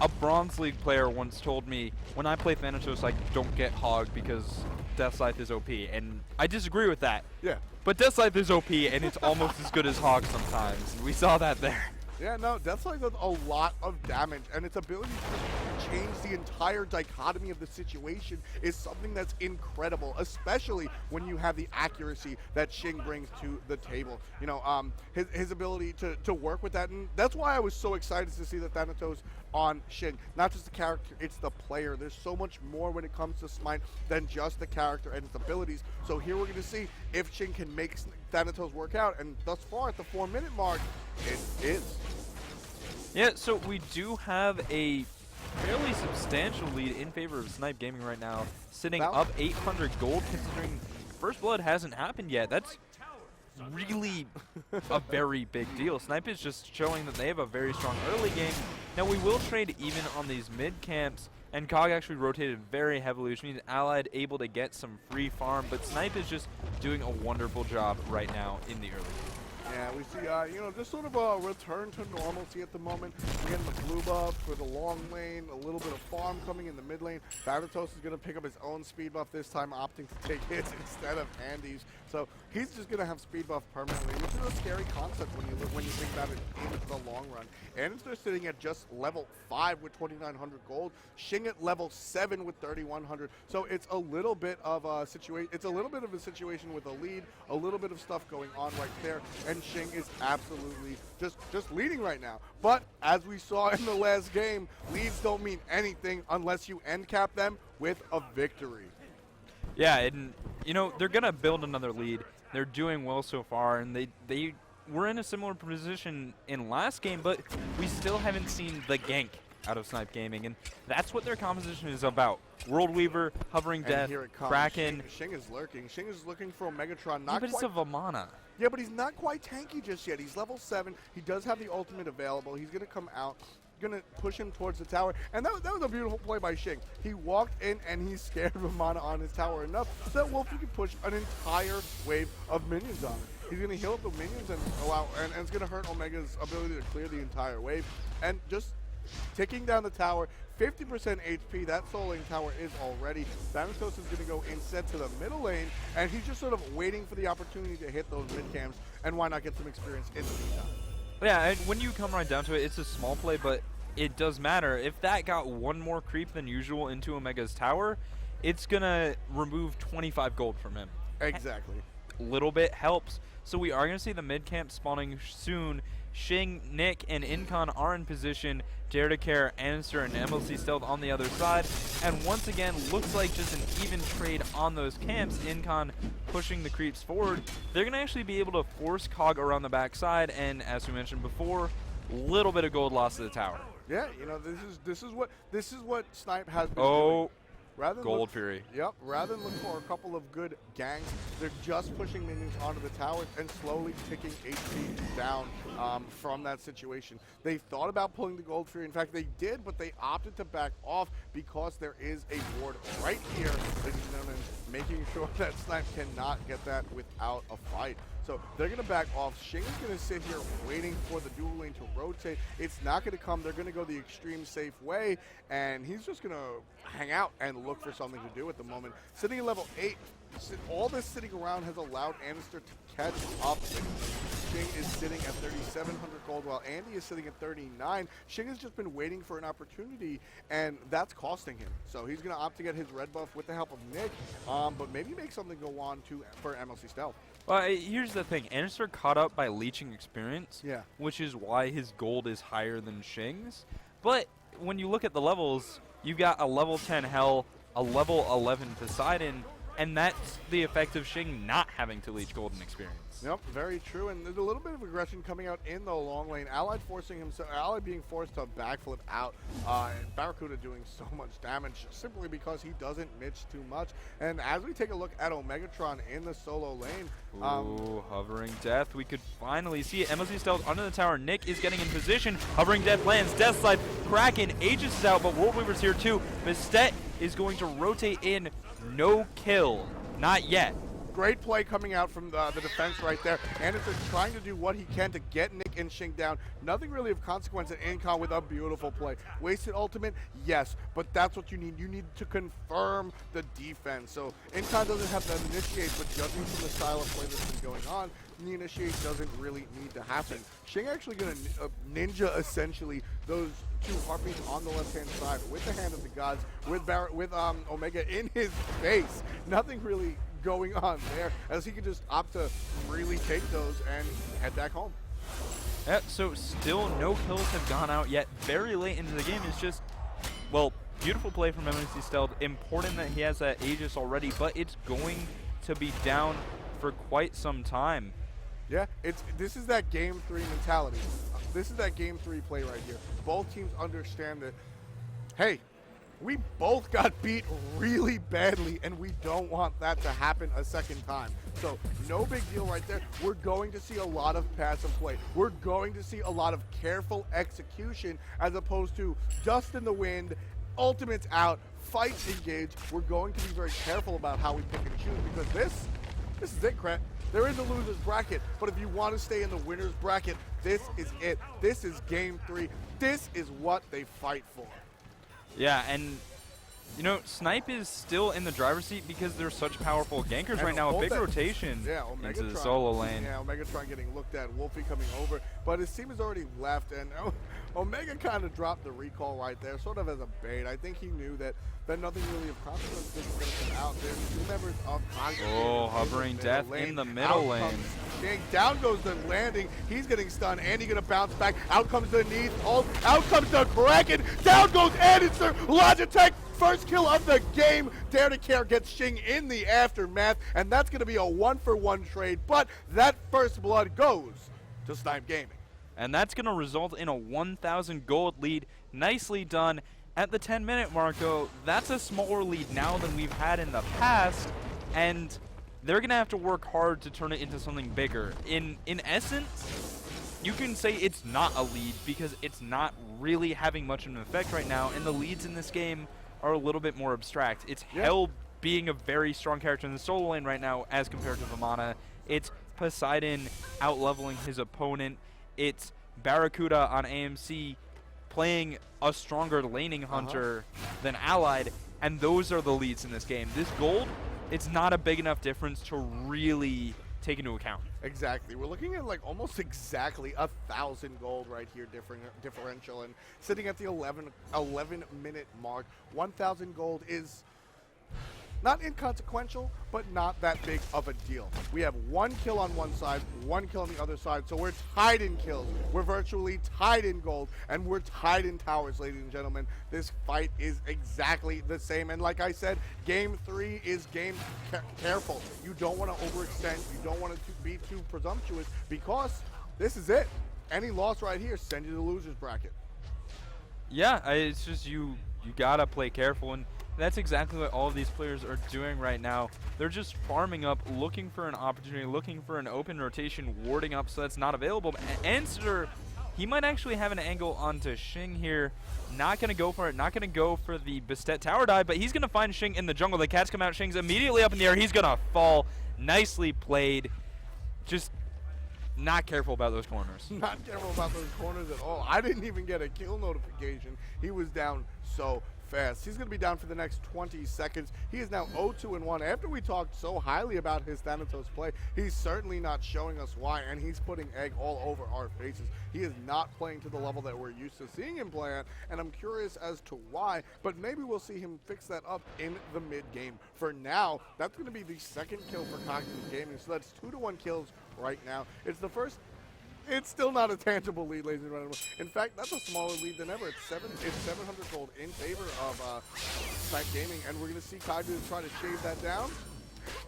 Speaker 2: a Bronze League player once told me, when I play Thanatos, I don't get hogged because Death Scythe is OP, and I disagree with that.
Speaker 1: Yeah.
Speaker 2: But Death Scythe is OP, and it's almost as good as Hog sometimes. We saw that there.
Speaker 1: Yeah, no, Death Scythe does a lot of damage, and its ability to change the entire dichotomy of the situation is something that's incredible, especially when you have the accuracy that Xing brings to the table. You know, his ability to work with that, and that's why I was so excited to see the Thanatos on Xing. Not just the character, it's the player. There's so much more when it comes to Smite than just the character and its abilities. So here we're going to see if Xing can make Thanatos work out, and thus far at the 4-minute mark, it is.
Speaker 2: Yeah, so we do have a fairly substantial lead in favor of Snipe Gaming right now, sitting up 800 gold, considering First Blood hasn't happened yet. That's really a very big deal. Snipe is just showing that they have a very strong early game. Now, we will trade even on these mid camps, and Cog actually rotated very heavily, which means Allied able to get some free farm, but Snipe is just doing a wonderful job right now in the early game.
Speaker 1: Yeah, we see, you know, just sort of a return to normalcy at the moment. We're getting the blue buff for the long lane, a little bit of farm coming in the mid lane. Thanatos is going to pick up his own speed buff this time, opting to take hits instead of Andy's. So he's just going to have speed buff permanently, which is a scary concept when you think about it in the long run. And they're sitting at just level 5 with 2,900 gold. Xing at level 7 with 3,100. So it's a little bit of a situation. It's a little bit of a situation with a lead, a little bit of stuff going on right there. And Xing is absolutely just leading right now. But as we saw in the last game, leads don't mean anything unless you end cap them with a victory.
Speaker 2: Yeah, and you know, they're gonna build another lead. They're doing well so far, and they were in a similar position in last game, but we still haven't seen the gank out of Snipe Gaming, and that's what their composition is about. World Weaver, Hovering Death, Kraken.
Speaker 1: Xing is lurking. Xing is looking for a Megatron.
Speaker 2: Yeah, but it's a Vamana.
Speaker 1: Yeah, but he's not quite tanky just yet. He's level 7. He does have the ultimate available. He's going to come out, going to push him towards the tower. And that was a beautiful play by Xing. He walked in and he scared Vamana on his tower enough so that Wolfie could push an entire wave of minions on him. He's going to heal up the minions and allow, and it's going to hurt Omega's ability to clear the entire wave. And just ticking down the tower, 50% HP, that Soul Lane tower is already. Thanatos is going to go instead to the middle lane, and he's just sort of waiting for the opportunity to hit those mid camps, and why not get some experience in the meantime.
Speaker 2: Yeah, and when you come right down to it, it's a small play, but it does matter. If that got one more creep than usual into Omega's tower, it's going to remove 25 gold from him.
Speaker 1: Exactly.
Speaker 2: Little bit helps. So we are going to see the mid camp spawning soon. Xing, Nick, and Incon are in position. Dare to Care, Annister, and MLC Stealth on the other side. And once again, looks like just an even trade on those camps. Incon pushing the creeps forward. They're going to actually be able to force Cog around the backside. And as we mentioned before, little bit of gold lost to the tower.
Speaker 1: Yeah, you know, this is what Snipe has been doing. Rather than
Speaker 2: Gold Fury.
Speaker 1: Yep. Rather than look for a couple of good gangs, they're just pushing minions onto the towers and slowly ticking HP down from that situation. They thought about pulling the Gold Fury. In fact, they did, but they opted to back off because there is a ward right here, ladies and gentlemen, making sure that Snipe cannot get that without a fight. So they're going to back off. Xing is going to sit here waiting for the dual lane to rotate. It's not going to come. They're going to go the extreme safe way, and he's just going to hang out and look for something to do at the moment. Sitting at level 8, all this sitting around has allowed Annister to catch up. Xing is sitting at 3,700 gold, while Andy is sitting at 39. Shing has just been waiting for an opportunity, and that's costing him. So he's going to opt to get his red buff with the help of Nick, but maybe make something go on for MLC Stealth.
Speaker 2: Well, here's the thing. Anderson caught up by leeching experience,
Speaker 1: Yeah.
Speaker 2: which is why his gold is higher than Shing's. But when you look at the levels, you've got a level 10 Hell, a level 11 Poseidon, and that's the effect of Shing not having to leech golden experience.
Speaker 1: Yep, very true. And there's a little bit of aggression coming out in the long lane. Allied being forced to backflip out. And Barracuda doing so much damage simply because he doesn't mitch too much. And as we take a look at Omegatron in the solo lane.
Speaker 2: Ooh, hovering death. We could finally see it. MLC Stealth under the tower. Nick is getting in position. Hovering death lands. Death Slide. Kraken. Aegis is out, but World Weaver's here too. Bastet is going to rotate in. No kill. Not yet.
Speaker 1: Great play coming out from the defense right there. Anderson trying to do what he can to get Nick and Shing down. Nothing really of consequence at Incon with a beautiful play. Wasted ultimate? Yes, but that's what you need. You need to confirm the defense. So Incon doesn't have to initiate, but judging from the style of play that's been going on, the initiate doesn't really need to happen. Shing actually going to ninja essentially those two Harpies on the left-hand side with the Hand of the Gods, with Omega in his face. Nothing really going on there, as he could just opt to really take those and head back home.
Speaker 2: Yeah, so still no kills have gone out yet. Very late into the game. It's just, well, beautiful play from MLC Stealth. Important that he has that Aegis already, but it's going to be down for quite some time.
Speaker 1: Yeah, this is that game 3 mentality. This is that game 3 play right here. Both teams understand that, hey, we both got beat really badly, and we don't want that to happen a second time. So no big deal right there. We're going to see a lot of passive play. We're going to see a lot of careful execution as opposed to dust in the wind, ultimates out, fights engaged. We're going to be very careful about how we pick and choose, because this is it, Cret. There is a loser's bracket, but if you want to stay in the winner's bracket, this is it. This is game 3. This is what they fight for.
Speaker 2: Yeah, and you know, Snipe is still in the driver's seat because they're such powerful gankers
Speaker 1: And
Speaker 2: right now. A big
Speaker 1: that,
Speaker 2: rotation into the solo lane.
Speaker 1: Yeah, Omegatron getting looked at, Wolfie coming over, but his team has already left, and Omega kind of dropped the recall right there, sort of as a bait. I think he knew that nothing really of consequence was going to come out. There's 2 members of Congress.
Speaker 2: Oh, hovering death in the middle lane.
Speaker 1: Down goes the landing. He's getting stunned. Andy going to bounce back. Out comes the Neath. Out comes the Kraken. Down goes Anderson. Logitech. First kill of the game. Dare to Care gets Shing in the aftermath, and that's going to be a 1-for-1 trade, but that first blood goes to Snipe Gaming.
Speaker 2: And that's going to result in a 1,000 gold lead. Nicely done. At the 10-minute mark, though, that's a smaller lead now than we've had in the past, and they're going to have to work hard to turn it into something bigger. In essence, you can say it's not a lead because it's not really having much of an effect right now, and the leads in this game are a little bit more abstract. It's Hell being a very strong character in the solo lane right now as compared to Vamana. It's Poseidon out-leveling his opponent. It's Barracuda on AMC playing a stronger laning hunter than Allied, and those are the leads in this game. This gold, it's not a big enough difference to really take into account.
Speaker 1: Exactly. We're looking at like almost exactly 1,000 gold right here, differential, and sitting at the 11-minute mark. 1,000 gold is not inconsequential, but not that big of a deal. We have 1 kill on one side, 1 kill on the other side, so we're tied in kills. We're virtually tied in gold, and we're tied in towers, ladies and gentlemen. This fight is exactly the same, and like I said, game 3 is game careful. You don't want to overextend. You don't want to be too presumptuous, because this is it. Any loss right here send you to the loser's bracket.
Speaker 2: Yeah, it's just you gotta play careful, and that's exactly what all of these players are doing right now. They're just farming up, looking for an opportunity, looking for an open rotation, warding up so that's not available. Answer, he might actually have an angle onto Shing here. Not going to go for it, not going to go for the Bastet tower dive, but he's going to find Shing in the jungle. The cats come out, Shing's immediately up in the air. He's going to fall. Nicely played. Just not careful about those corners.
Speaker 1: Not careful about those corners at all. I didn't even get a kill notification. He was down so fast. He's going to be down for the next 20 seconds. He is now 0-2-1. After we talked so highly about his Thanatos play, he's certainly not showing us why, and he's putting egg all over our faces. He is not playing to the level that we're used to seeing him play at, and I'm curious as to why, but maybe we'll see him fix that up in the mid-game. For now, that's going to be the second kill for Cognitive Gaming, so that's 2-1 kills right now. It's the first. It's still not a tangible lead, ladies and gentlemen. In fact, that's a smaller lead than ever. It's 700 gold in favor of Snipe Gaming, and we're going to see Cognitive try to shave that down,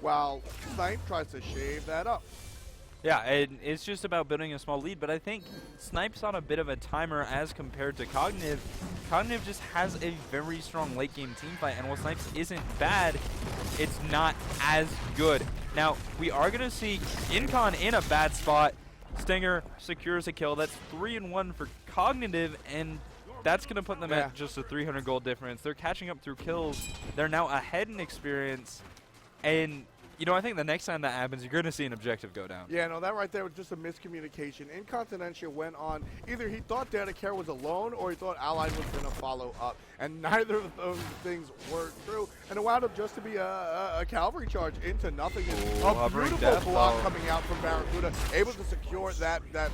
Speaker 1: while Snipe tries to shave that up.
Speaker 2: Yeah, and it's just about building a small lead, but I think Snipe's on a bit of a timer as compared to Cognitive. Cognitive just has a very strong late game team fight, and while Snipes isn't bad, it's not as good. Now, we are going to see Incon in a bad spot. Stinger secures a kill. That's 3-1 for Cognitive, and that's going to put them at just a 300 gold difference. They're catching up through kills. They're now ahead in experience, and you know, I think the next time that happens, you're going to see an objective go down. Yeah,
Speaker 1: no, that right there was just a miscommunication. Incontinentia went on. Either he thought Data Care was alone or he thought Allied was going to follow up. And neither of those things were true. And it wound up just to be a cavalry charge into nothing. A beautiful block coming out from Barracuda, able to secure the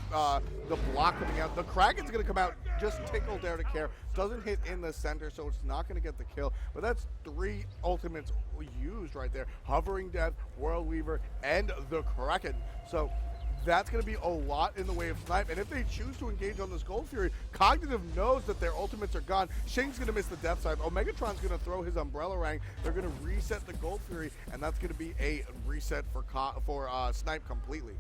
Speaker 1: block coming out. The Kraken's going to come out, just tickle Dare to Care. Doesn't hit in the center, so it's not going to get the kill. But that's 3 ultimates used right there. Hovering Death, World Weaver, and the Kraken. So that's going to be a lot in the way of Snipe. And if they choose to engage on this Gold Fury, Cognitive knows that their ultimates are gone. Shing's going to miss the Death Side. Omegatron's going to throw his Umbrella Rang. They're going to reset the Gold Fury, and that's going to be a reset for Snipe completely.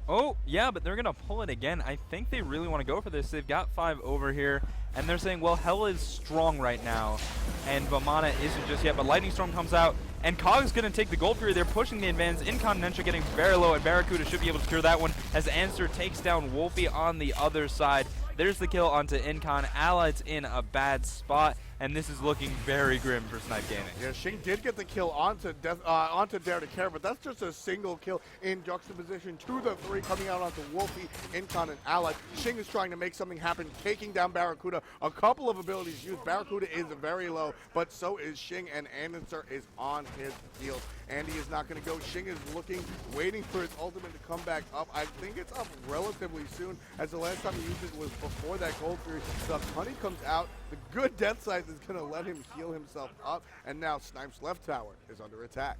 Speaker 2: Oh, yeah, but they're going to pull it again. I think they really want to go for this. They've got 5 over here, and they're saying, well, Hell is strong right now, and Vamana isn't just yet, but Lightning Storm comes out, and Cog's going to take the Gold Fury. They're pushing the advance. Incontinentia getting very low, and Barracuda should be able to secure that one as Answer takes down Wolfie on the other side. There's the kill onto Incon. Allied's in a bad spot, and this is looking very grim for Snipe Gaming.
Speaker 1: Yeah, Shing did get the kill onto Dare to Care, but that's just a single kill in juxtaposition to the 3 coming out onto Wolfie, Incon, and Allied. Shing is trying to make something happen, taking down Barracuda. A couple of abilities used. Barracuda is very low, but so is Shing, and Answer is on his heels. Andy is not going to go. Shing is looking, waiting for his ultimate to come back up. I think it's up relatively soon, as the last time he used it was before that Gold Fury. The Honey comes out. The good Death Sight is going to let him heal himself up, and now Snipe's left tower is under attack.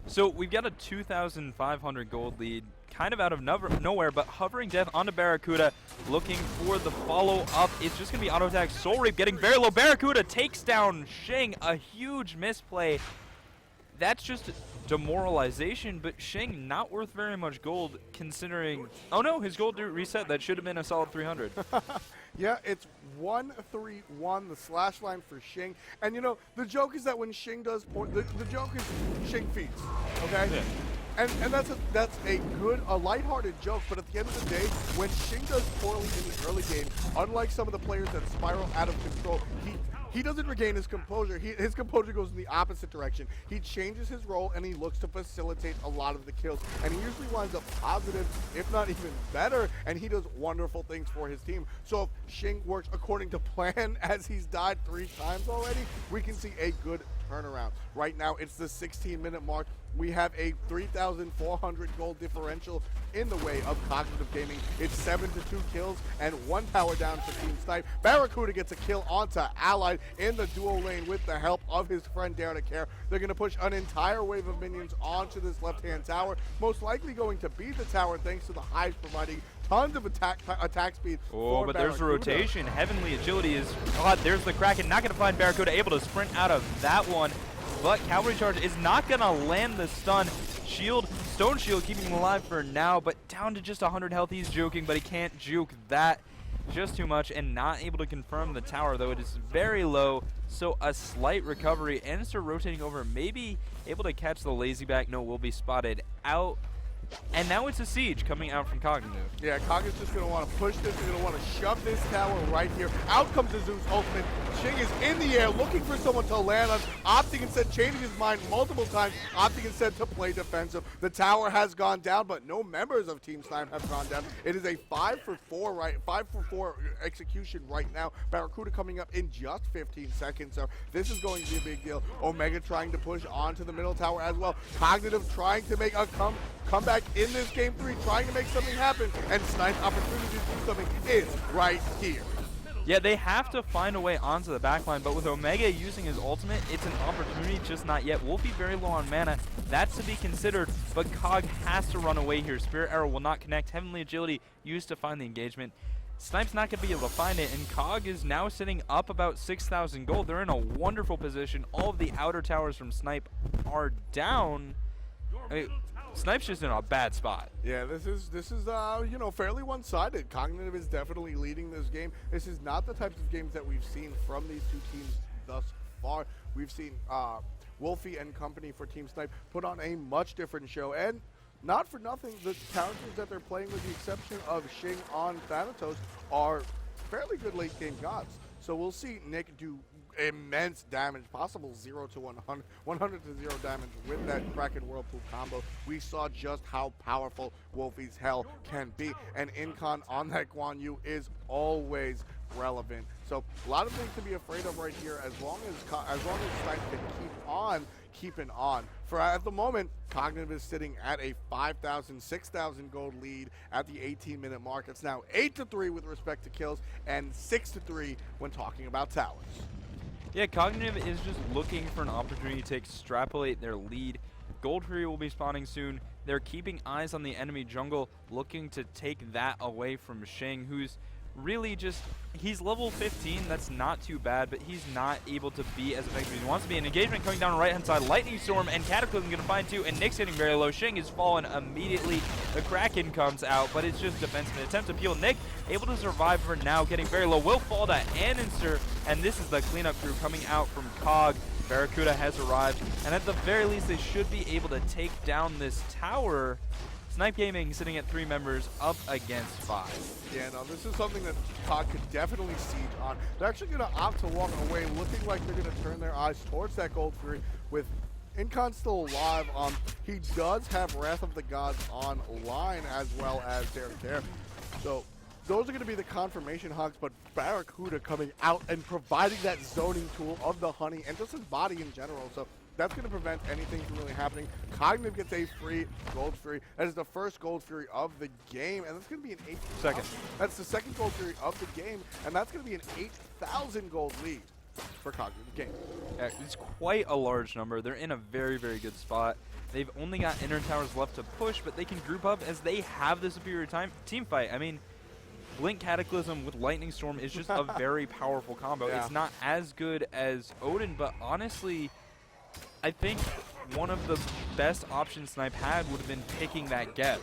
Speaker 2: So we've got a 2,500 gold lead, kind of out of nowhere, but Hovering Death onto Barracuda, looking for the follow-up. It's just going to be auto-attack. Soul Reap getting very low. Barracuda takes down Shing, a huge misplay. That's just demoralization, but Shing not worth very much gold considering... Oh no, his gold reset. That should have been a solid 300.
Speaker 1: Yeah, it's 1-3-1, the slash line for Shing. And you know, the joke is that when Shing does point, the joke is Shing feeds, okay? Yeah. And that's a good, lighthearted joke, but at the end of the day, when Shing does poorly in the early game, unlike some of the players that spiral out of control, he doesn't regain his composure. His composure goes in the opposite direction. He changes his role, and he looks to facilitate a lot of the kills. And he usually winds up positive, if not even better, and he does wonderful things for his team. So if Shing works according to plan, as he's died 3 times already, we can see a good turnaround. Right now, it's the 16-minute mark. We have a 3,400 gold differential in the way of Cognitive Gaming. It's 7-2 kills and 1 power down for Team Snipe. Barracuda gets a kill onto Allied in the duo lane with the help of his friend Dare to Care. They're going to push an entire wave of minions onto this left-hand tower, most likely going to be the tower thanks to the hives providing tons of attack speed.
Speaker 2: Oh, but there's a rotation. Heavenly Agility is hot. There's the Kraken. Not going to find Barracuda. Able to sprint out of that one. But Cavalry Charge is not going to land the stun. Shield, Stone Shield keeping him alive for now, but down to just 100 health. He's juking, but he can't juke that just too much, and not able to confirm the tower, though it is very low. So a slight recovery, and start rotating over, maybe able to catch the lazy back. No, will be spotted out. And now it's a siege coming out from Cognitive.
Speaker 1: Yeah, Cog is just going to want to push this. They're going to want to shove this tower right here. Out comes the Zeus ultimate. Shing is in the air looking for someone to land on. Opting instead, changing his mind multiple times. Opting instead to play defensive. The tower has gone down, but no members of Team Snipe have gone down. It is a 5-for-4 execution right now. Barracuda coming up in just 15 seconds, so this is going to be a big deal. Omega trying to push onto the middle tower as well. Cognitive trying to make a comeback in this game 3, trying to make something happen, and Snipe's opportunity to do something is right here.
Speaker 2: Yeah, they have to find a way onto the backline, but with Omega using his ultimate, it's an opportunity, just not yet. Wolfie very low on mana. That's to be considered, but Cog has to run away here. Spirit Arrow will not connect. Heavenly Agility used to find the engagement. Snipe's not going to be able to find it, and Cog is now sitting up about 6,000 gold. They're in a wonderful position. All of the outer towers from Snipe are down. I mean, Snipe's just in a bad spot.
Speaker 1: Yeah, this is you know, fairly one-sided. Cognitive is definitely leading this game. This is not the types of games that we've seen from these two teams thus far. We've seen Wolfie and company for Team Snipe put on a much different show, and not for nothing, the characters that they're playing, with the exception of Shing on Thanatos, are fairly good late game gods. So we'll see Nick do immense damage, possible 0 to 100, 100 to 0 damage with that Kraken Whirlpool combo. We saw just how powerful Wolfie's Hell can be, and Incon on that Guan Yu is always relevant. So a lot of things to be afraid of right here, as long as Snipe can keep on keeping on. For at the moment, Cognitive is sitting at a 5,000, 6,000 gold lead at the 18-minute mark. It's now 8-3 with respect to kills, and 6-3 when talking about towers.
Speaker 2: Yeah, Cognitive is just looking for an opportunity to extrapolate their lead. Gold Fury will be spawning soon. They're keeping eyes on the enemy jungle, looking to take that away from Shing, who's really just, he's level 15, that's not too bad, but he's not able to be as effective as he wants to be. An engagement coming down the right-hand side, Lightning Storm and Cataclysm going to find two, and Nick's hitting very low. Shing is fallen immediately. The Kraken comes out, but it's just defensive. Attempt to peel. Nick able to survive for now, getting very low. Will fall to Aninster, and this is the cleanup crew coming out from Cog. Barracuda has arrived, and at the very least, they should be able to take down this tower. Snipe Gaming sitting at 3 members up against 5.
Speaker 1: Yeah, no, this is something that Cog could definitely siege on. They're actually going to opt to walk away, looking like they're going to turn their eyes towards that Gold Fury with Incon still alive. He does have Wrath of the Gods online as well as Dare to Care. So those are going to be the confirmation hogs, but Barracuda coming out and providing that zoning tool of the honey and just his body in general. So that's going to prevent anything from really happening. Cognitive gets a free Gold Fury. That is the first Gold Fury of the game, and that's going to be an 8,000.
Speaker 2: Second.
Speaker 1: That's the second Gold Fury of the game, and that's going to be an 8,000 gold lead for Cognitive Game.
Speaker 2: Yeah, it's quite a large number. They're in a very, very good spot. They've only got inner towers left to push, but they can group up as they have the superior team fight. I mean, Blink Cataclysm with Lightning Storm is just a very powerful combo.
Speaker 1: Yeah.
Speaker 2: It's not as good as Odin, but honestly, I think one of the best options Snipe had would have been picking that Geb.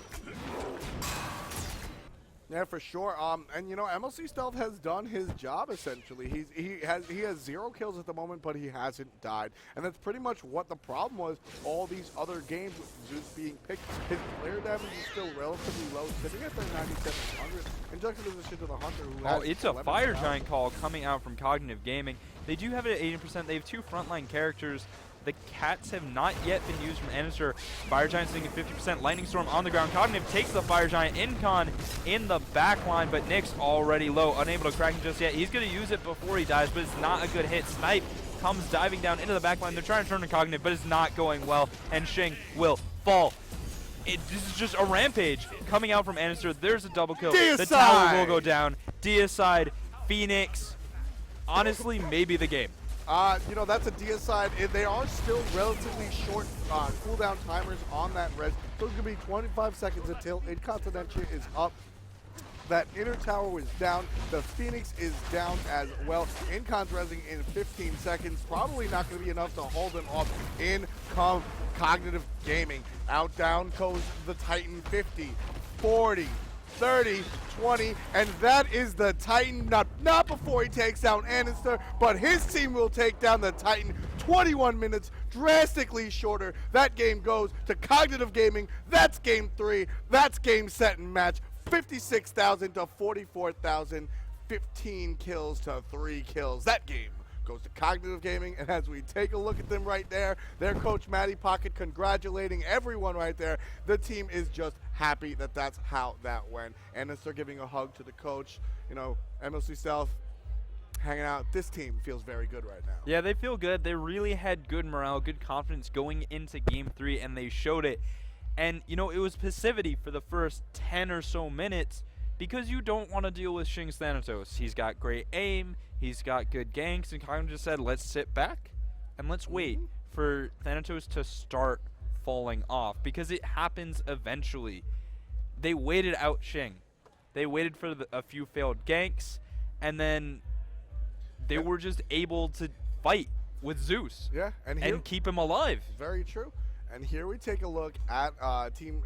Speaker 1: Yeah, for sure. And you know, MLC Stealth has done his job essentially. He has 0 kills at the moment, but he hasn't died, and that's pretty much what the problem was. All these other games with Zeus being picked, his player damage is still relatively low, sitting at their 9,700 in juxtaposition to the Hunter, who has
Speaker 2: it's a Fire
Speaker 1: 11,000.
Speaker 2: Giant call coming out from Cognitive Gaming. They do have it at 80%. They have 2 frontline characters. The cats have not yet been used from Aninster. Fire Giant sitting at 50%. Lightning Storm on the ground. Cognitive takes the Fire Giant. Incon in the back line, but Nick's already low. Unable to crack him just yet. He's going to use it before he dies, but it's not a good hit. Snipe comes diving down into the back line. They're trying to turn to Cognitive, but it's not going well, and Shing will fall. This is just a rampage coming out from Aninster. There's a double kill.
Speaker 1: Deicide.
Speaker 2: The tower will go down. Deicide, Phoenix, honestly, maybe the game.
Speaker 1: You know, that's a Deicide. They are still relatively short cooldown timers on that res. So it's going to be 25 seconds until Incontinentia is up. That inner tower was down. The Phoenix is down as well. Incon's resing in 15 seconds. Probably not going to be enough to hold them off. In come Cognitive Gaming. Out down goes the Titan. 50, 40, 30, 20, and that is the Titan. Not before he takes down Aninster, but his team will take down the Titan. 21 minutes, drastically shorter. That game goes to Cognitive Gaming. That's game 3. That's game, set, and match. 56,000 to 44,000. 15 kills to 3 kills. That game goes to Cognitive Gaming, and as we take a look at them right there, their coach Matty Pocket congratulating everyone right there. The team is just happy that that's how that went, and as they're giving a hug to the coach, you know, MLC South hanging out. This team feels very good right now.
Speaker 2: Yeah, they feel good. They really had good morale, good confidence going into Game 3, and they showed it. And, you know, it was passivity for the first 10 or so minutes because you don't want to deal with Shing's Thanatos. He's got great aim, he's got good ganks, and kind of just said, let's sit back and let's wait for Thanatos to start falling off because it happens eventually. They waited out Shing. They waited for a few failed ganks, and then they were just able to fight with Zeus and keep him alive.
Speaker 1: Very true. And here we take a look at Team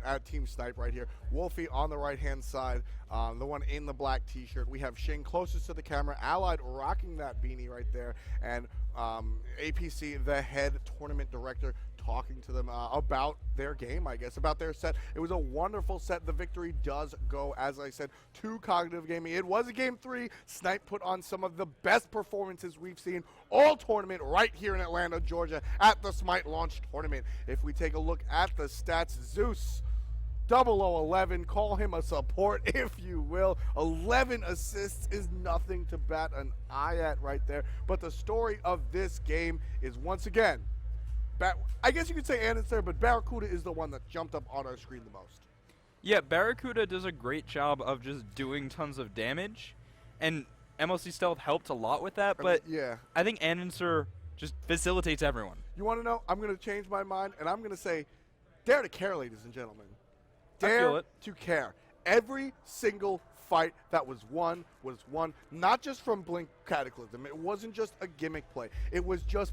Speaker 1: Snipe right here. Wolfie on the right-hand side, the one in the black T-shirt. We have Shing closest to the camera, Allied rocking that beanie right there, and APC, the head tournament director, talking to them about their game, I guess, about their set. It was a wonderful set. The victory does go, as I said, to Cognitive Gaming. It was a game 3. Snipe put on some of the best performances we've seen all tournament right here in Atlanta, Georgia, at the Smite launch tournament. If we take a look at the stats, Zeus, 0011, call him a support if you will. 11 assists is nothing to bat an eye at right there. But the story of this game is, once again, I guess you could say Anna's there, but Barracuda is the one that jumped up on our screen the most.
Speaker 2: Yeah, Barracuda does a great job of just doing tons of damage, and MLC Stealth helped a lot with that, but
Speaker 1: yeah,
Speaker 2: I think Ananser just facilitates everyone.
Speaker 1: You want to know? I'm going to change my mind, and I'm going to say, dare to care, ladies and gentlemen.
Speaker 2: I feel it.
Speaker 1: To care. Every single fight that was won, not just from Blink Cataclysm. It wasn't just a gimmick play. It was just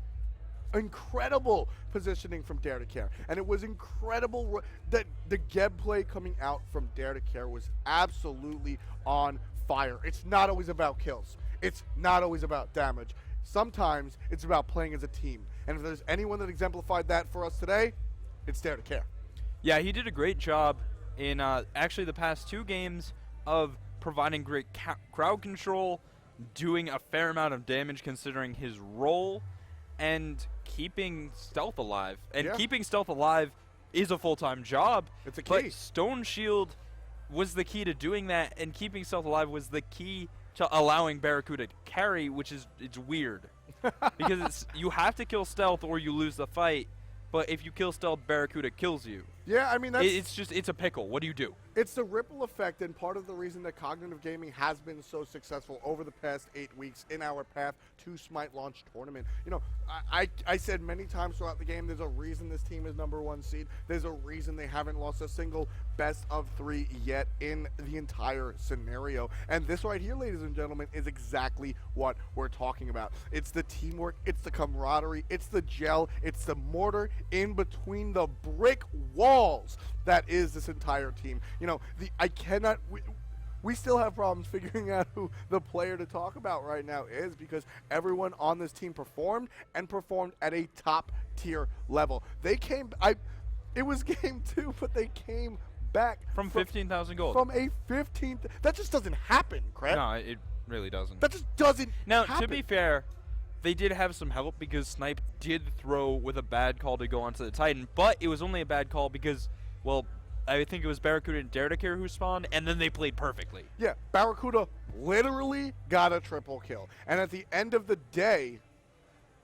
Speaker 1: incredible positioning from Dare to Care, and it was incredible that the Geb play coming out from Dare to Care was absolutely on fire. It's not always about kills. It's not always about damage. Sometimes it's about playing as a team, and if there's anyone that exemplified that for us today, it's Dare to Care.
Speaker 2: Yeah, he did a great job in actually the past 2 games of providing great crowd control, doing a fair amount of damage considering his role, and keeping Stealth alive. And keeping Stealth alive is a full-time job.
Speaker 1: It's a key.
Speaker 2: But Stone Shield was the key to doing that, and keeping Stealth alive was the key to allowing Barracuda to carry, which is weird. Because you have to kill Stealth or you lose the fight, but if you kill Stealth, Barracuda kills you.
Speaker 1: Yeah, I mean, that's...
Speaker 2: It's a pickle. What do you do?
Speaker 1: It's the ripple effect, and part of the reason that Cognitive Gaming has been so successful over the past 8 weeks in our path to Smite launch tournament. You know, I said many times throughout the game, there's a reason this team is #1 seed. There's a reason they haven't lost a single best of 3 yet in the entire scenario. And this right here, ladies and gentlemen, is exactly what we're talking about. It's the teamwork, it's the camaraderie, it's the gel, it's the mortar in between the brick walls that is this entire team. You know, we still have problems figuring out who the player to talk about right now is, because everyone on this team performed at a top tier level. They came, it was game 2, but they came back
Speaker 2: from 15,000 gold.
Speaker 1: From a 15th, that just doesn't happen, Craig.
Speaker 2: No, it really doesn't.
Speaker 1: That just doesn't
Speaker 2: Now,
Speaker 1: happen.
Speaker 2: to be fair, they did have some help because Snipe did throw with a bad call to go onto the Titan, but it was only a bad call because, well, I think it was Barracuda and Dare to Care who spawned, and then they played perfectly.
Speaker 1: Yeah, Barracuda literally got a triple kill. And at the end of the day,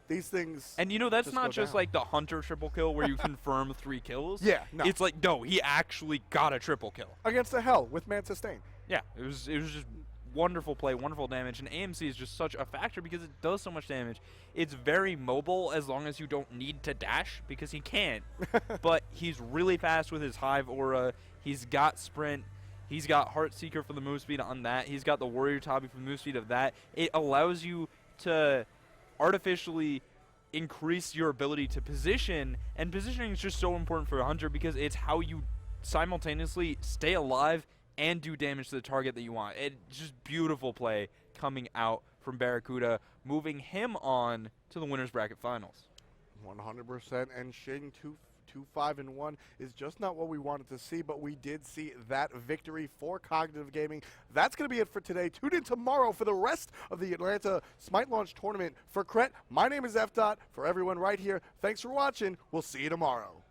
Speaker 1: these things...
Speaker 2: And, you know, that's
Speaker 1: just
Speaker 2: not
Speaker 1: go
Speaker 2: just
Speaker 1: down.
Speaker 2: like the Hunter triple kill where you confirm 3 kills.
Speaker 1: Yeah, no.
Speaker 2: It's like, no, he actually got a triple kill.
Speaker 1: Against the Hell with Man Sustain.
Speaker 2: Yeah, it was just wonderful play, wonderful damage, and AMC is just such a factor because it does so much damage. It's very mobile as long as you don't need to dash, because he can't. But he's really fast with his Hive Aura. He's got Sprint. He's got Heartseeker for the move speed on that. He's got the Warrior Tabi for the move speed of that. It allows you to artificially increase your ability to position, and positioning is just so important for a Hunter because it's how you simultaneously stay alive and do damage to the target that you want. It's just beautiful play coming out from Barracuda, moving him on to the Winners Bracket Finals.
Speaker 1: 100%. And Shing 2-5-1 is just not what we wanted to see, but we did see that victory for Cognitive Gaming. That's going to be it for today. Tune in tomorrow for the rest of the Atlanta Smite Launch Tournament. For Kret, my name is F. For everyone right here, thanks for watching. We'll see you tomorrow.